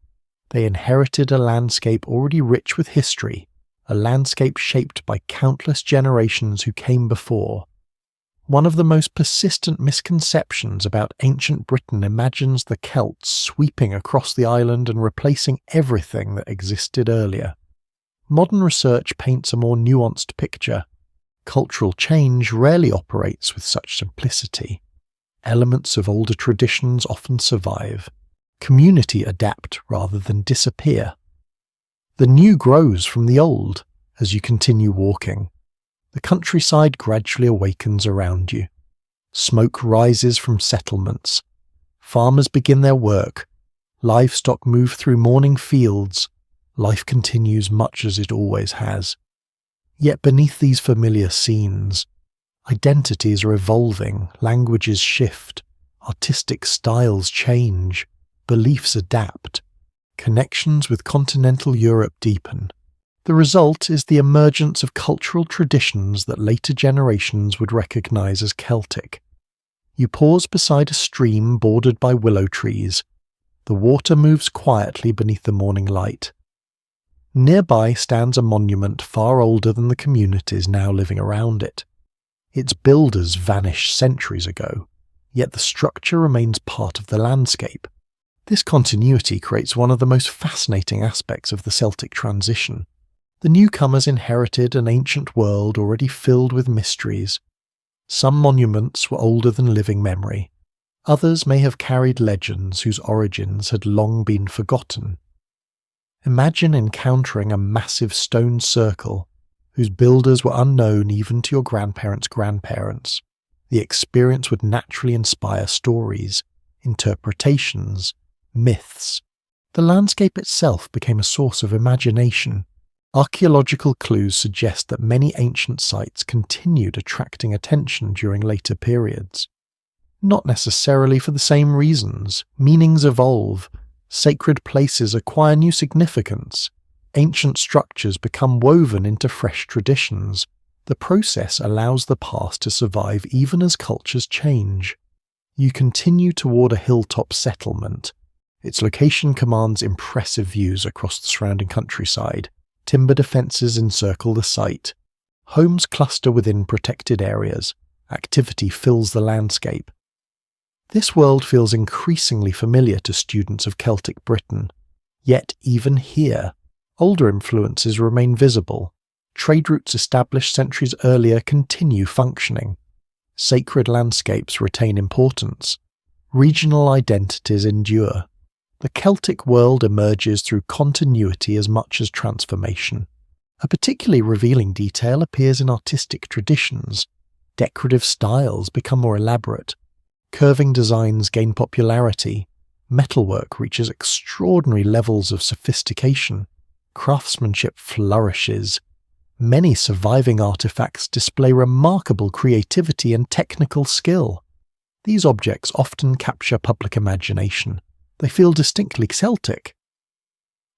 They inherited a landscape already rich with history, a landscape shaped by countless generations who came before. One of the most persistent misconceptions about ancient Britain imagines the Celts sweeping across the island and replacing everything that existed earlier. Modern research paints a more nuanced picture. Cultural change rarely operates with such simplicity. Elements of older traditions often survive. Community adapt rather than disappear. The new grows from the old as you continue walking. The countryside gradually awakens around you. Smoke rises from settlements. Farmers begin their work. Livestock move through morning fields. Life continues much as it always has. Yet beneath these familiar scenes, identities are evolving, languages shift, artistic styles change, beliefs adapt, connections with continental Europe deepen. The result is the emergence of cultural traditions that later generations would recognize as Celtic. You pause beside a stream bordered by willow trees. The water moves quietly beneath the morning light. Nearby stands a monument far older than the communities now living around it. Its builders vanished centuries ago, yet the structure remains part of the landscape. This continuity creates one of the most fascinating aspects of the Celtic transition. The newcomers inherited an ancient world already filled with mysteries. Some monuments were older than living memory. Others may have carried legends whose origins had long been forgotten. Imagine encountering a massive stone circle whose builders were unknown even to your grandparents' grandparents. The experience would naturally inspire stories, interpretations, myths. The landscape itself became a source of imagination. Archaeological clues suggest that many ancient sites continued attracting attention during later periods. Not necessarily for the same reasons. Meanings evolve. Sacred places acquire new significance. Ancient structures become woven into fresh traditions. The process allows the past to survive even as cultures change. You continue toward a hilltop settlement. Its location commands impressive views across the surrounding countryside. Timber defences encircle the site. Homes cluster within protected areas. Activity fills the landscape. This world feels increasingly familiar to students of Celtic Britain. Yet even here, older influences remain visible. Trade routes established centuries earlier continue functioning. Sacred landscapes retain importance. Regional identities endure. The Celtic world emerges through continuity as much as transformation. A particularly revealing detail appears in artistic traditions. Decorative styles become more elaborate. Curving designs gain popularity. Metalwork reaches extraordinary levels of sophistication. Craftsmanship flourishes. Many surviving artifacts display remarkable creativity and technical skill. These objects often capture public imagination. They feel distinctly Celtic.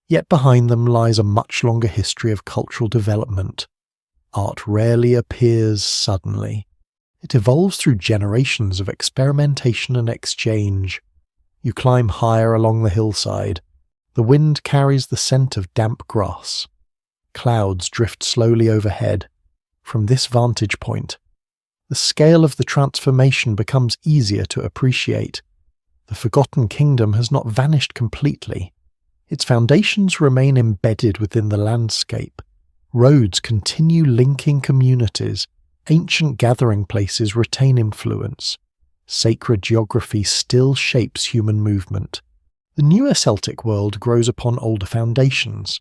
Yet behind them lies a much longer history of cultural development. Art rarely appears suddenly. It evolves through generations of experimentation and exchange. You climb higher along the hillside. The wind carries the scent of damp grass. Clouds drift slowly overhead. From this vantage point, the scale of the transformation becomes easier to appreciate. The forgotten kingdom has not vanished completely. Its foundations remain embedded within the landscape. Roads continue linking communities. Ancient gathering places retain influence. Sacred geography still shapes human movement. The newer Celtic world grows upon older foundations.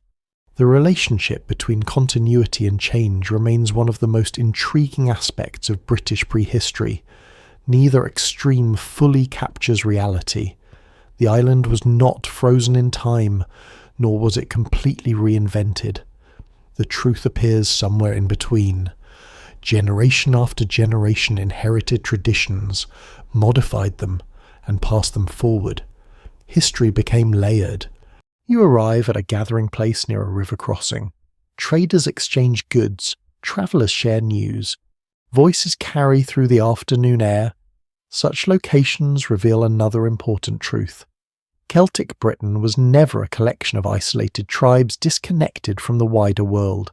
The relationship between continuity and change remains one of the most intriguing aspects of British prehistory. Neither extreme fully captures reality. The island was not frozen in time, nor was it completely reinvented. The truth appears somewhere in between. Generation after generation inherited traditions, modified them, and passed them forward. History became layered. You arrive at a gathering place near a river crossing. Traders exchange goods, travellers share news. Voices carry through the afternoon air. Such locations reveal another important truth. Celtic Britain was never a collection of isolated tribes disconnected from the wider world.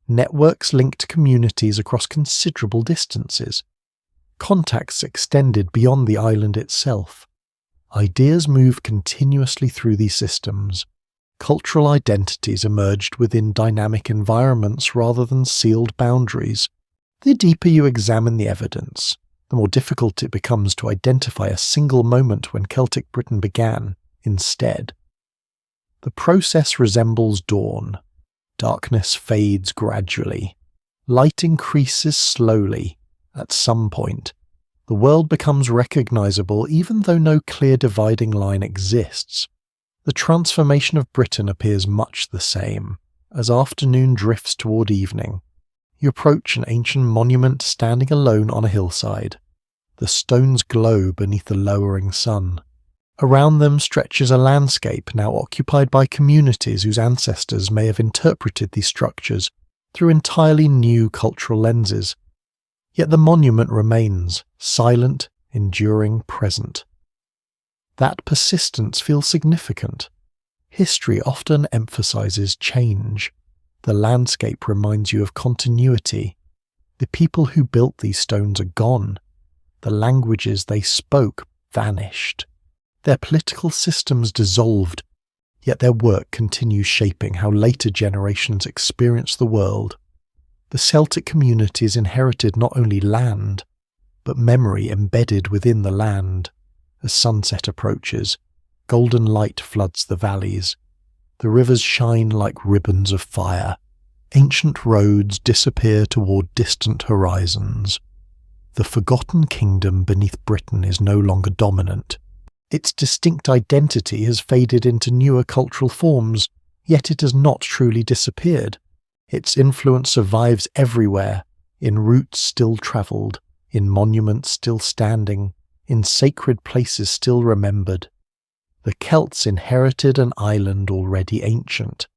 Networks linked communities across considerable distances. Contacts extended beyond the island itself. Ideas moved continuously through these systems. Cultural identities emerged within dynamic environments rather than sealed boundaries. The deeper you examine the evidence, the more difficult it becomes to identify a single moment when Celtic Britain began, instead. The process resembles dawn. Darkness fades gradually. Light increases slowly. At some point, the world becomes recognizable even though no clear dividing line exists. The transformation of Britain appears much the same. As afternoon drifts toward evening, you approach an ancient monument standing alone on a hillside. The stones glow beneath the lowering sun. Around them stretches a landscape now occupied by communities whose ancestors may have interpreted these structures through entirely new cultural lenses. Yet the monument remains, silent, enduring, present. That persistence feels significant. History often emphasizes change. The landscape reminds you of continuity. The people who built these stones are gone. The languages they spoke vanished. Their political systems dissolved, yet their work continues shaping how later generations experience the world. The Celtic communities inherited not only land, but memory embedded within the land. As sunset approaches, golden light floods the valleys. The rivers shine like ribbons of fire. Ancient roads disappear toward distant horizons. The forgotten kingdom beneath Britain is no longer dominant. Its distinct identity has faded into newer cultural forms, yet it has not truly disappeared. Its influence survives everywhere, in routes still travelled, in monuments still standing, in sacred places still remembered. The Celts inherited an island already ancient,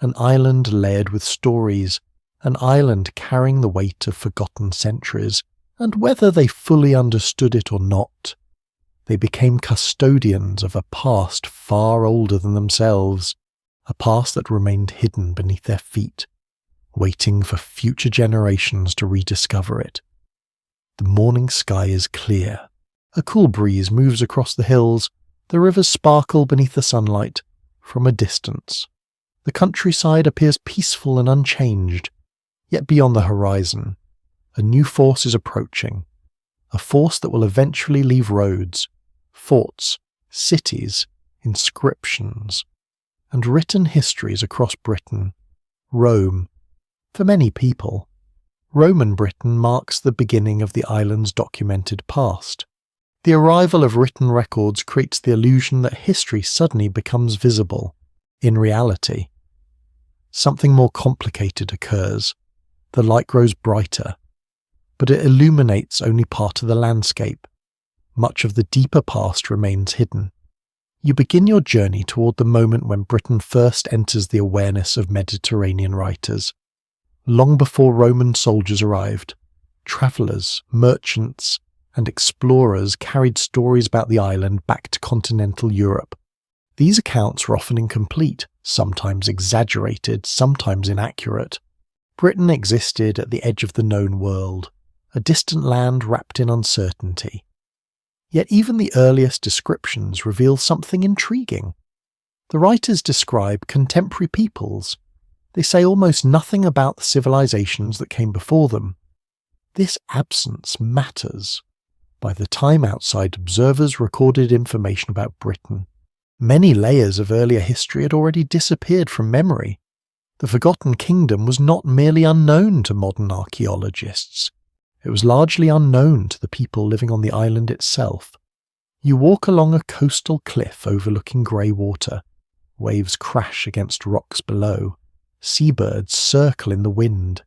an island layered with stories, an island carrying the weight of forgotten centuries, and whether they fully understood it or not, they became custodians of a past far older than themselves, a past that remained hidden beneath their feet, waiting for future generations to rediscover it. The morning sky is clear. A cool breeze moves across the hills. The rivers sparkle beneath the sunlight. From a distance, the countryside appears peaceful and unchanged. Yet beyond the horizon, a new force is approaching. A force that will eventually leave roads, forts, cities, inscriptions, and written histories across Britain. Rome. For many people, Roman Britain marks the beginning of the island's documented past. The arrival of written records creates the illusion that history suddenly becomes visible. In reality, something more complicated occurs. The light grows brighter, but it illuminates only part of the landscape. Much of the deeper past remains hidden. You begin your journey toward the moment when Britain first enters the awareness of Mediterranean writers. Long before Roman soldiers arrived, travellers, merchants, and explorers carried stories about the island back to continental Europe. These accounts were often incomplete, sometimes exaggerated, sometimes inaccurate. Britain existed at the edge of the known world, a distant land wrapped in uncertainty. Yet even the earliest descriptions reveal something intriguing. The writers describe contemporary peoples. They say almost nothing about the civilizations that came before them. This absence matters. By the time outside observers recorded information about Britain, many layers of earlier history had already disappeared from memory. The forgotten kingdom was not merely unknown to modern archaeologists. It was largely unknown to the people living on the island itself. You walk along a coastal cliff overlooking grey water. Waves crash against rocks below. Seabirds circle in the wind.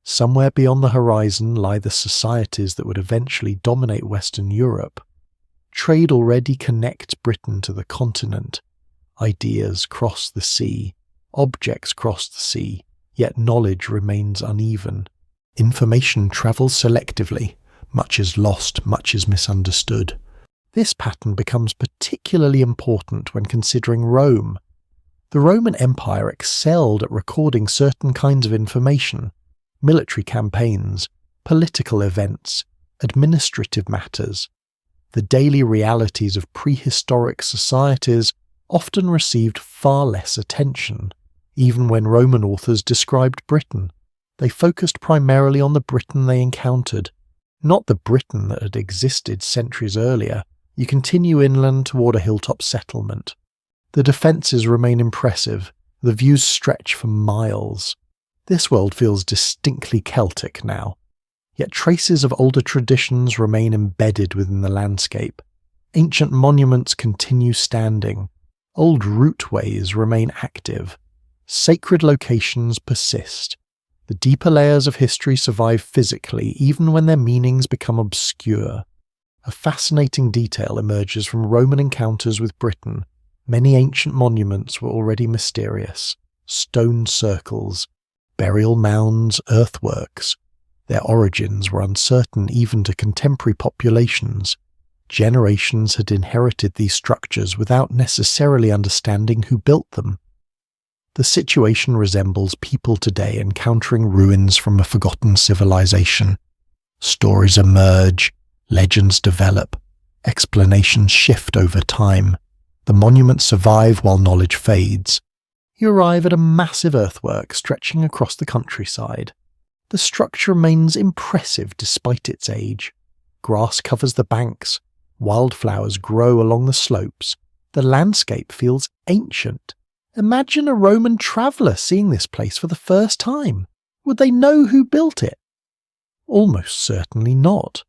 Somewhere beyond the horizon lie the societies that would eventually dominate Western Europe. Trade already connects Britain to the continent. Ideas cross the sea. Objects cross the sea. Yet knowledge remains uneven. Information travels selectively. Much is lost, much is misunderstood. This pattern becomes particularly important when considering Rome. The Roman Empire excelled at recording certain kinds of information: military campaigns, political events, administrative matters. The daily realities of prehistoric societies often received far less attention. Even when Roman authors described Britain, they focused primarily on the Britain they encountered, not the Britain that had existed centuries earlier. You continue inland toward a hilltop settlement. The defences remain impressive, the views stretch for miles. This world feels distinctly Celtic now, yet traces of older traditions remain embedded within the landscape. Ancient monuments continue standing, old routeways remain active, sacred locations persist. The deeper layers of history survive physically even when their meanings become obscure. A fascinating detail emerges from Roman encounters with Britain. Many ancient monuments were already mysterious. Stone circles, burial mounds, earthworks. Their origins were uncertain even to contemporary populations. Generations had inherited these structures without necessarily understanding who built them. The situation resembles people today encountering ruins from a forgotten civilization. Stories emerge, legends develop, explanations shift over time. The monuments survive while knowledge fades. You arrive at a massive earthwork stretching across the countryside. The structure remains impressive despite its age. Grass covers the banks, wildflowers grow along the slopes. The landscape feels ancient. Imagine a Roman traveller seeing this place for the first time. Would they know who built it? Almost certainly not.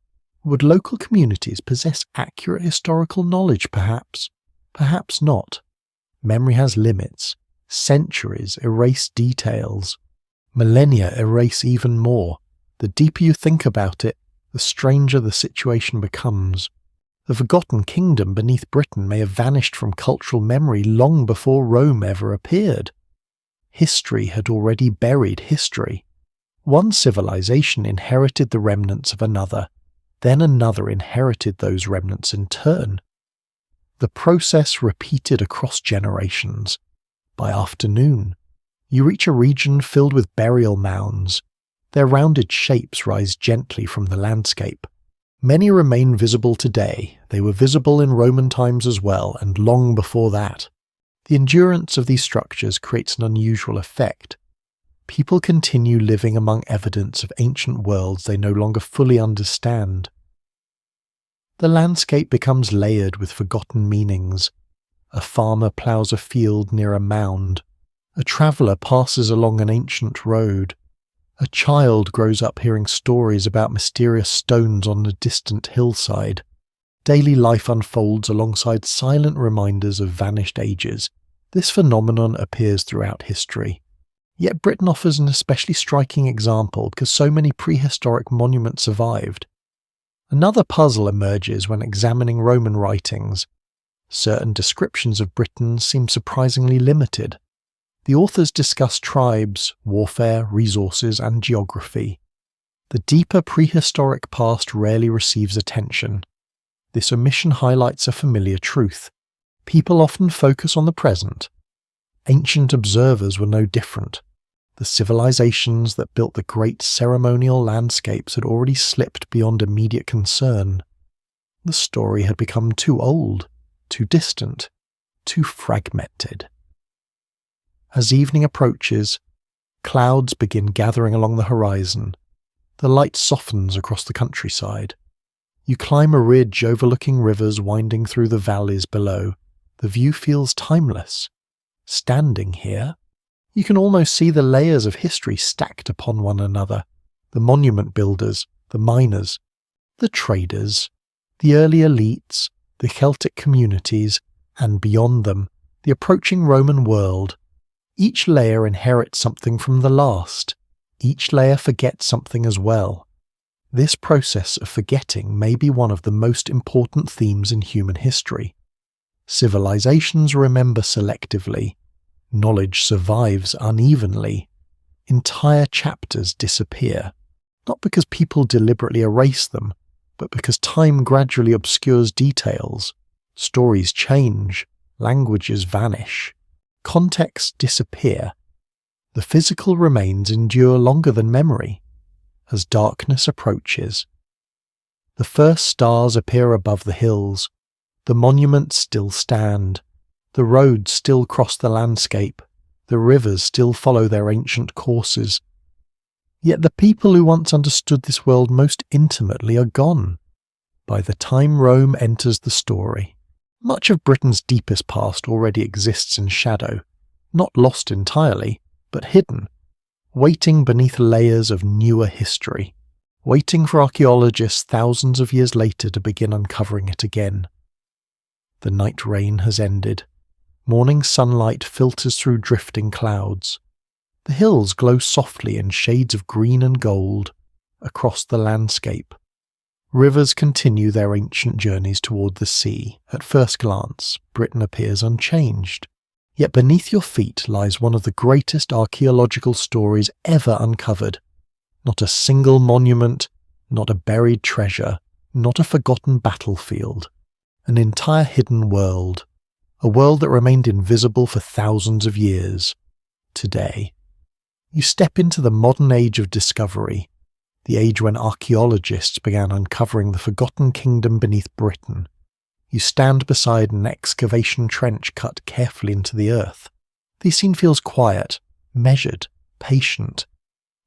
Would local communities possess accurate historical knowledge, perhaps? Perhaps not. Memory has limits. Centuries erase details. Millennia erase even more. The deeper you think about it, the stranger the situation becomes. The forgotten kingdom beneath Britain may have vanished from cultural memory long before Rome ever appeared. History had already buried history. One civilization inherited the remnants of another, then another inherited those remnants in turn. The process repeated across generations. By afternoon, you reach a region filled with burial mounds. Their rounded shapes rise gently from the landscape. Many remain visible today. They were visible in Roman times as well, and long before that. The endurance of these structures creates an unusual effect. People continue living among evidence of ancient worlds they no longer fully understand. The landscape becomes layered with forgotten meanings. A farmer ploughs a field near a mound. A traveller passes along an ancient road. A child grows up hearing stories about mysterious stones on a distant hillside. Daily life unfolds alongside silent reminders of vanished ages. This phenomenon appears throughout history. Yet Britain offers an especially striking example because so many prehistoric monuments survived. Another puzzle emerges when examining Roman writings. Certain descriptions of Britain seem surprisingly limited. The authors discuss tribes, warfare, resources, and geography. The deeper prehistoric past rarely receives attention. This omission highlights a familiar truth. People often focus on the present. Ancient observers were no different. The civilizations that built the great ceremonial landscapes had already slipped beyond immediate concern. The story had become too old, too distant, too fragmented. As evening approaches, clouds begin gathering along the horizon. The light softens across the countryside. You climb a ridge overlooking rivers winding through the valleys below. The view feels timeless. Standing here, you can almost see the layers of history stacked upon one another. The monument builders, the miners, the traders, the early elites, the Celtic communities, and beyond them, the approaching Roman world. Each layer inherits something from the last. Each layer forgets something as well. This process of forgetting may be one of the most important themes in human history. Civilizations remember selectively. Knowledge survives unevenly. Entire chapters disappear, not because people deliberately erase them, but because time gradually obscures details. Stories change, languages vanish. Contexts disappear. The physical remains endure longer than memory. As darkness approaches, The first stars appear above the hills. The monuments still stand. The roads still cross the landscape. The rivers still follow their ancient courses. Yet the people who once understood this world most intimately are gone. By the time Rome enters the story, much of Britain's deepest past already exists in shadow, not lost entirely, but hidden, waiting beneath layers of newer history, waiting for archaeologists thousands of years later to begin uncovering it again. The night rain has ended. Morning sunlight filters through drifting clouds. The hills glow softly in shades of green and gold across the landscape. Rivers continue their ancient journeys toward the sea. At first glance, Britain appears unchanged. Yet beneath your feet lies one of the greatest archaeological stories ever uncovered. Not a single monument, not a buried treasure, not a forgotten battlefield. An entire hidden world. A world that remained invisible for thousands of years. Today, you step into the modern age of discovery, the age when archaeologists began uncovering the forgotten kingdom beneath Britain. You stand beside an excavation trench cut carefully into the earth. The scene feels quiet, measured, patient.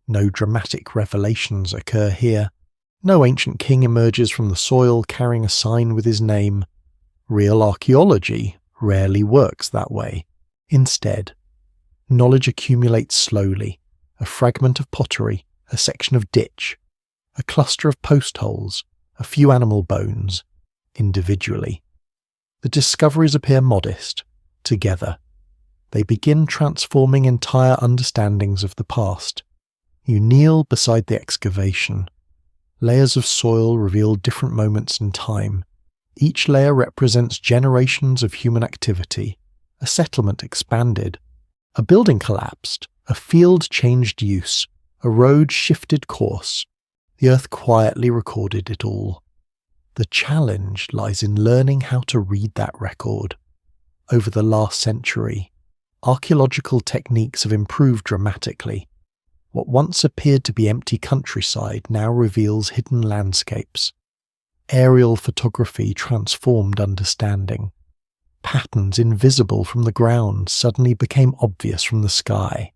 No dramatic revelations occur here. No ancient king emerges from the soil carrying a sign with his name. Real archaeology rarely works that way. Instead, knowledge accumulates slowly. A fragment of pottery, a section of ditch, a cluster of post holes, a few animal bones, individually. The discoveries appear modest, together. They begin transforming entire understandings of the past. You kneel beside the excavation. Layers of soil reveal different moments in time. Each layer represents generations of human activity. A settlement expanded. A building collapsed. A field changed use. A road shifted course. The earth quietly recorded it all. The challenge lies in learning how to read that record. Over the last century, archaeological techniques have improved dramatically. What once appeared to be empty countryside now reveals hidden landscapes. Aerial photography transformed understanding. Patterns invisible from the ground suddenly became obvious from the sky.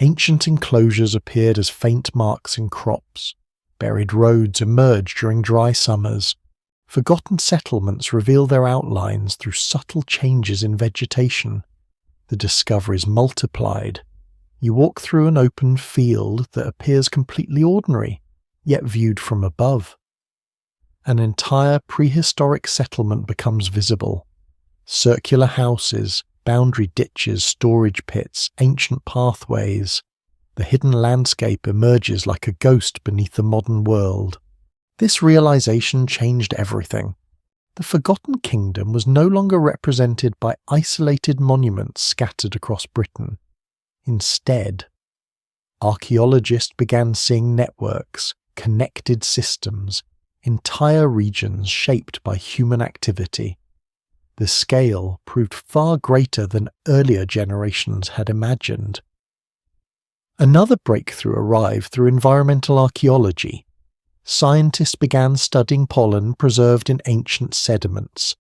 Ancient enclosures appeared as faint marks in crops. Buried roads emerged during dry summers. Forgotten settlements reveal their outlines through subtle changes in vegetation. The discoveries multiplied. You walk through an open field that appears completely ordinary, yet viewed from above. An entire prehistoric settlement becomes visible. Circular houses, boundary ditches, storage pits, ancient pathways. The hidden landscape emerges like a ghost beneath the modern world. This realization changed everything. The forgotten kingdom was no longer represented by isolated monuments scattered across Britain. Instead, archaeologists began seeing networks, connected systems, entire regions shaped by human activity. The scale proved far greater than earlier generations had imagined. Another breakthrough arrived through environmental archaeology. Scientists began studying pollen preserved in ancient sediments.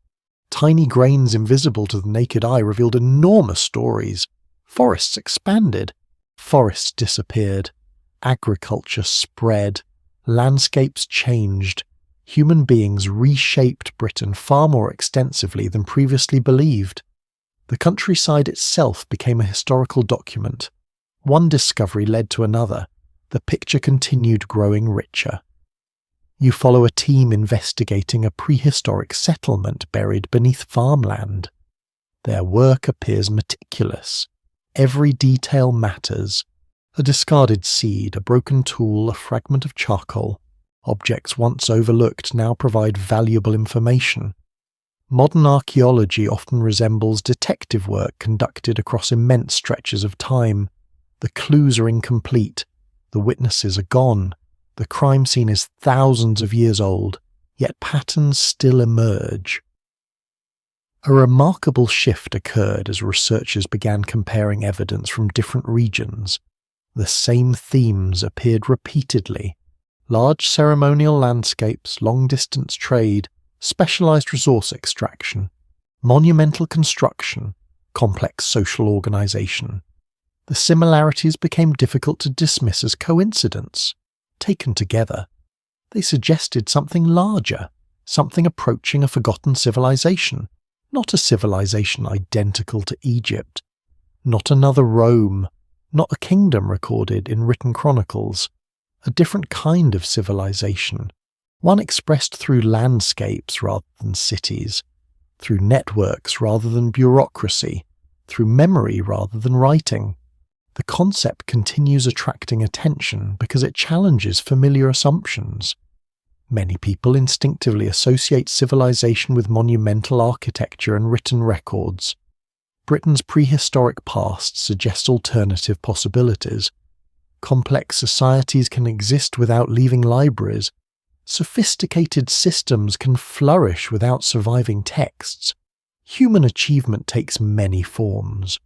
Tiny grains invisible to the naked eye revealed enormous stories. Forests expanded. Forests disappeared. Agriculture spread. Landscapes changed. Human beings reshaped Britain far more extensively than previously believed. The countryside itself became a historical document. One discovery led to another. The picture continued growing richer. You follow a team investigating a prehistoric settlement buried beneath farmland. Their work appears meticulous. Every detail matters. A discarded seed, a broken tool, a fragment of charcoal. Objects once overlooked now provide valuable information. Modern archaeology often resembles detective work conducted across immense stretches of time. The clues are incomplete. The witnesses are gone. The crime scene is thousands of years old, yet patterns still emerge. A remarkable shift occurred as researchers began comparing evidence from different regions. The same themes appeared repeatedly. Large ceremonial landscapes, long-distance trade, specialized resource extraction, monumental construction, complex social organization. The similarities became difficult to dismiss as coincidence. Taken together, they suggested something larger, something approaching a forgotten civilization, not a civilization identical to Egypt, not another Rome, not a kingdom recorded in written chronicles, a different kind of civilization, one expressed through landscapes rather than cities, through networks rather than bureaucracy, through memory rather than writing. The concept continues attracting attention because it challenges familiar assumptions. Many people instinctively associate civilization with monumental architecture and written records. Britain's prehistoric past suggests alternative possibilities. Complex societies can exist without leaving libraries. Sophisticated systems can flourish without surviving texts. Human achievement takes many forms.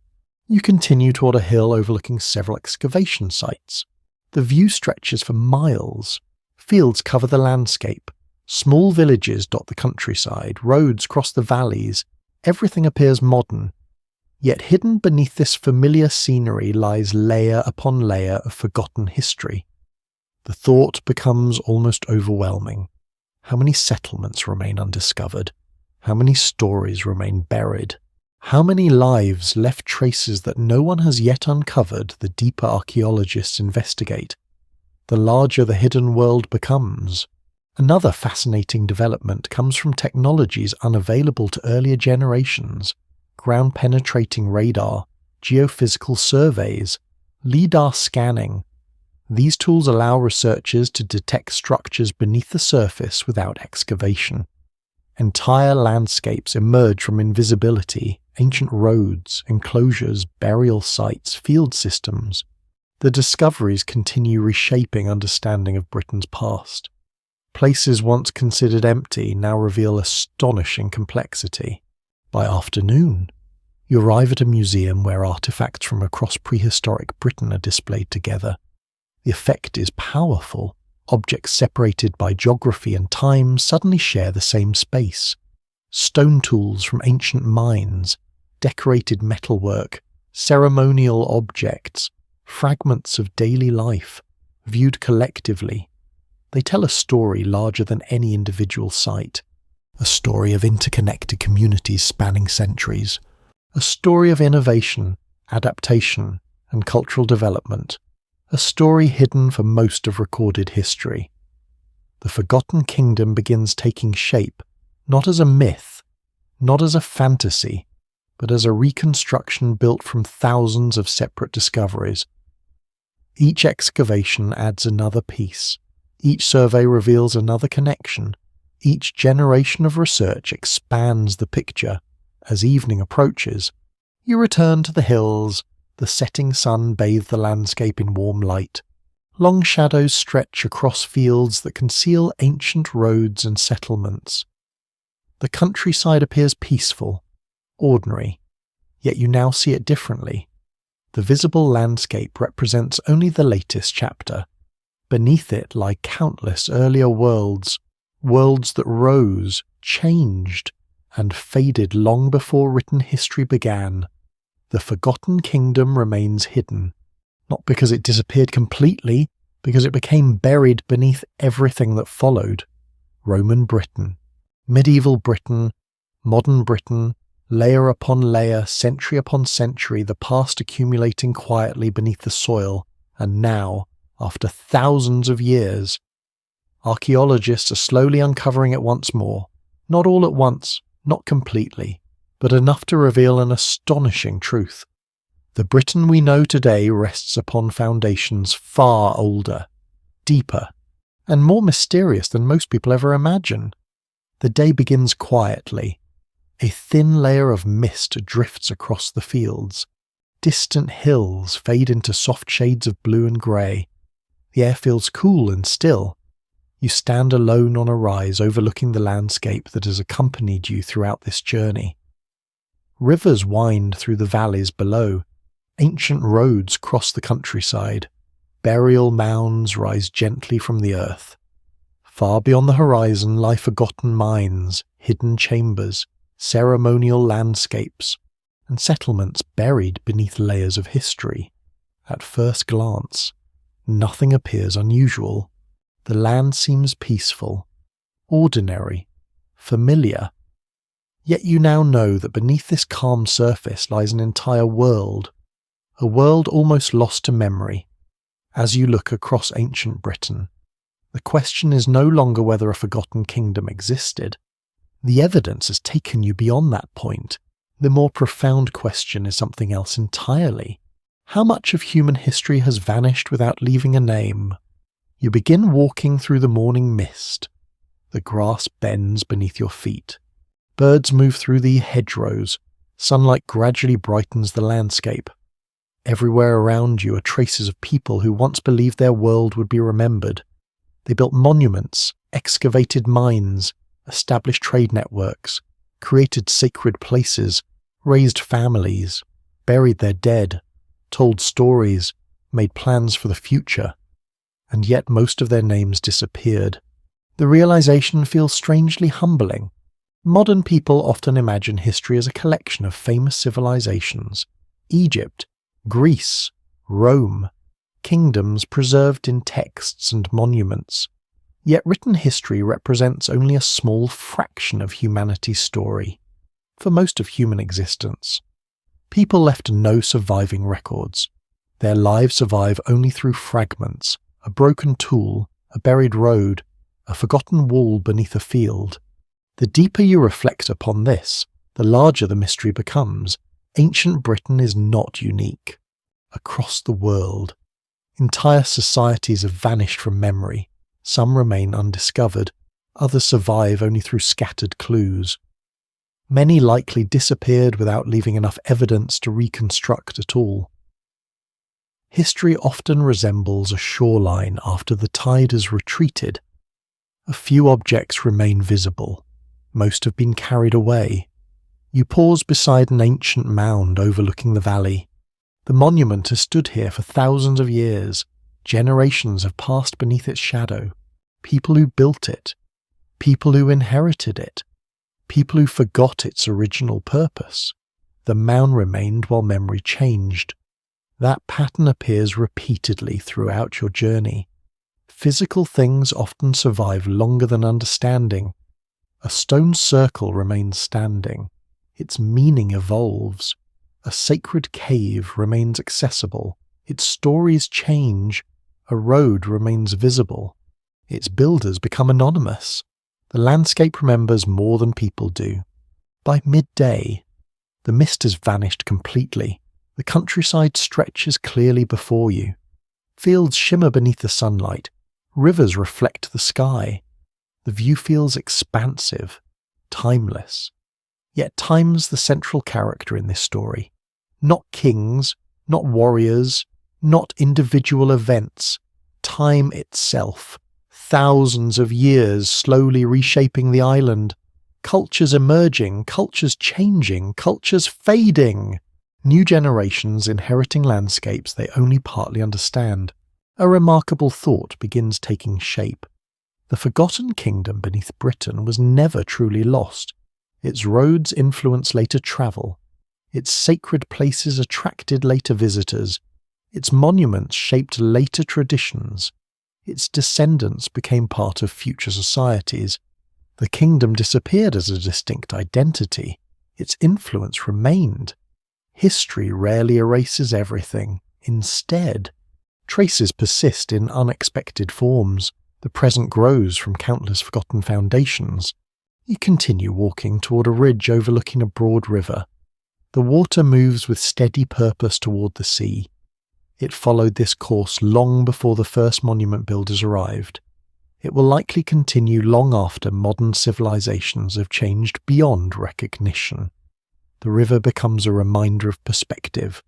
You continue toward a hill overlooking several excavation sites. The view stretches for miles. Fields cover the landscape. Small villages dot the countryside. Roads cross the valleys. Everything appears modern. Yet hidden beneath this familiar scenery lies layer upon layer of forgotten history. The thought becomes almost overwhelming. How many settlements remain undiscovered? How many stories remain buried? How many lives left traces that no one has yet uncovered the deeper archaeologists investigate? The larger the hidden world becomes. Another fascinating development comes from technologies unavailable to earlier generations. Ground-penetrating radar, geophysical surveys, LIDAR scanning. These tools allow researchers to detect structures beneath the surface without excavation. Entire landscapes emerge from invisibility, ancient roads, enclosures, burial sites, field systems. The discoveries continue reshaping understanding of Britain's past. Places once considered empty now reveal astonishing complexity. By afternoon, you arrive at a museum where artifacts from across prehistoric Britain are displayed together. The effect is powerful. Objects separated by geography and time suddenly share the same space. Stone tools from ancient mines, decorated metalwork, ceremonial objects, fragments of daily life, viewed collectively. They tell a story larger than any individual site. A story of interconnected communities spanning centuries. A story of innovation, adaptation, and cultural development. A story hidden for most of recorded history. The Forgotten Kingdom begins taking shape, not as a myth, not as a fantasy, but as a reconstruction built from thousands of separate discoveries. Each excavation adds another piece. Each survey reveals another connection. Each generation of research expands the picture. As evening approaches, you return to the hills. The setting sun bathes the landscape in warm light. Long shadows stretch across fields that conceal ancient roads and settlements. The countryside appears peaceful, ordinary, yet you now see it differently. The visible landscape represents only the latest chapter. Beneath it lie countless earlier worlds that rose, changed, and faded long before written history began. The Forgotten Kingdom remains hidden, not because it disappeared completely, because it became buried beneath everything that followed. Roman Britain, medieval Britain, modern Britain, layer upon layer, century upon century, the past accumulating quietly beneath the soil, and now, after thousands of years, archaeologists are slowly uncovering it once more, not all at once, not completely, but enough to reveal an astonishing truth. The Britain we know today rests upon foundations far older, deeper, and more mysterious than most people ever imagine. The day begins quietly. A thin layer of mist drifts across the fields. Distant hills fade into soft shades of blue and grey. The air feels cool and still. You stand alone on a rise overlooking the landscape that has accompanied you throughout this journey. Rivers wind through the valleys below. Ancient roads cross the countryside. Burial mounds rise gently from the earth. Far beyond the horizon lie forgotten mines, hidden chambers, ceremonial landscapes, and settlements buried beneath layers of history. At first glance, nothing appears unusual. The land seems peaceful, ordinary, familiar. Yet you now know that beneath this calm surface lies an entire world, a world almost lost to memory. As you look across ancient Britain, the question is no longer whether a forgotten kingdom existed. The evidence has taken you beyond that point. The more profound question is something else entirely. How much of human history has vanished without leaving a name? You begin walking through the morning mist. The grass bends beneath your feet. Birds move through the hedgerows. Sunlight gradually brightens the landscape. Everywhere around you are traces of people who once believed their world would be remembered. They built monuments, excavated mines, established trade networks, created sacred places, raised families, buried their dead, told stories, made plans for the future. And yet most of their names disappeared. The realization feels strangely humbling. Modern people often imagine history as a collection of famous civilizations. Egypt, Greece, Rome, kingdoms preserved in texts and monuments. Yet written history represents only a small fraction of humanity's story. For most of human existence, people left no surviving records. Their lives survive only through fragments, a broken tool, a buried road, a forgotten wall beneath a field. The deeper you reflect upon this, the larger the mystery becomes. Ancient Britain is not unique. Across the world, entire societies have vanished from memory. Some remain undiscovered, others survive only through scattered clues. Many likely disappeared without leaving enough evidence to reconstruct at all. History often resembles a shoreline after the tide has retreated. A few objects remain visible. Most have been carried away. You pause beside an ancient mound overlooking the valley. The monument has stood here for thousands of years. Generations have passed beneath its shadow. People who built it. People who inherited it. People who forgot its original purpose. The mound remained while memory changed. That pattern appears repeatedly throughout your journey. Physical things often survive longer than understanding. A stone circle remains standing. Its meaning evolves. A sacred cave remains accessible. Its stories change. A road remains visible. Its builders become anonymous. The landscape remembers more than people do. By midday, the mist has vanished completely. The countryside stretches clearly before you. Fields shimmer beneath the sunlight. Rivers reflect the sky. The view feels expansive, timeless. Yet time's the central character in this story. Not kings, not warriors, not individual events. Time itself. Thousands of years slowly reshaping the island. Cultures emerging, cultures changing, cultures fading. New generations inheriting landscapes they only partly understand. A remarkable thought begins taking shape. The forgotten kingdom beneath Britain was never truly lost. Its roads influenced later travel. Its sacred places attracted later visitors. Its monuments shaped later traditions. Its descendants became part of future societies. The kingdom disappeared as a distinct identity. Its influence remained. History rarely erases everything. Instead, traces persist in unexpected forms. The present grows from countless forgotten foundations. You continue walking toward a ridge overlooking a broad river. The water moves with steady purpose toward the sea. It followed this course long before the first monument builders arrived. It will likely continue long after modern civilizations have changed beyond recognition. The river becomes a reminder of perspective.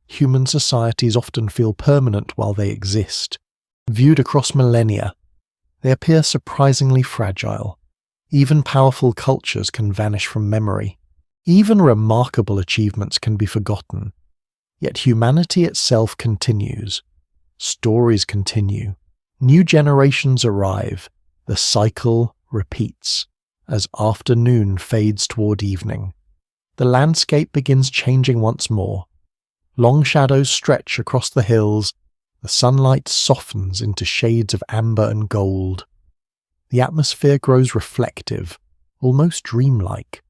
Human societies often feel permanent while they exist. Viewed across millennia, they appear surprisingly fragile. Even powerful cultures can vanish from memory. Even remarkable achievements can be forgotten. Yet humanity itself continues. Stories continue. New generations arrive. The cycle repeats as afternoon fades toward evening. The landscape begins changing once more. Long shadows stretch across the hills. The sunlight softens into shades of amber and gold. The atmosphere grows reflective, almost dreamlike.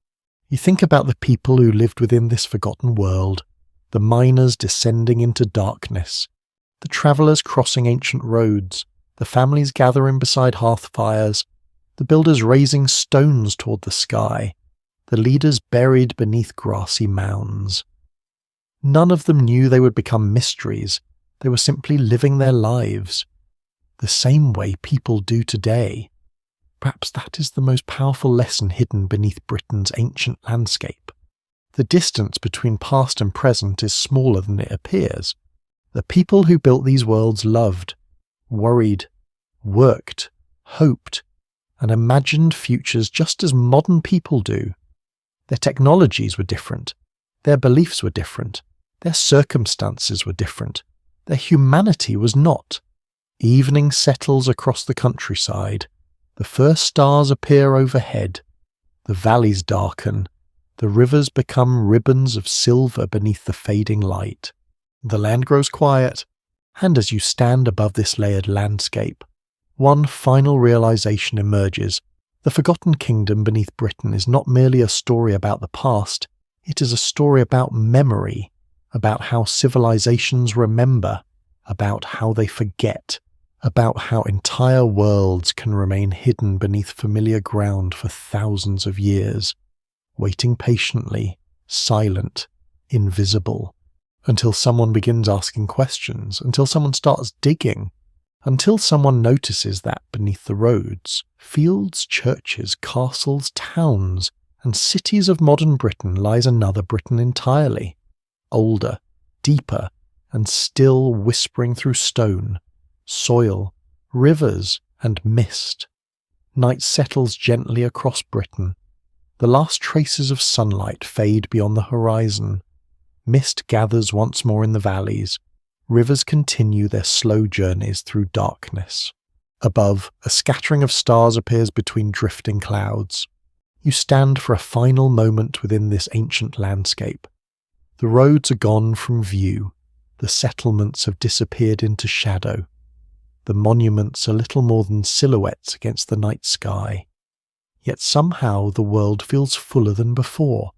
You think about the people who lived within this forgotten world, the miners descending into darkness, the travellers crossing ancient roads, the families gathering beside hearth fires, the builders raising stones toward the sky, the leaders buried beneath grassy mounds. None of them knew they would become mysteries. They were simply living their lives, the same way people do today. Perhaps that is the most powerful lesson hidden beneath Britain's ancient landscape. The distance between past and present is smaller than it appears. The people who built these worlds loved, worried, worked, hoped, and imagined futures just as modern people do. Their technologies were different. Their beliefs were different. Their circumstances were different. Their humanity was not. Evening settles across the countryside. The first stars appear overhead. The valleys darken. The rivers become ribbons of silver beneath the fading light. The land grows quiet, and as you stand above this layered landscape, one final realization emerges. The forgotten kingdom beneath Britain is not merely a story about the past, it is a story about memory, about how civilizations remember, about how they forget, about how entire worlds can remain hidden beneath familiar ground for thousands of years, waiting patiently, silent, invisible, until someone begins asking questions, until someone starts digging, until someone notices that beneath the roads, fields, churches, castles, towns, and cities of modern Britain lies another Britain entirely, older, deeper, and still whispering through stone, soil, rivers, and mist. Night settles gently across Britain. The last traces of sunlight fade beyond the horizon. Mist gathers once more in the valleys. Rivers continue their slow journeys through darkness. Above, a scattering of stars appears between drifting clouds. You stand for a final moment within this ancient landscape. The roads are gone from view. The settlements have disappeared into shadow. The monuments are little more than silhouettes against the night sky. Yet somehow the world feels fuller than before.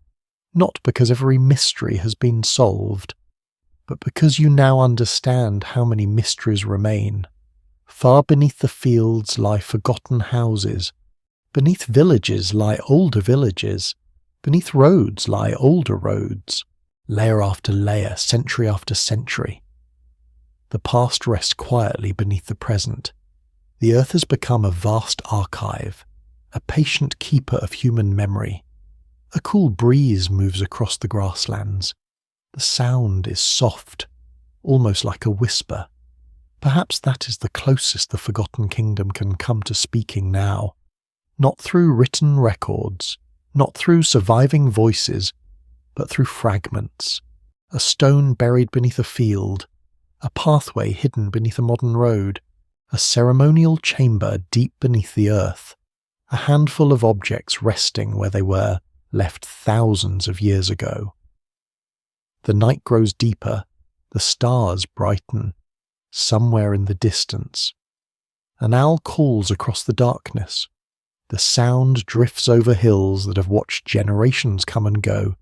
Not because every mystery has been solved, but because you now understand how many mysteries remain. Far beneath the fields lie forgotten houses. Beneath villages lie older villages. Beneath roads lie older roads. Layer after layer, century after century. The past rests quietly beneath the present. The earth has become a vast archive, a patient keeper of human memory. A cool breeze moves across the grasslands. The sound is soft, almost like a whisper. Perhaps that is the closest the forgotten kingdom can come to speaking now. Not through written records, not through surviving voices, but through fragments. A stone buried beneath a field, a pathway hidden beneath a modern road, a ceremonial chamber deep beneath the earth, a handful of objects resting where they were, left thousands of years ago. The night grows deeper, the stars brighten. Somewhere in the distance, an owl calls across the darkness. The sound drifts over hills that have watched generations come and go.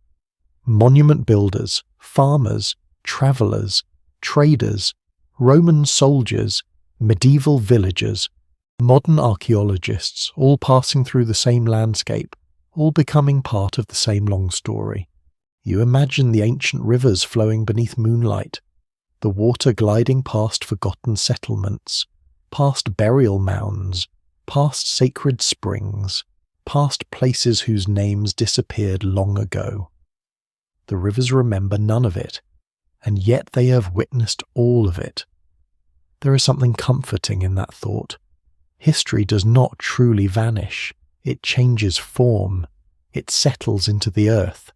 Monument builders, farmers, travellers, traders, Roman soldiers, medieval villagers, modern archaeologists, all passing through the same landscape, all becoming part of the same long story. You imagine the ancient rivers flowing beneath moonlight, the water gliding past forgotten settlements, past burial mounds, past sacred springs, past places whose names disappeared long ago. The rivers remember none of it, and yet they have witnessed all of it. There is something comforting in that thought. History does not truly vanish. It changes form. It settles into the earth.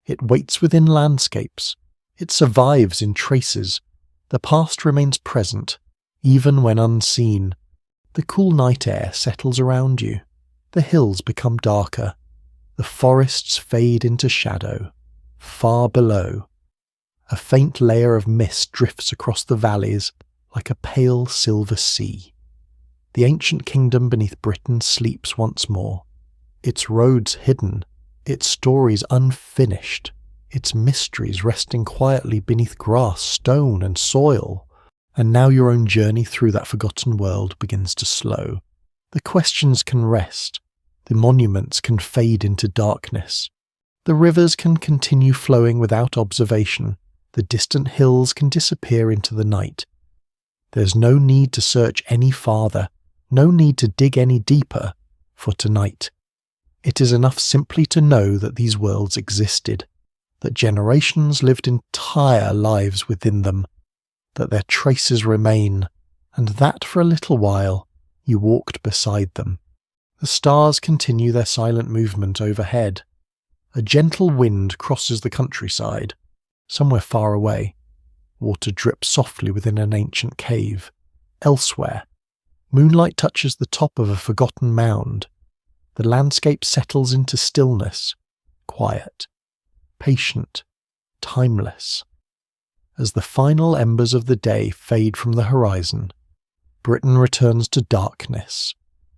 It waits within landscapes. It survives in traces. The past remains present, even when unseen. The cool night air settles around you. The hills become darker. The forests fade into shadow. Far below, a faint layer of mist drifts across the valleys like a pale silver sea. The ancient kingdom beneath Britain sleeps once more, its roads hidden, its stories unfinished, its mysteries resting quietly beneath grass, stone, and soil. And now your own journey through that forgotten world begins to slow. The questions can rest, the monuments can fade into darkness, the rivers can continue flowing without observation, the distant hills can disappear into the night. There's no need to search any farther, no need to dig any deeper for tonight. It is enough simply to know that these worlds existed, that generations lived entire lives within them, that their traces remain, and that for a little while you walked beside them. The stars continue their silent movement overhead. A gentle wind crosses the countryside, somewhere far away. Water drips softly within an ancient cave. Elsewhere, moonlight touches the top of a forgotten mound. The landscape settles into stillness, quiet, patient, timeless. As the final embers of the day fade from the horizon, Britain returns to darkness.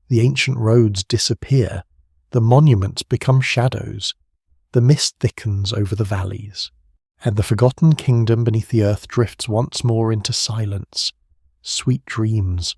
The ancient roads disappear. The monuments become shadows. The mist thickens over the valleys, and the forgotten kingdom beneath the earth drifts once more into silence, sweet dreams,